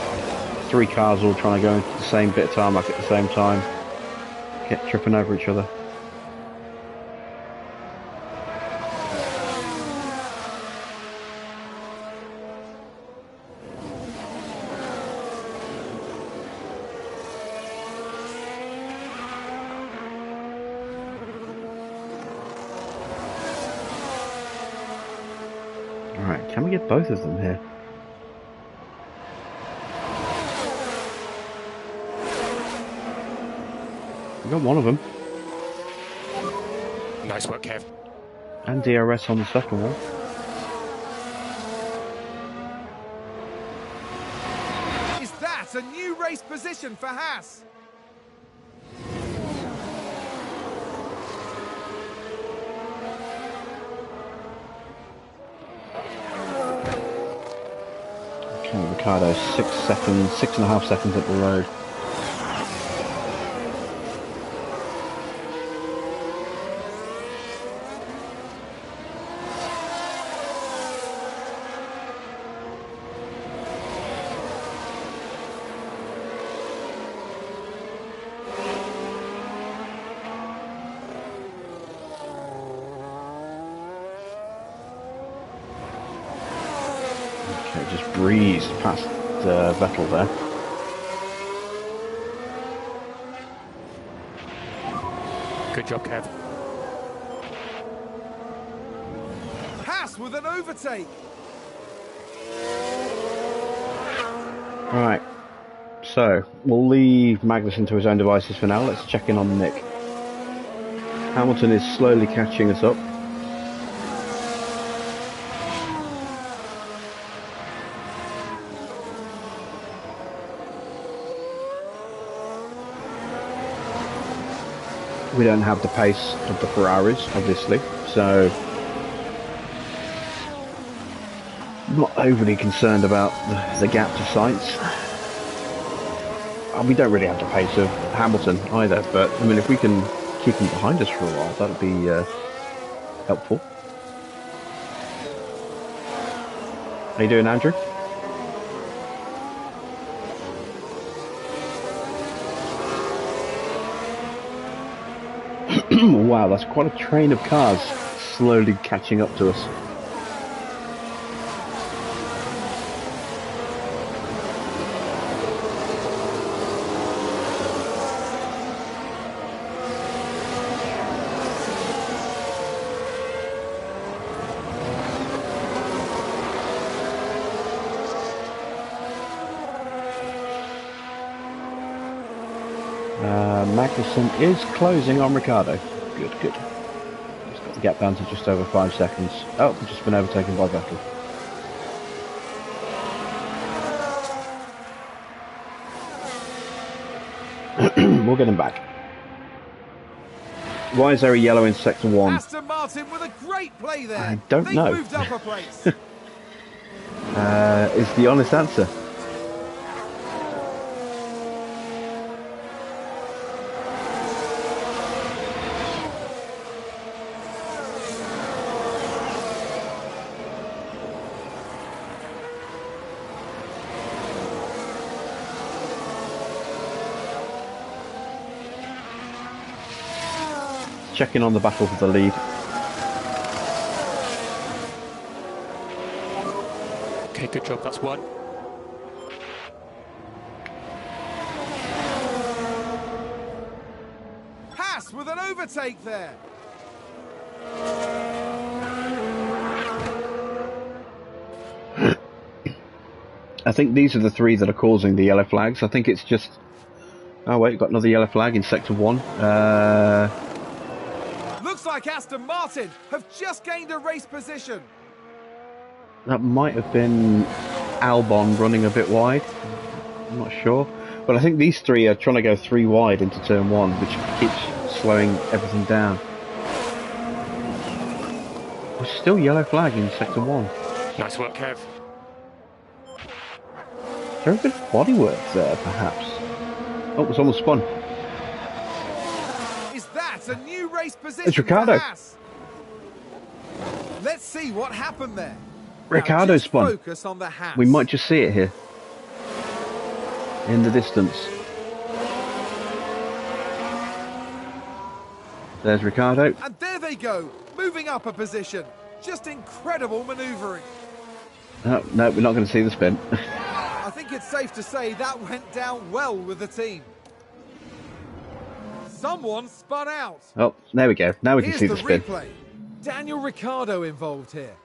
3 cars all trying to go into the same bit of tarmac at the same time. Get tripping over each other. Alright, can we get both of them here? We got one of them. Nice work, Kev. And DRS on the second one. Is that a new race position for HAAS? Okay, Ricardo, 6 seconds, 6.5 seconds up the road. Okay, just breezed past Vettel there. Good job, Kev. HAAS with an overtake. Right, so we'll leave Magnussen to his own devices for now. Let's check in on Nick. Hamilton is slowly catching us up. We don't have the pace of the Ferraris, obviously, so I'm not overly concerned about the gap to sights. We don't really have the pace of Hamilton either, but I mean, if we can keep him behind us for a while, that'd be helpful. How you doing, Andrew? Wow, that's quite a train of cars slowly catching up to us. Magnussen is closing on Ricciardo. Good, good. He's got the gap down to just over 5 seconds. Oh, we've just been overtaken by Vettel. We'll get him back. Why is there a yellow in sector 1? Aston Martin with a great play there. I don't know. They've moved up a place. Is the honest answer. Checking on the battle for the lead. Okay, good job, that's one. HAAS with an overtake there. I think these are the three that are causing the yellow flags. I think it's just... Oh wait, got another yellow flag in Sector 1. Looks like Aston Martin have just gained a race position. That might have been Albon running a bit wide. I'm not sure. But I think these three are trying to go 3 wide into Turn 1, which keeps slowing everything down. There's still yellow flag in Sector 1. Nice work, Kev. Very good bodywork there, perhaps. Oh, it's almost spun. Is that a new race position? It's Ricciardo. For HAAS? Let's see what happened there. Ricciardo spun. Focus on the HAAS. We might just see it here. In the distance. There's Ricciardo. And there they go, moving up a position. Just incredible manoeuvring. No, no, we're not going to see the spin. I think it's safe to say that went down well with the team. Someone spun out. Oh, there we go. Now we can Here's see the spin. replay. Daniel Ricciardo involved here.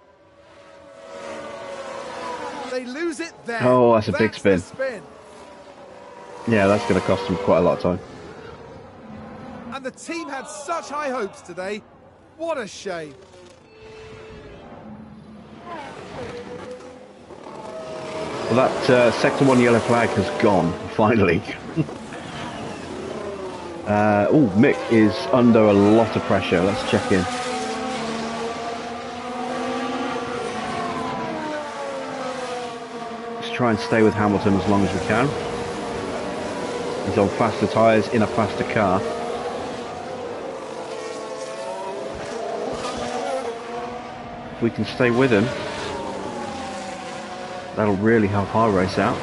They lose it there. Oh, that's a big spin. The spin. Yeah, that's going to cost them quite a lot of time. And the team had such high hopes today. What a shame. Well, that Sector 1 yellow flag has gone, finally. Oh, Mick is under a lot of pressure. Let's check in. Let's try and stay with Hamilton as long as we can. He's on faster tyres in a faster car. If we can stay with him, that'll really help our race out.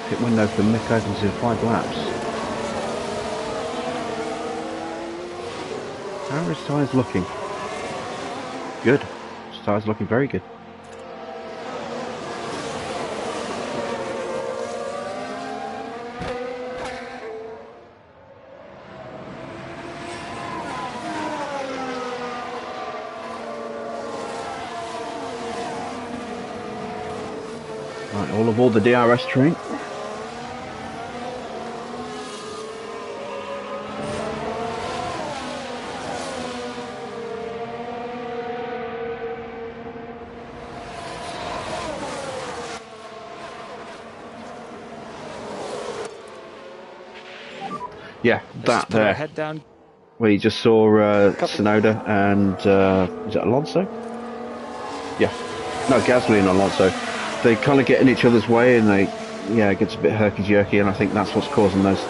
Pit window for Mick opens in 5 laps. How are his tyres looking? Good. His tyres looking very good. Right, all aboard the DRS train. Yeah, that there. Head down. Where you just saw Tsunoda and is it Alonso? Yeah, no, Gasly and Alonso. They kind of get in each other's way, and it gets a bit herky jerky, and I think that's what's causing those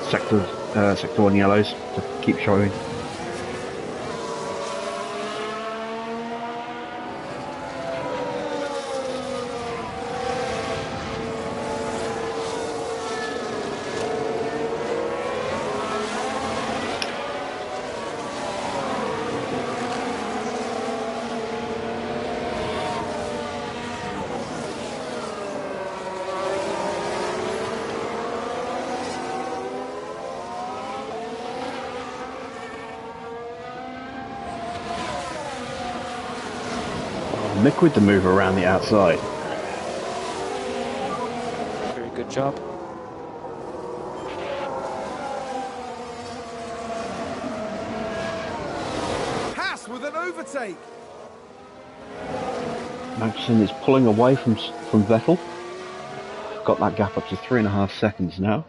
sector 1 yellows to keep showing. Mick with the move around the outside. Very good job. HAAS with an overtake. Magnussen is pulling away from Vettel. Got that gap up to 3.5 seconds now.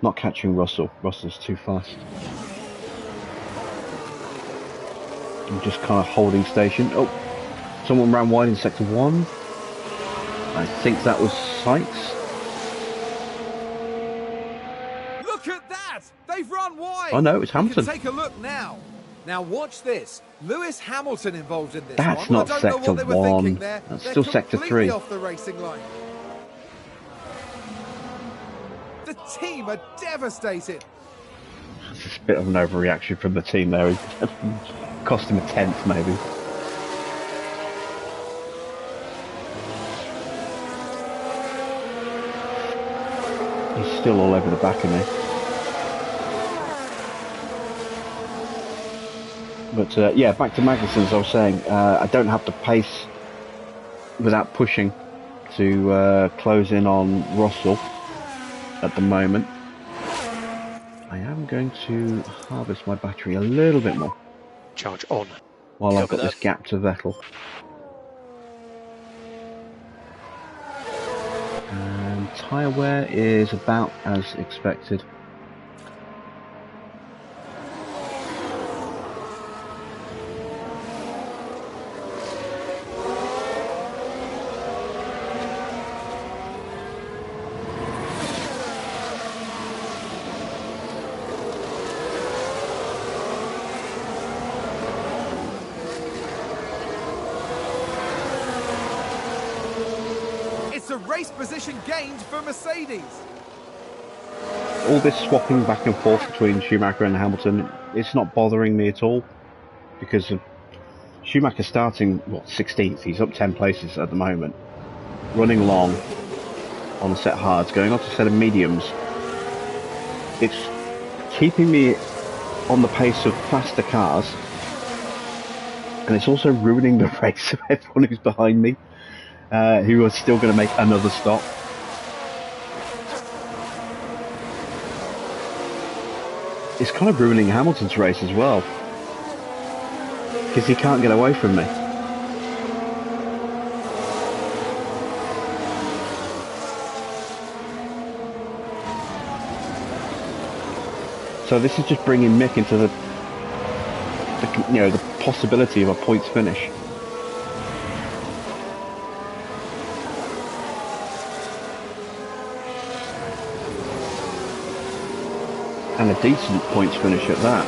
Not catching Russell. Russell's too fast. I'm just kind of holding station. Oh, someone ran wide in Sector 1. I think that was Sykes. Look at that! They've run wide! Oh no, it's Hamilton. You can take a look now. Now watch this. Lewis Hamilton involved in this That's one. not I don't know Sector what they were 1. thinking there. That's They're still Sector completely 3. off the racing line. The team are devastated. It's a bit of an overreaction from the team there. It cost him a 10th, maybe. He's still all over the back of me. But yeah, back to Magnussen, as I was saying, I don't have the pace without pushing to close in on Russell at the moment. I am going to harvest my battery a little bit more. Charge on. While I've got this gap to Vettel. And Tyre Wear is about as expected. It's a race position gained for Mercedes. All this swapping back and forth between Schumacher and Hamilton, it's not bothering me at all, because of Schumacher starting, what, 16th, he's up 10 places at the moment, running long on a set of hards, going on to a set of mediums. It's keeping me on the pace of faster cars, and it's also ruining the race of everyone who's behind me, who are still going to make another stop. It's kind of ruining Hamilton's race as well, because he can't get away from me. So this is just bringing Mick into the possibility of a points finish. And a decent points finish at that.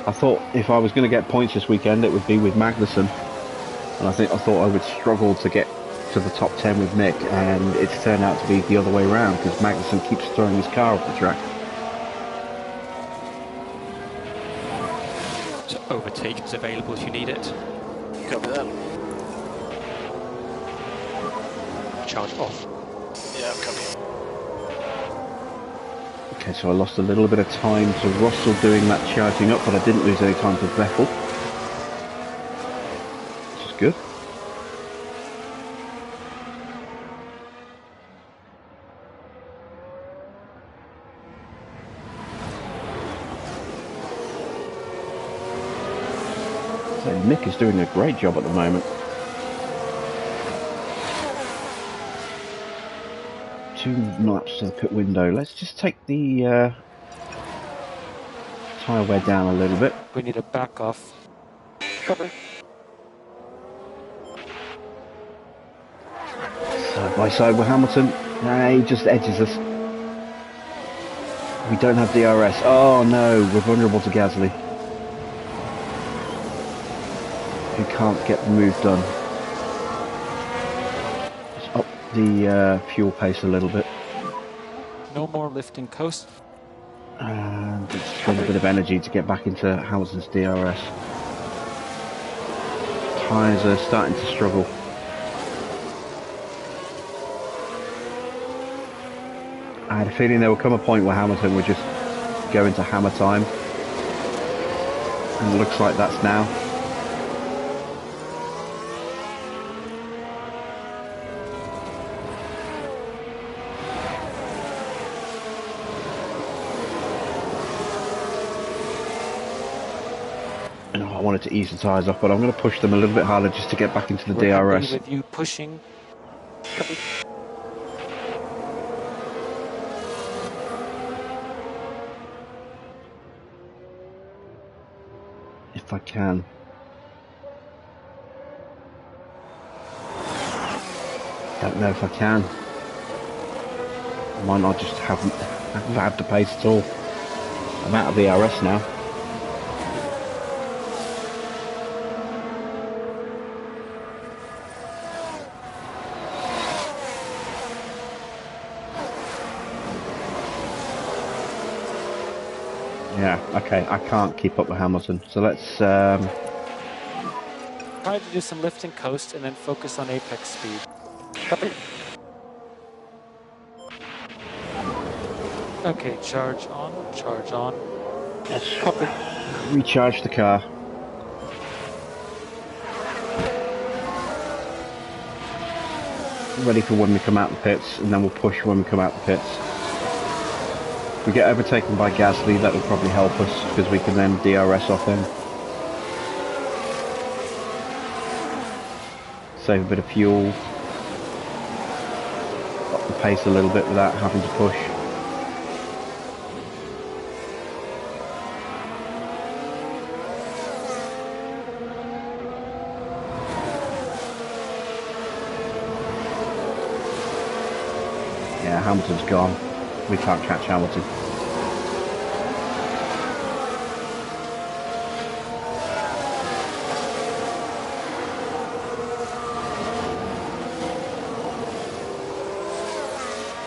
I thought if I was going to get points this weekend, it would be with Magnussen, and I thought I would struggle to get to the top 10 with Mick, and it's turned out to be the other way around, because Magnussen keeps throwing his car off the track. So overtake is available if you need it. Copy that. Charge off. Yeah, copy. Okay, so I lost a little bit of time to Russell doing that charging up, but I didn't lose any time to Vettel, which is good. So Mick is doing a great job at the moment. 2 laps to the pit window. Let's just take the tyre wear down a little bit. We need a back off. Copy. Side by side with Hamilton. Nah, he just edges us. We don't have DRS. Oh no, we're vulnerable to Gasly, who can't get the move done. Just up the fuel pace a little bit. No more lifting coast. And it's got a bit of energy to get back into Hamilton's DRS. Tyres are starting to struggle. I had a feeling there would come a point where Hamilton would just go into hammer time, and it looks like that's now. And I wanted to ease the tyres off, but I'm going to push them a little bit harder just to get back into the We're DRS. happy with you pushing. Copy. If I can. Don't know if I can. I might not just haven't had the pace at all. I'm out of the DRS now. Yeah, okay, I can't keep up with Hamilton, so let's... Try to do some lift and coast and then focus on apex speed. Copy. Okay, charge on, charge on. let's Copy. recharge the car. Ready for when we come out the pits, and then we'll push when we come out the pits. If we get overtaken by Gasly, that will probably help us, because we can then DRS off him. Save a bit of fuel. Up the pace a little bit without having to push. Yeah, Hamilton's gone. We can't catch Hamilton.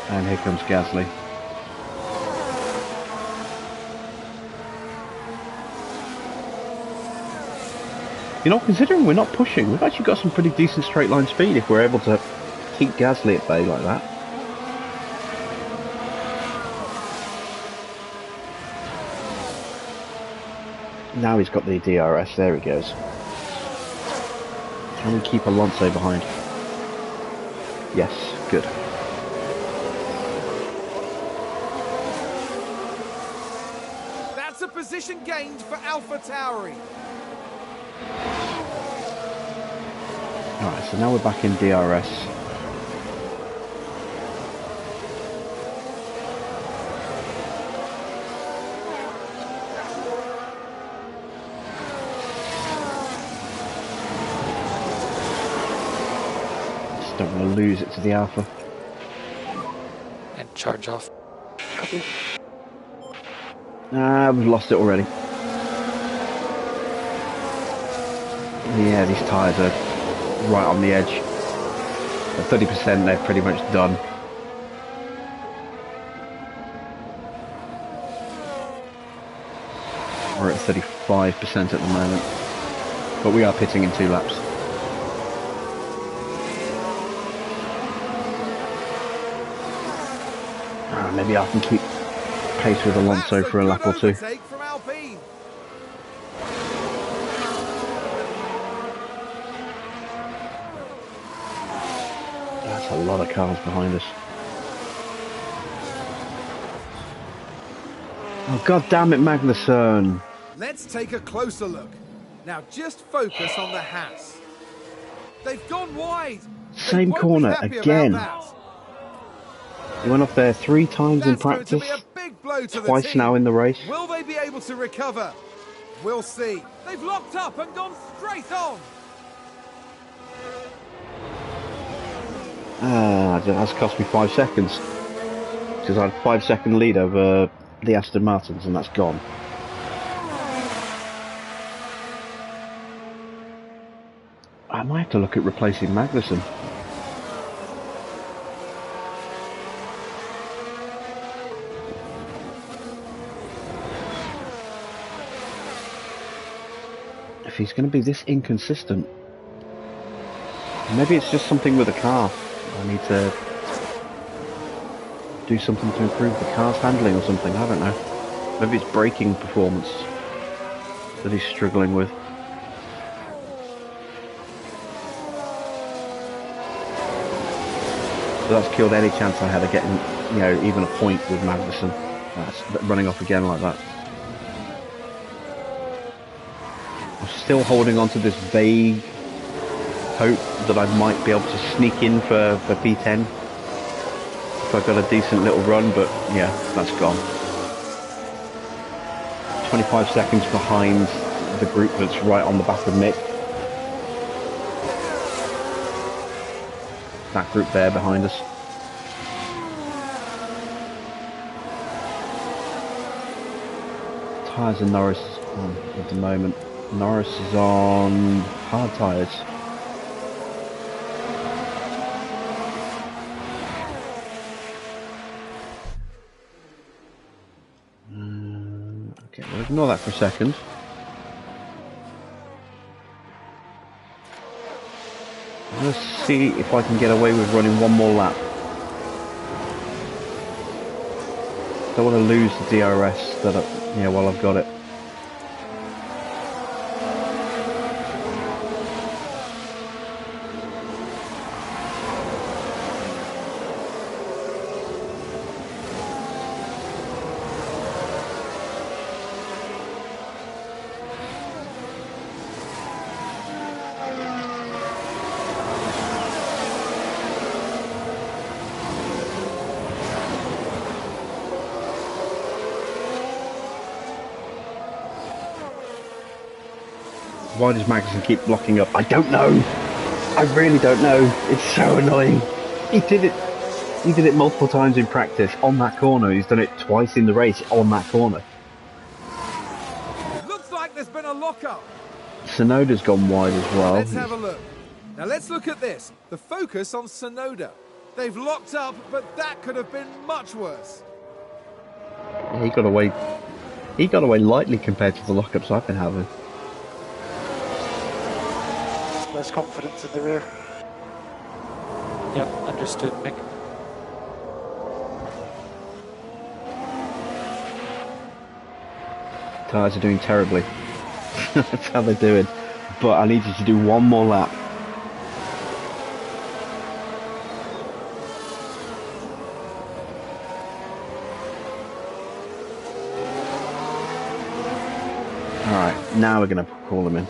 And here comes Gasly. You know, considering we're not pushing, we've actually got some pretty decent straight line speed if we're able to keep Gasly at bay like that. Now he's got the DRS, there he goes. Can we keep Alonso behind? Yes, good. That's a position gained for AlphaTauri. Alright, so now we're back in DRS. Just don't want to lose it to the Alpha. And charge off. Copy. We've lost it already. Yeah, these tyres are right on the edge. At 30% they're pretty much done. We're at 35% at the moment. But we are pitting in 2 laps. Maybe I can keep pace with Alonso for a lap or 2. From Alpine. That's a lot of cars behind us. Oh, god damn it, Magnussen. Let's take a closer look. Now just focus on the HAAS. They've gone wide. Same They won't be corner happy again. about that. He went off there 3 times in That's going to practice, be a big blow to the twice team. now in the race. Will they be able to recover? We'll see. They've locked up and gone straight on. That's cost me 5 seconds. Because I had a 5-second lead over the Aston Martins, and that's gone. I might have to look at replacing Magnussen. If he's going to be this inconsistent, maybe it's just something with the car. I need to do something to improve the car's handling or something, I don't know. Maybe it's braking performance that he's struggling with. So that's killed any chance I had of getting, you know, even a point with Magnussen. That's running off again like that. I'm still holding on to this vague hope that I might be able to sneak in for P10 if I've got a decent little run, but yeah, that's gone. 25 seconds behind the group that's right on the back of Mick. That group there behind us. Tyres and Norris on at the moment. Norris is on hard tyres. Okay, we'll ignore that for a second. I'm going to see if I can get away with running one more lap. Don't want to lose the DRS that while I've got it. Why does Magnussen keep blocking up? I don't know. I really don't know. It's so annoying. He did it multiple times in practice on that corner. He's done it twice in the race on that corner. Looks like there's been a lockup. Sonoda's gone wide as well. Let's have a look. Now let's look at this. The focus on Sonoda. They've locked up, but that could have been much worse. He got away. He got away lightly compared to the lockups I've been having. Less confidence in the rear. Yep, understood, Mick. Tyres are doing terribly. That's how they're doing. But I need you to do one more lap. Alright, now we're going to call them in.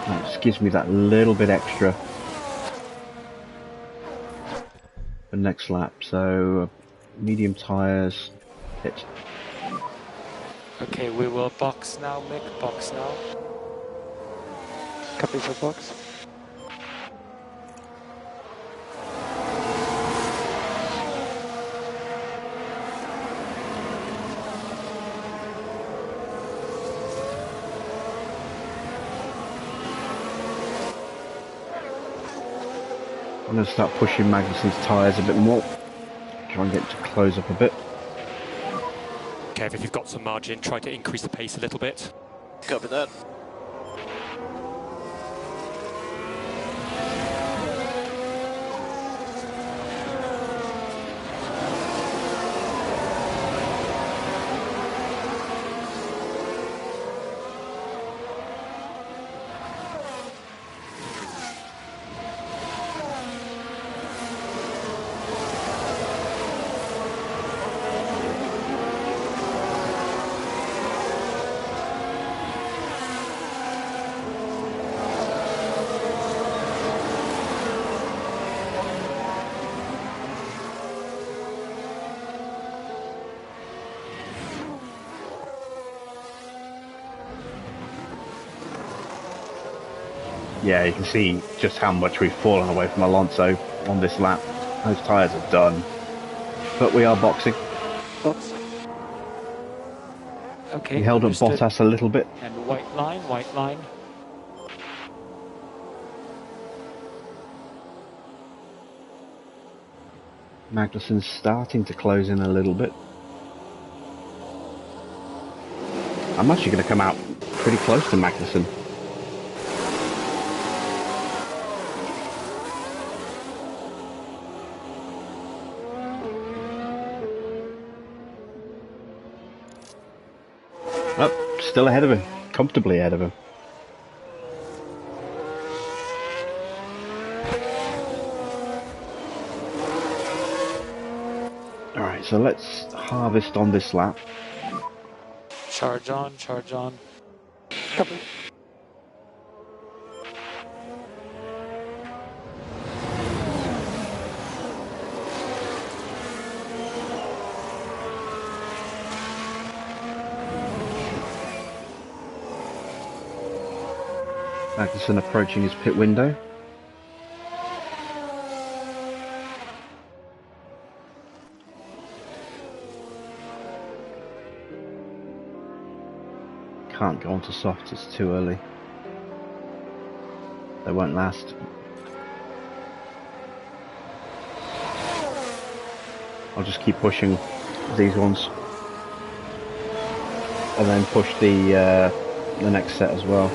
That just gives me that little bit extra for next lap. So, medium tyres, hit. Okay, we will box now, Mick. Box now. Copy for box. I'm going to start pushing Magnussen's tyres a bit more. Try and get to close up a bit. Kev, if you've got some margin, try to increase the pace a little bit. Copy that. Yeah, you can see just how much we've fallen away from Alonso on this lap. Those tyres are done. But we are boxing. Box. Okay. We held up understood. Bottas a little bit. And white line, white line. Magnussen's starting to close in a little bit. I'm actually going to come out pretty close to Magnussen. Oh, still ahead of him. Comfortably ahead of him. Alright, so let's harvest on this lap. Charge on, charge on. Copy. Magnussen approaching his pit window. Can't go onto softs, it's too early. They won't last. I'll just keep pushing these ones. and then push the next set as well.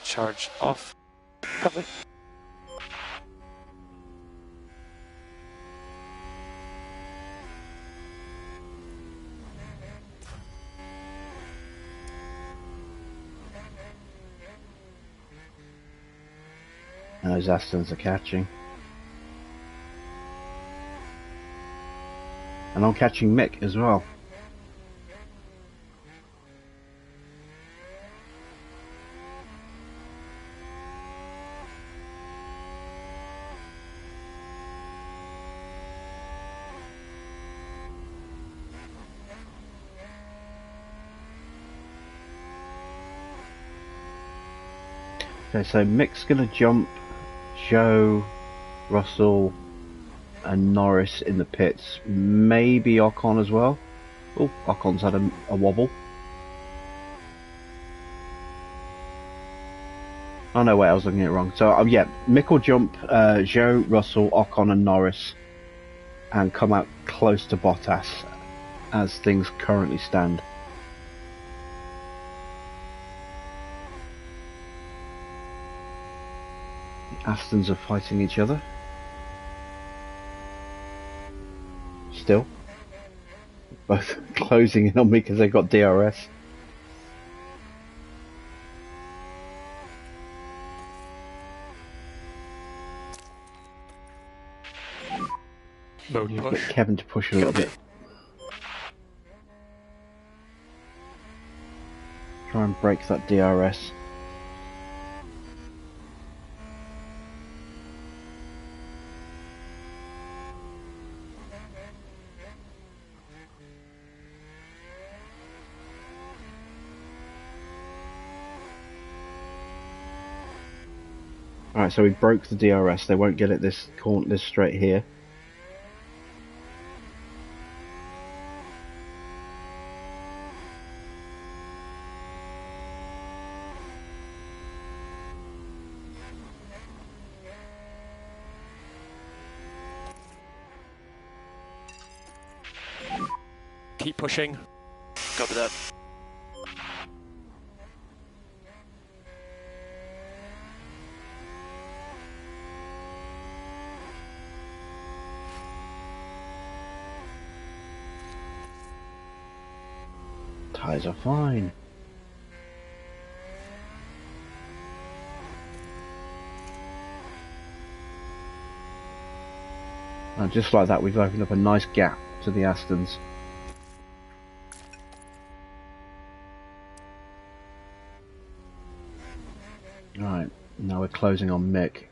Charge off. Copy. And those Astons are catching. And I'm catching Mick as well. Okay, so Mick's gonna jump Joe, Russell, and Norris in the pits. Maybe Ocon as well. Oh, Ocon's had a wobble. Oh no, wait, I was looking at it wrong. So yeah, Mick will jump Joe, Russell, Ocon, and Norris, and come out close to Bottas as things currently stand. Astons are fighting each other. Still. Both closing in on me because they've got DRS. Mode Get push. Kevin to push a little bit. Try and break that DRS. Alright, so we broke the DRS. They won't get it this straight here. Keep pushing. Copy that. Tyres are fine. And just like that, we've opened up a nice gap to the Astons. Right, now we're closing on Mick.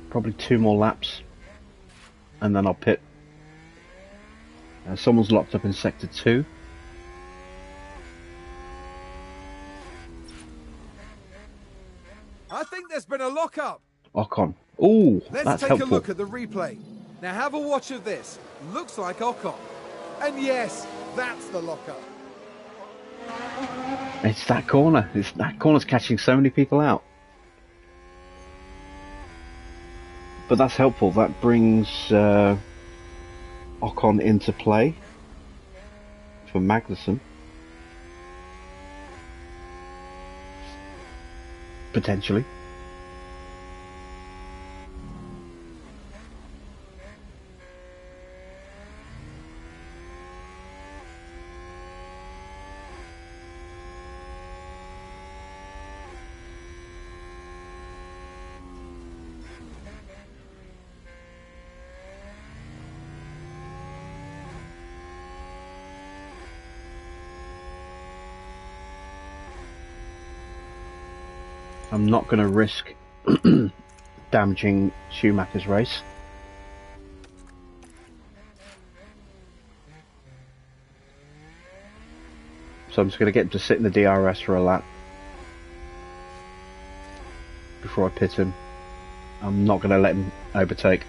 Probably 2 more laps, and then I'll pit. Someone's locked up in sector 2. I think there's been a lock-up. Ocon. Ooh, Let's that's take helpful. a look at the replay. Now have a watch of this. Looks like Ocon. And yes, that's the lock-up. It's that corner. That corner's catching so many people out. But that's helpful. That brings Ocon into play for Magnussen. Potentially. I'm not going to risk damaging Schumacher's race. So I'm just going to get him to sit in the DRS for a lap before I pit him. I'm not going to let him overtake.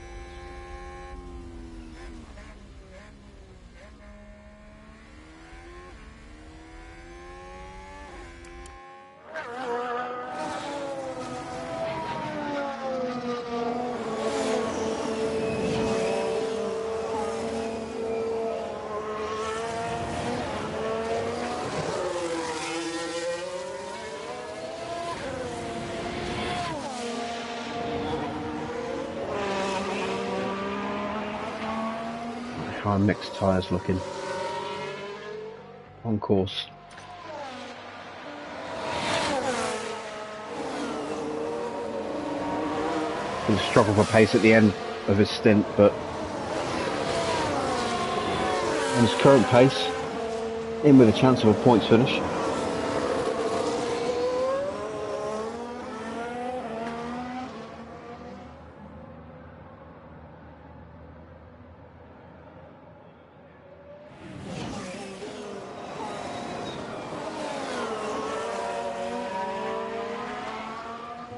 How our mixed tyres looking on course. He'll struggle for pace at the end of his stint, but on his current pace, in with a chance of a points finish.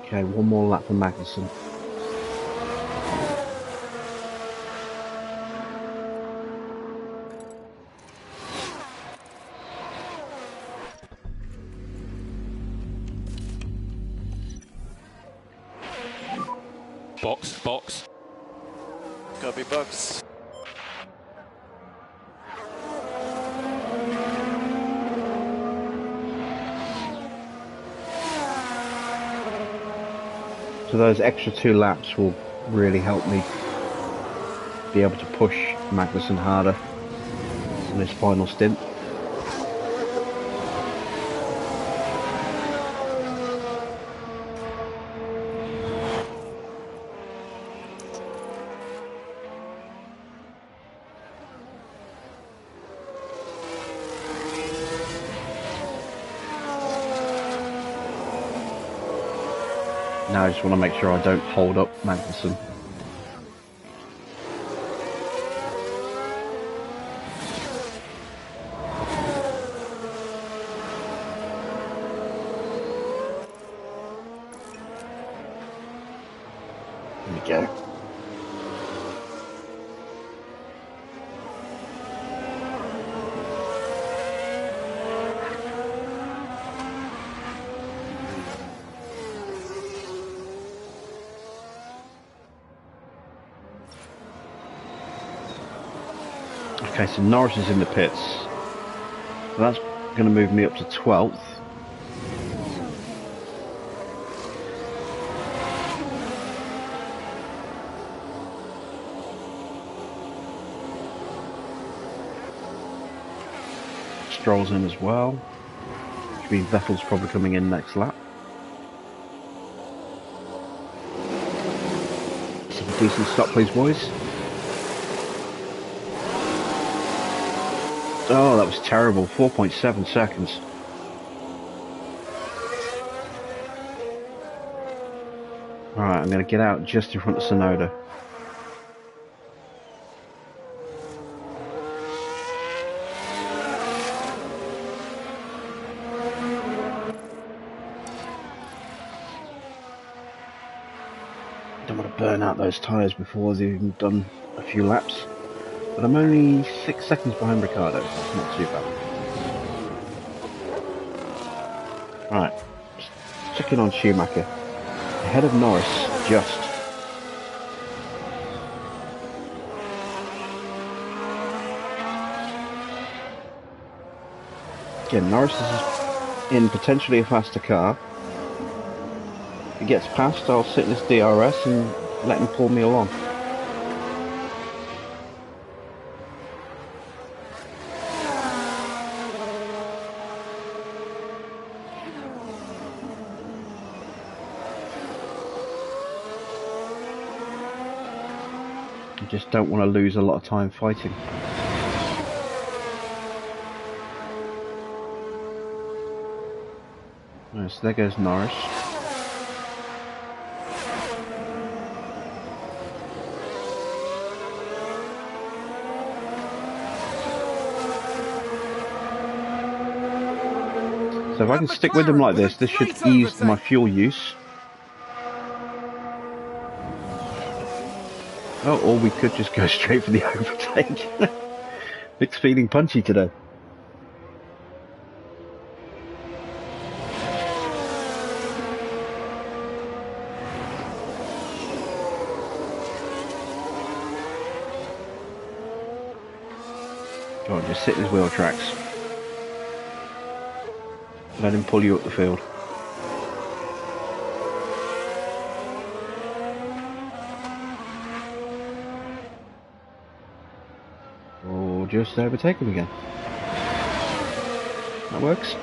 Okay, one more lap for Magnussen. Box. Gotta be box. So those extra 2 laps will really help me be able to push Magnussen harder in his final stint. Now I just want to make sure I don't hold up Magnussen. There we go. Okay, so Norris is in the pits. So that's going to move me up to 12th. Stroll's in as well. Which means Vettel's probably coming in next lap. Some decent stop, please, boys. Oh, that was terrible. 4.7 seconds. Alright, I'm going to get out just in front of Sonoda. Don't want to burn out those tyres before they've even done a few laps. But I'm only 6 seconds behind Ricciardo, so it's not too bad. Right, checking on Schumacher. Ahead of Norris, just. Again, Norris is in potentially a faster car. If he gets past, I'll sit in this DRS and let him pull me along. I just don't want to lose a lot of time fighting. Right, so there goes Norris. So if I can stick with them like this should ease my fuel use. Oh, or we could just go straight for the overtake. Nick's feeling punchy today. Go on, just sit in his wheel tracks. Let him pull you up the field. Or just overtake him again. That works.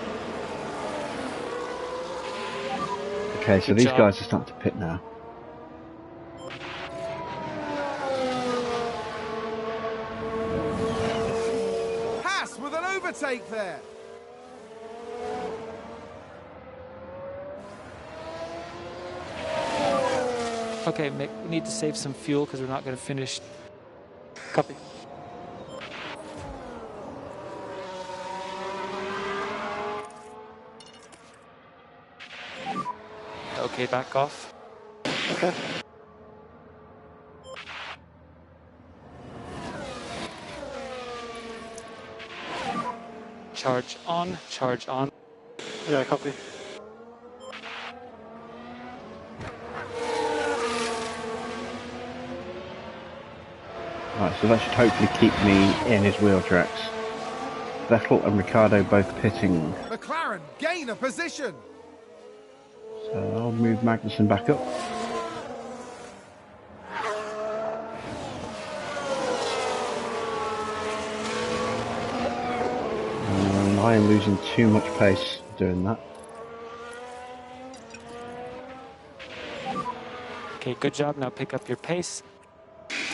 Okay, so these guys are starting to pit now. HAAS with an overtake there. Okay, Mick, we need to save some fuel because we're not going to finish. Copy. Okay, back off. Okay. Charge on, charge on. Yeah, copy. Right, so that should hopefully keep me in his wheel tracks. Vettel and Ricciardo both pitting. McLaren gain a position. So I'll move Magnussen back up. And I am losing too much pace doing that. Okay, good job. Now pick up your pace.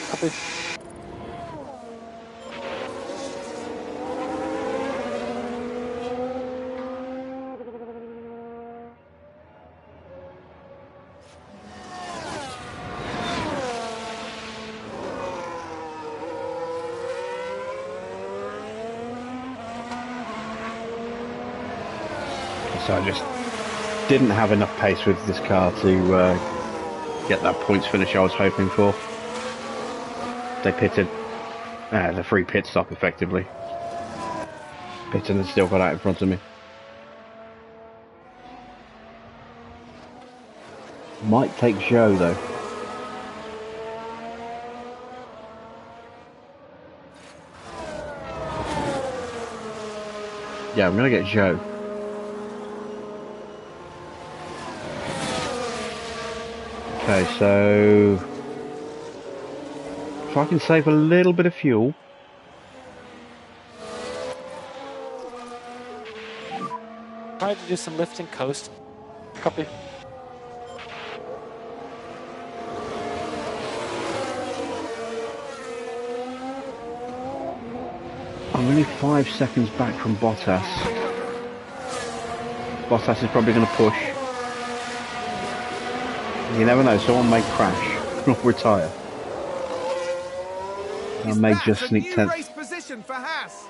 Copy. So I just didn't have enough pace with this car to get that points finish I was hoping for. They pitted the free pit stop effectively. Pitted and still got out in front of me. Might take Joe though. Yeah, I'm gonna get Joe. Okay, so if I can save a little bit of fuel. Try to do some lift and coast. Copy. I'm only 5 seconds back from Bottas. Bottas is probably going to push. You never know, someone may crash or retire. I may just sneak 10th. Race position for HAAS.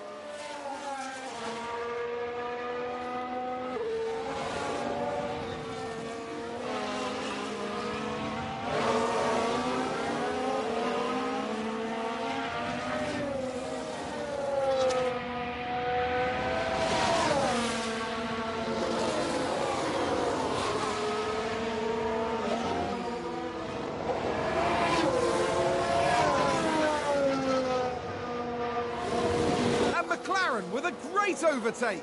With a great overtake.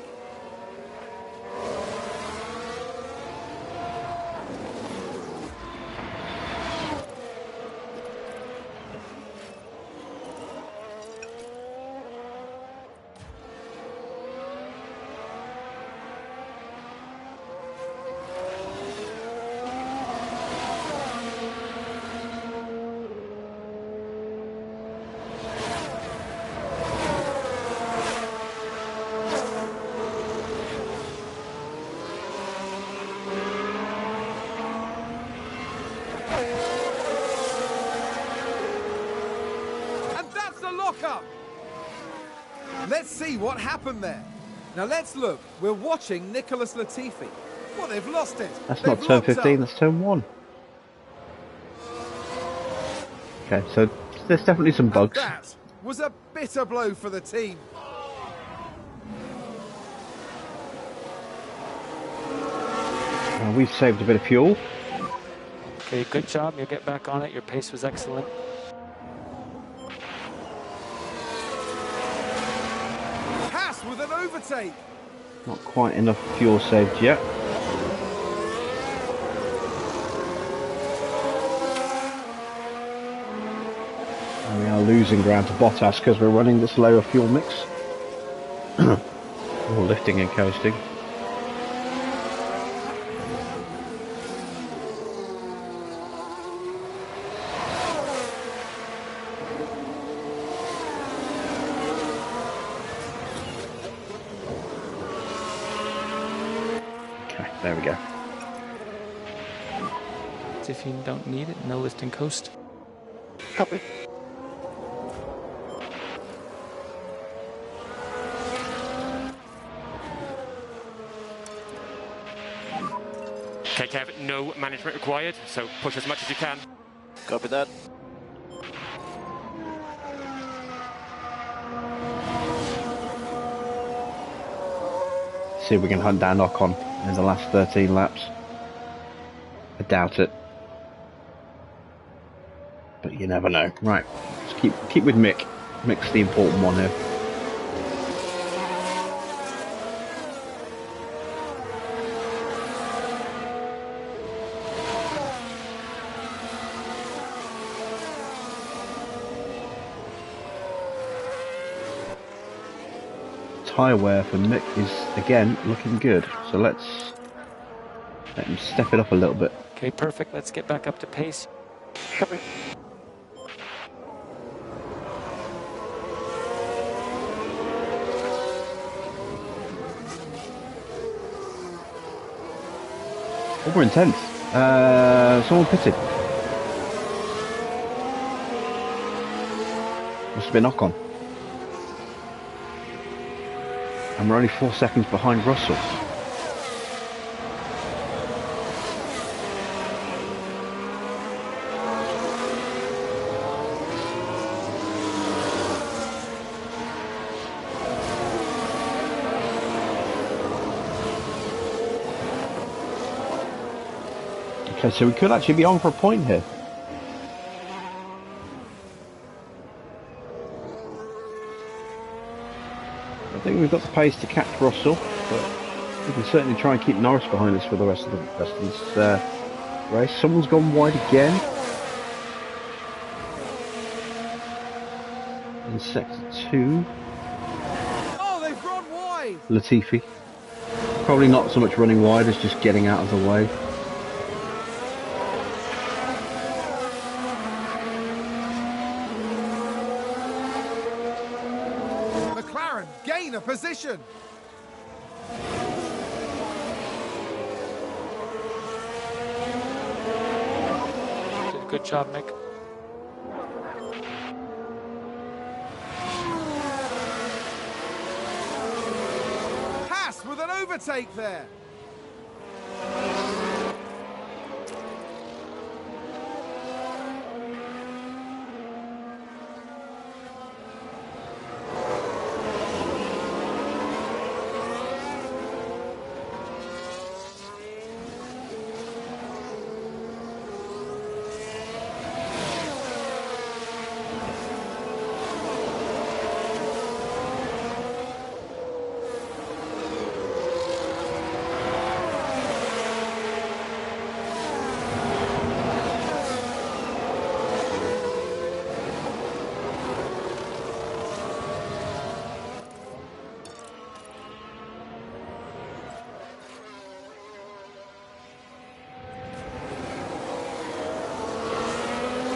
Let's see what happened there. Now let's look. We're watching Nicholas Latifi. Well, they've lost it. That's They've not turn locked 15, up. that's turn 1. Okay, so there's definitely some And bugs. that was a bitter blow for the team. We've saved a bit of fuel. Okay, good job. You'll get back on it. Your pace was excellent. HAAS with an overtake. Not quite enough fuel saved yet. And we are losing ground to Bottas because we're running this lower fuel mix. More lifting and coasting. There we go. If you don't need it, no lift and coast. Copy. Okay, Kev, no management required, so push as much as you can. Copy that. See if we can hunt down Ocon in the last 13 laps. I doubt it. But you never know. Right, let's keep with Mick. Mick's the important one here. Tyre wear for Mick is again looking good, so let's let him step it up a little bit. Okay, perfect. Let's get back up to pace. Copy. Oh, we're intense. Someone pitted. Must have been Ocon. And we're only 4 seconds behind Russell. Okay, so we could actually be on for a point here. I think we've got the pace to catch Russell, but we can certainly try and keep Norris behind us for the rest of this race. Someone's gone wide again. In sector 2. Oh, they've gone wide. Latifi. Probably not so much running wide as just getting out of the way. McLaren gain a position. Did a good job, Mick. HAAS with an overtake there.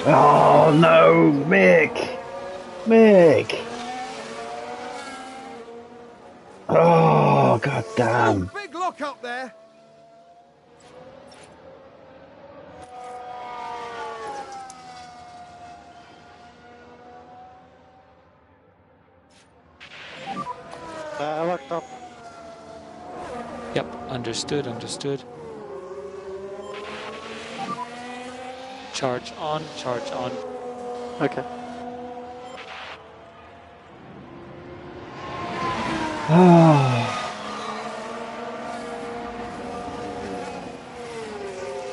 Oh no, Mick! Mick! Oh, god damn. Big lock up there. Yep, understood, understood. Charge on, charge on. Okay.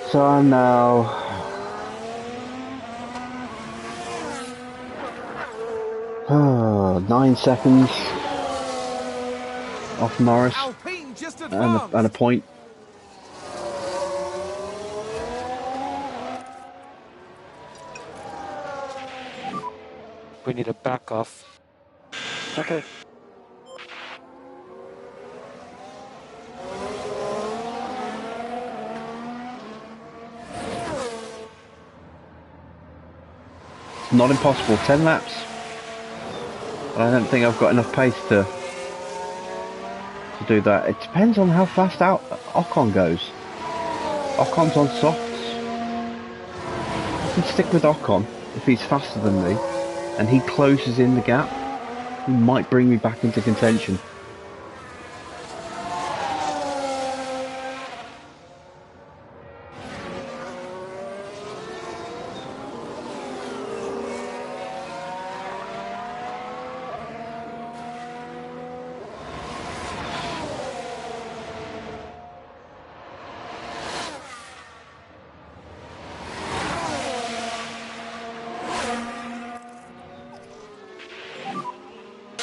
So I'm now 9 seconds off Norris Alpine just and advanced. a point. We need a back off. Okay. It's not impossible. 10 laps. I don't think I've got enough pace to do that. It depends on how fast Ocon goes. Ocon's on softs. I can stick with Ocon if he's faster than me and he closes in the gap. He might bring me back into contention.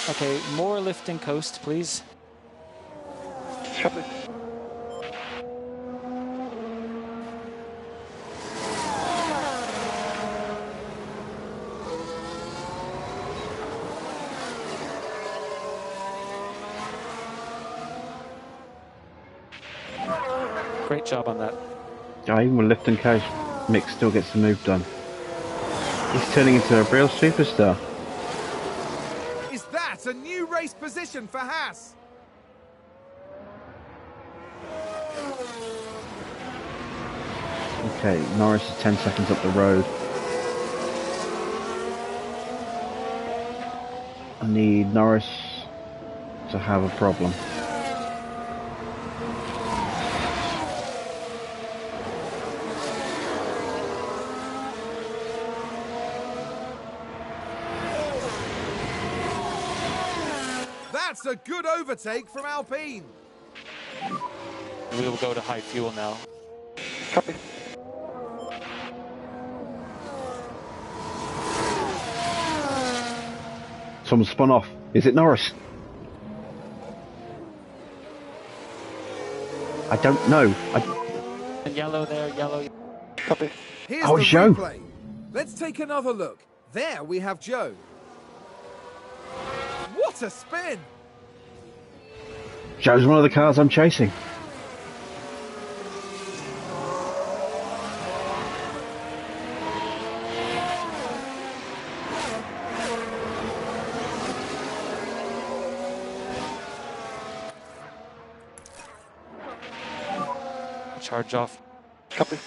Okay, more lift and coast, please. Copy. Great job on that. Yeah, even with lift and coast, Mick still gets the move done. He's turning into a real superstar. Is that a new race position for HAAS? Okay, Norris is 10 seconds up the road. I need Norris to have a problem. That's a good overtake from Alpine. We will go to high fuel now. Copy. Someone spun off. Is it Norris? I don't know. And yellow there, yellow. Copy. Here's Oh, the Joe. replay. Let's take another look. There we have Joe. What a spin! Joe's one of the cars I'm chasing. Charge off. Copy.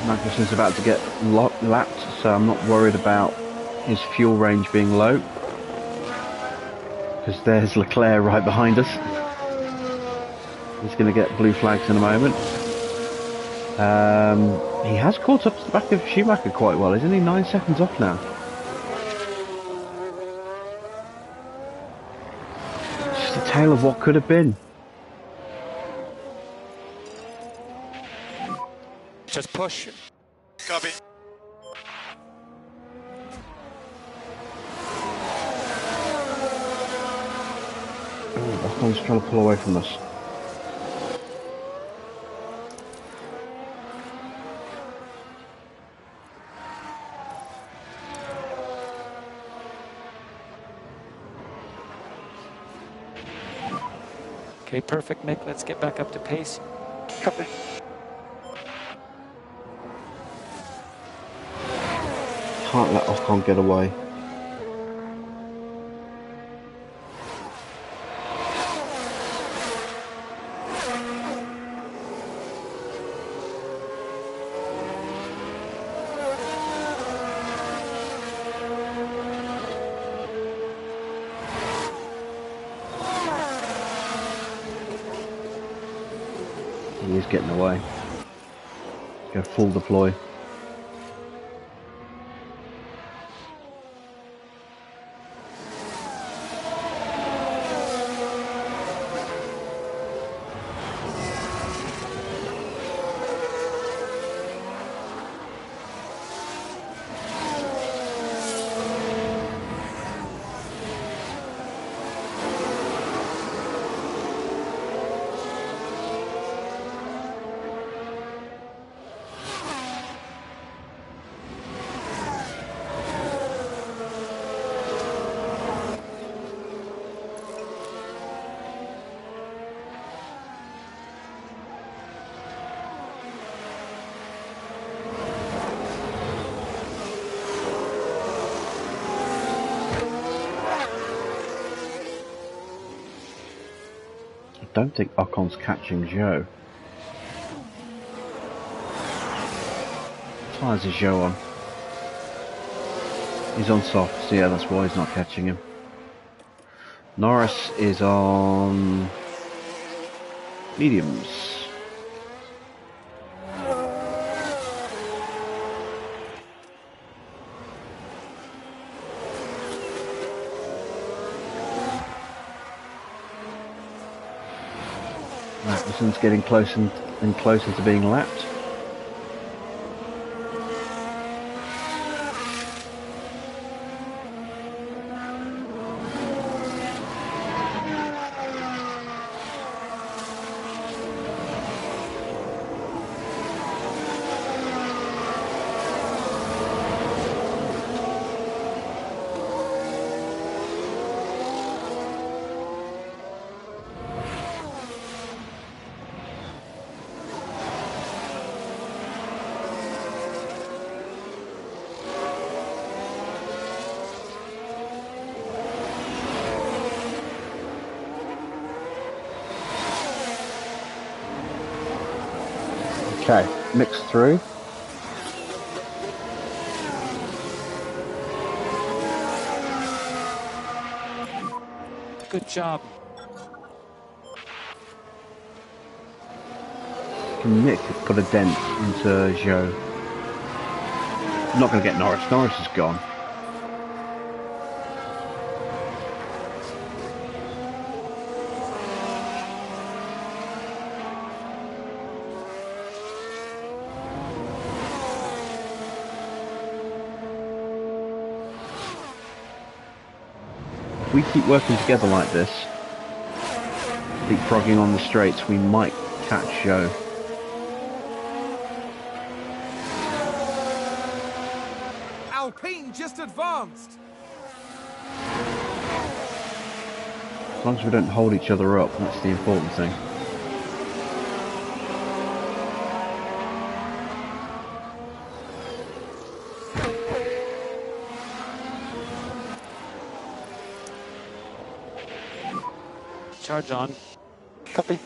Magnussen's about to get lapped, so I'm not worried about his fuel range being low. Because there's Leclerc right behind us. He's going to get blue flags in a moment. He has caught up to the back of Schumacher quite well, isn't he? 9 seconds off now. Just a tale of what could have been. Just push. Copy. Ocon's trying to pull away from us. Okay, perfect, Mick. Let's get back up to pace. Copy. Can't let Ocon get away. He is getting away. Go full deploy. I don't think Ocon's catching Joe. Tyres is Joe on. He's on soft, so yeah, that's why he's not catching him. Norris is on mediums. Magnussen's getting closer and closer to being lapped. Okay, mix through. Good job. Can Nick put a dent into Joe? Not going to get Norris. Norris is gone. If we keep working together like this, leapfrogging on the straights, we might catch Joe. Alpine just advanced. As long as we don't hold each other up, that's the important thing. Charge on. Copy.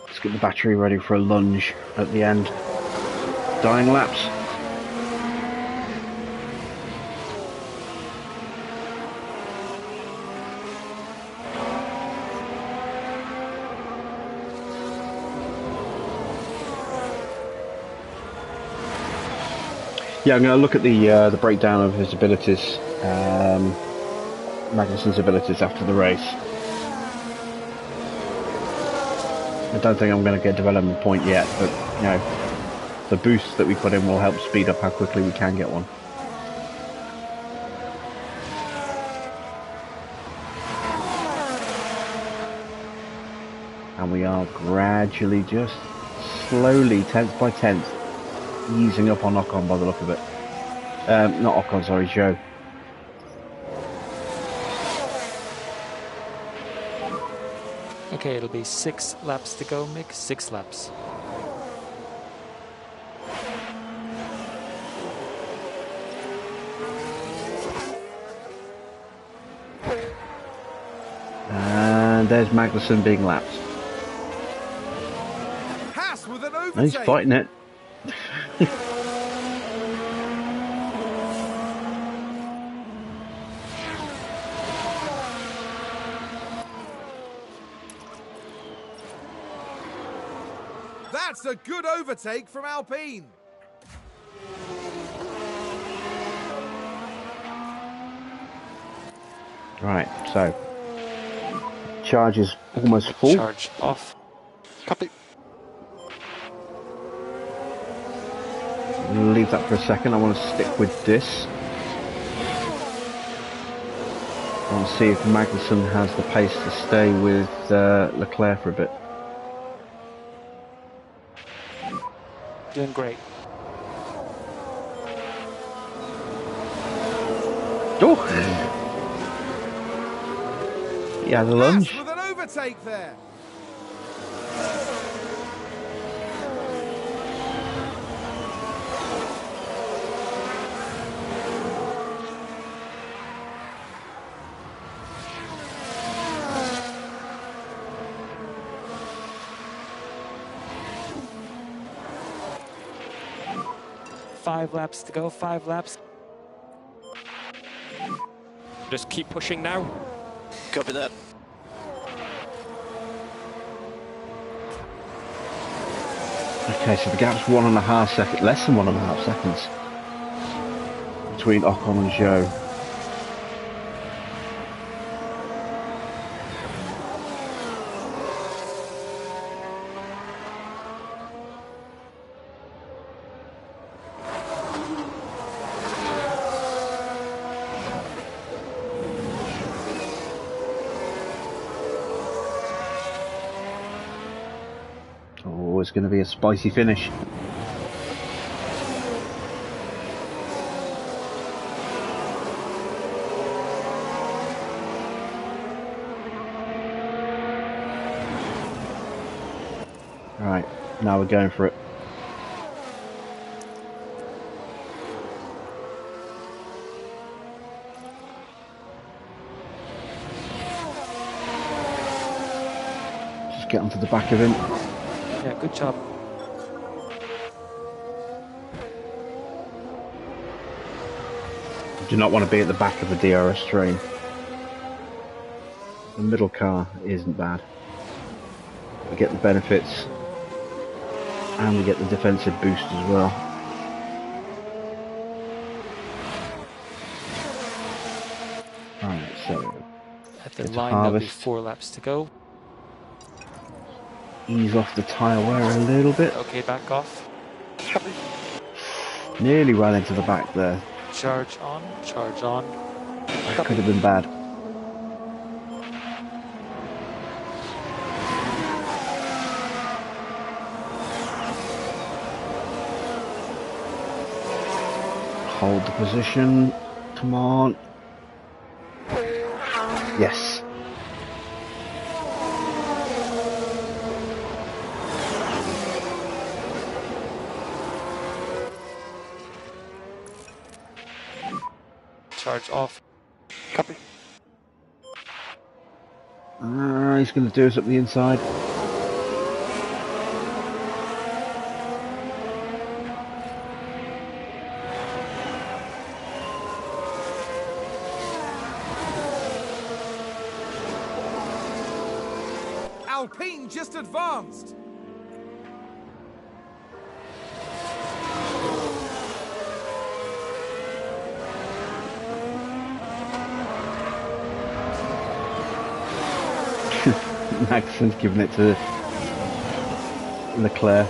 Let's get the battery ready for a lunge at the end. Dying laps. Yeah, I'm going to look at the breakdown of his abilities, Magnussen's abilities after the race. I don't think I'm going to get a development point yet, but you know, the boost that we put in will help speed up how quickly we can get one. And we are gradually, just slowly, tenth by tenth, easing up on Ocon by the look of it. Not Ocon, sorry, Joe. Okay, it'll be 6 laps to go, Mick. 6 laps. And there's Magnussen being lapped. HAAS with an overtake. And he's fighting it. That's a good overtake from Alpine. Right, so charge is almost full. Charge off. Copy. Leave that for a second. I want to stick with this. I want to see if Magnussen has the pace to stay with Leclerc for a bit. Doing great. Oh! He has a lunge. With an overtake there. Five laps to go, 5 laps. Just keep pushing now. Copy that. Okay, so the gap's 1.5 seconds, less than 1.5 seconds between Ocon and Zhou. Oh, it's going to be a spicy finish. Right, now we're going for it. Just get onto the back of him. Yeah, good job. Do not want to be at the back of the DRS train. The middle car isn't bad. We get the benefits and we get the defensive boost as well. Right, so At the It's line, there'll be harvest. 4 laps to go. ease off the tyre wear a little bit. Okay, back off. Copy. Nearly ran into the back there. Charge on, charge on. That could have been bad. Hold the position. Come on. Yes. Charge off. Copy. He's going to do us up the inside. Alpine just advanced. Maxon's giving it to Leclerc.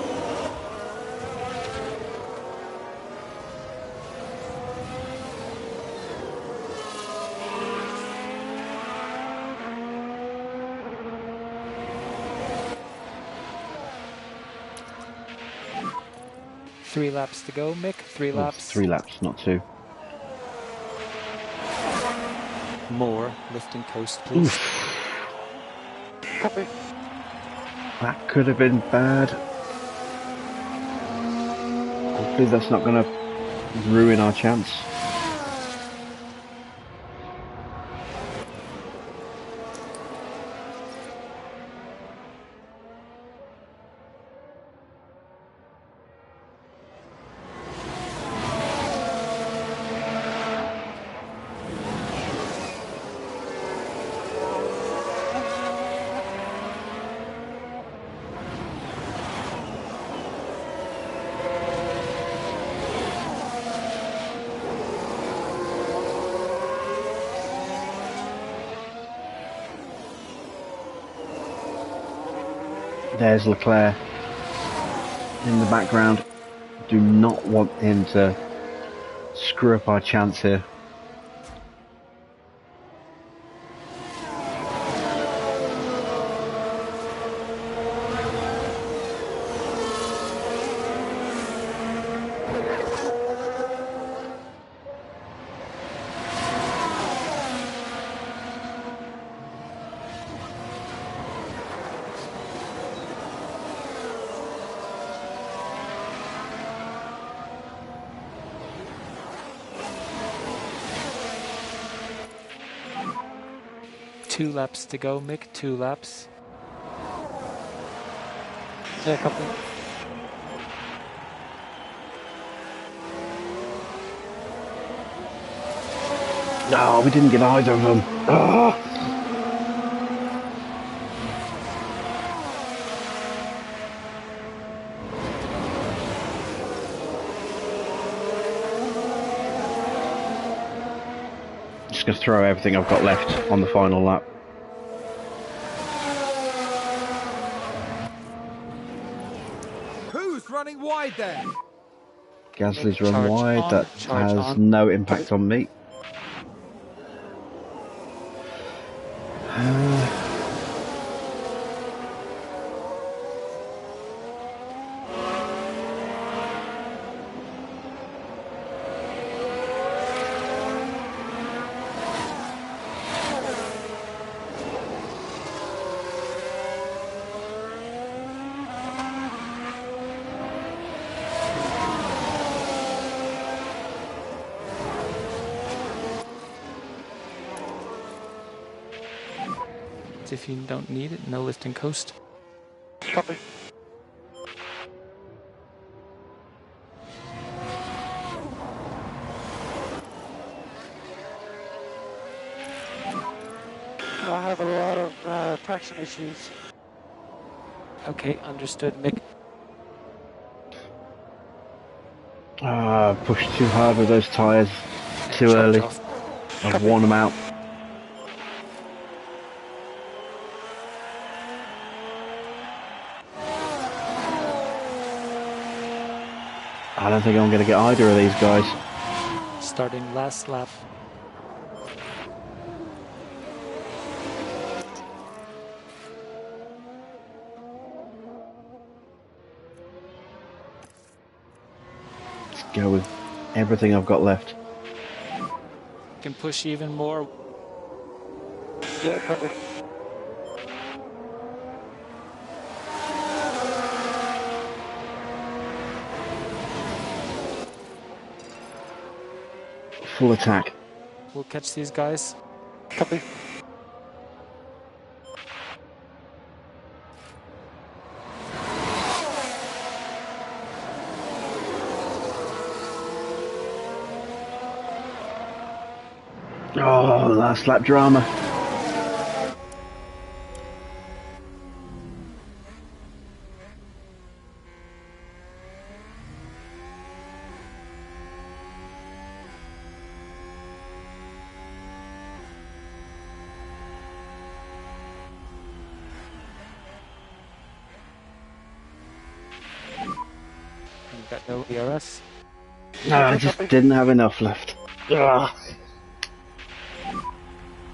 Three laps to go, Mick. 3 Oh, laps. 3 laps, not 2. More. Lift and coast, please. Copy. That could have been bad. Hopefully that's not going to ruin our chance. There's Leclerc in the background. Do not want him to screw up our chance here. Two laps to go, Mick. 2 laps. Yeah, copy. No, we didn't get either of them. Oh. Just going to throw everything I've got left on the final lap. Who's running wide there? Gasly's run Charge wide. on, That charge has on. no impact on me. If you don't need it, no lift and coast. Copy. I have a lot of traction issues. Okay, understood, Mick. Pushed too hard with those tyres. Too Charge early. off. I've worn them out. I don't think I'm going to get either of these guys. Starting last lap. Let's go with everything I've got left. Can push even more. Yeah, copy. Full attack. We'll catch these guys. Copy. Oh, last lap drama. We've got no ERS. No, I just didn't have enough left. Ugh.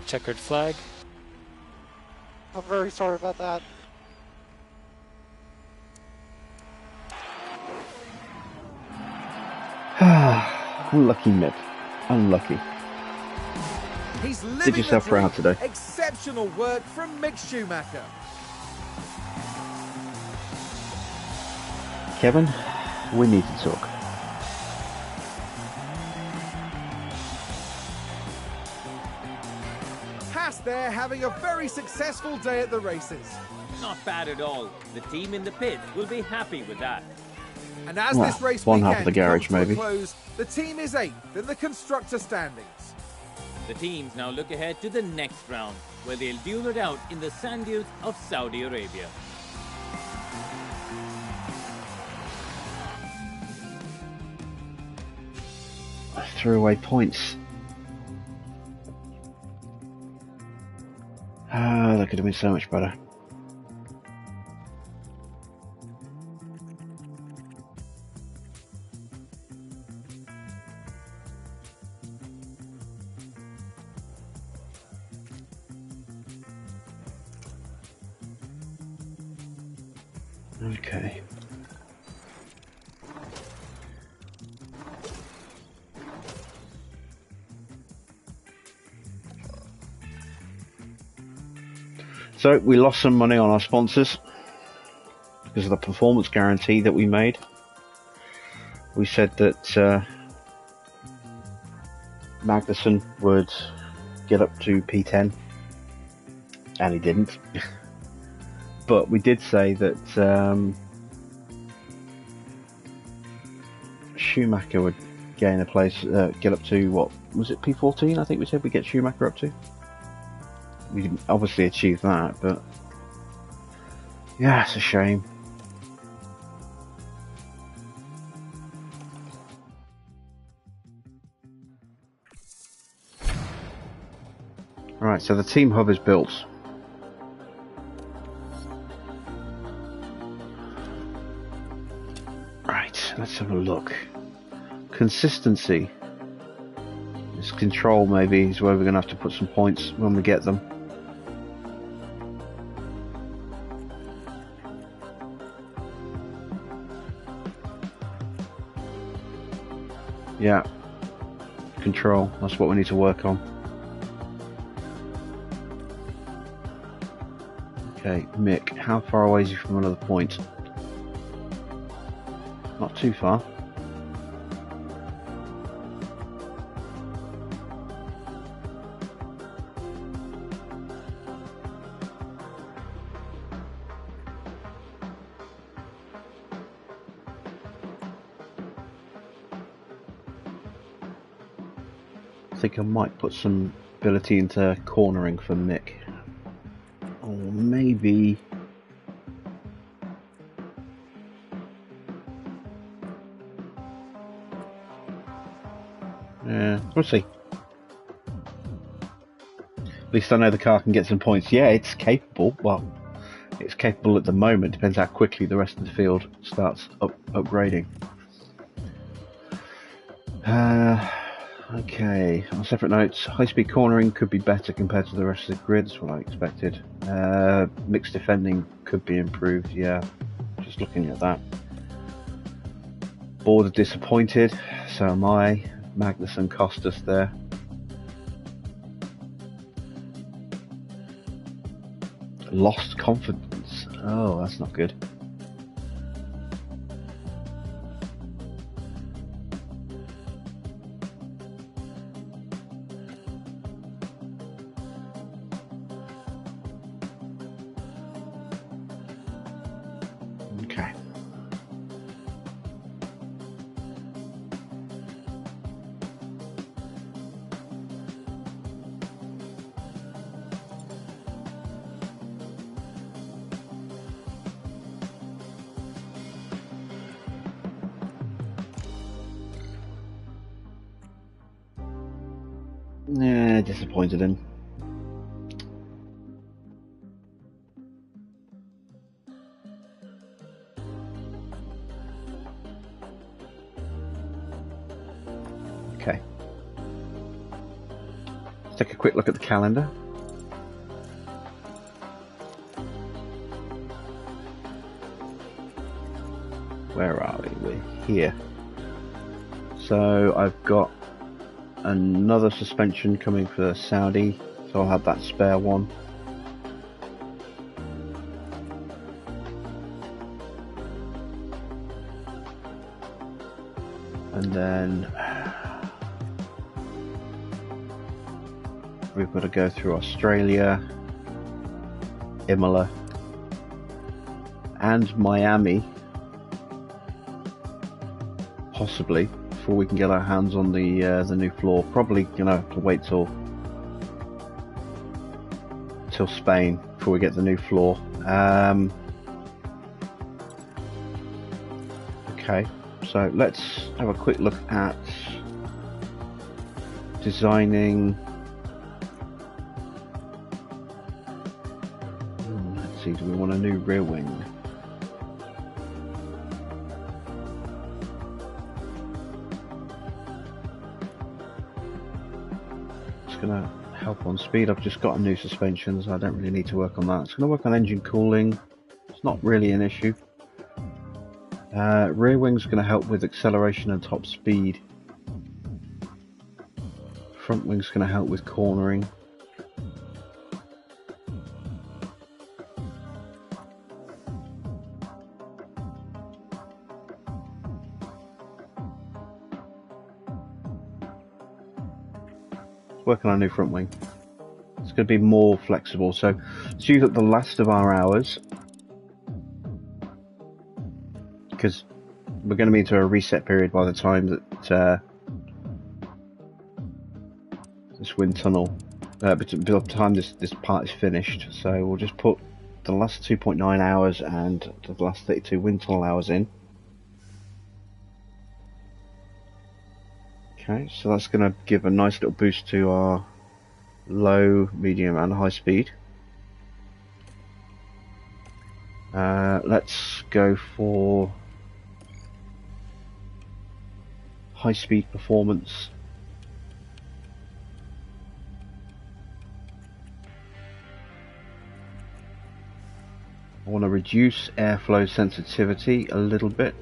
Checkered flag. I'm very sorry about that. Unlucky, Mick. Unlucky. He's living Did yourself the dream. proud today. Exceptional work from Mick Schumacher. Kevin, we need to talk. HAAS there having a very successful day at the races. Not bad at all. The team in the pit will be happy with that. And as Well, this race one weekend half of the garage, comes to maybe. a close, the team is 8th in the constructor standings. The teams now look ahead to the next round, where they'll duel it out in the sand dunes of Saudi Arabia. I threw away points. That could have been so much better. Okay. So we lost some money on our sponsors because of the performance guarantee that we made. We said that Magnussen would get up to P10, and he didn't. But we did say that Schumacher would gain a place, get up to, what was it, P14? I think we said we'd get Schumacher up to. We didn't obviously achieve that, but yeah, it's a shame. Right, so the team hub is built. Right, let's have a look. Consistency. This control maybe is where we're going to have to put some points when we get them. Yeah, control, that's what we need to work on. Okay, Mick, how far away is he from another point? Not too far. I think I might put some ability into cornering for Mick. Or maybe... yeah, we'll see. At least I know the car can get some points. Yeah, it's capable. Well, it's capable at the moment. Depends how quickly the rest of the field starts upgrading. Okay, on separate notes, high-speed cornering could be better compared to the rest of the grid, that's what I expected. Mixed defending could be improved, yeah, just looking at that. Board are disappointed, so am I. Magnussen cost us there. Lost confidence, oh, that's not good. Okay. Yeah, disappointed in. Okay. Let's take a quick look at the calendar. Where are we? We're here. So I've got another suspension coming for Saudi, so I'll have that spare one. And then we've got to go through Australia, Imola, and Miami, possibly, before we can get our hands on the new floor. Probably gonna have to wait till Spain before we get the new floor. Okay, so let's have a quick look at designing. Let's see, do we want a new rear wing? Gonna help on speed. I've just got a new suspension, so I don't really need to work on that. It's gonna work on engine cooling. It's not really an issue. Rear wing's going to help with acceleration and top speed. Front wing's going to help with cornering. Working on a new front wing. It's going to be more flexible. So let's use up the last of our hours, because we're going to be into a reset period by the time that this wind tunnel, by the time this part is finished. So we'll just put the last 2.9 hours and the last 32 wind tunnel hours in. Okay, so that's going to give a nice little boost to our low, medium and high speed. Let's go for high speed performance. I want to reduce airflow sensitivity a little bit.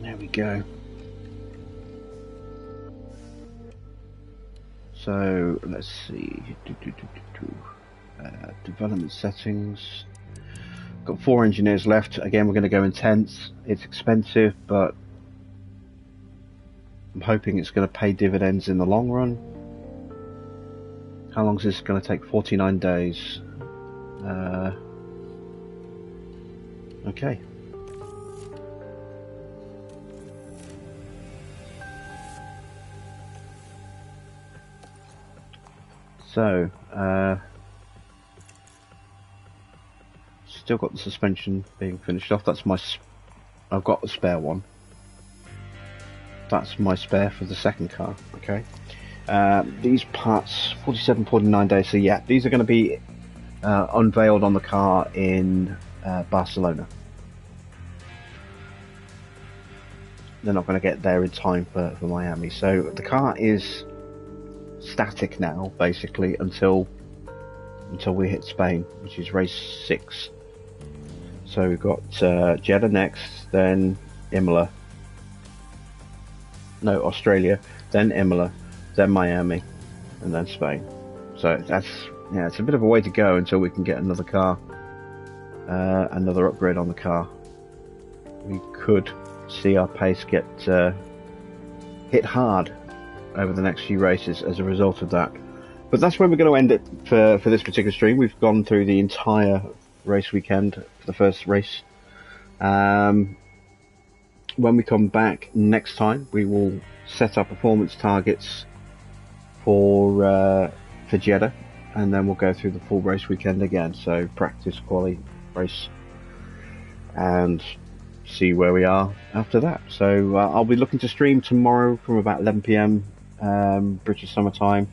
There we go. So let's see. Development settings. Got 4 engineers left. Again, we're going to go intense. It's expensive, but I'm hoping it's going to pay dividends in the long run. How long is this going to take? 49 days. Okay. So, still got the suspension being finished off. That's my, I've got a spare one. That's my spare for the second car. Okay. These parts, 47, 49 days. So yeah, these are going to be unveiled on the car in Barcelona. They're not going to get there in time for Miami. So the car is static now, basically, until we hit Spain, which is race 6. So we've got Jeddah next, then Imola, no, Australia, then Imola, then Miami, and then Spain. So that's, yeah, it's a bit of a way to go until we can get another car, another upgrade on the car. We could see our pace get hit hard over the next few races as a result of that. But that's where we're going to end it for this particular stream. We've gone through the entire race weekend for the first race. When we come back next time, we will set our performance targets for Jeddah, and then we'll go through the full race weekend again. So practice, quali, race, and see where we are after that. So I'll be looking to stream tomorrow from about 11 PM British summer time.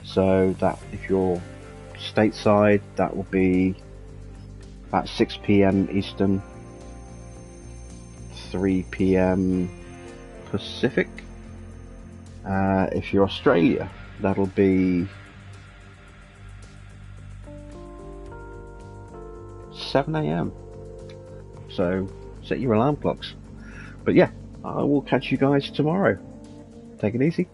So that if you're stateside, that will be about 6 PM Eastern, 3 PM Pacific. If you're Australia, that'll be 7 AM. So set your alarm clocks. But yeah, I will catch you guys tomorrow. Take it easy.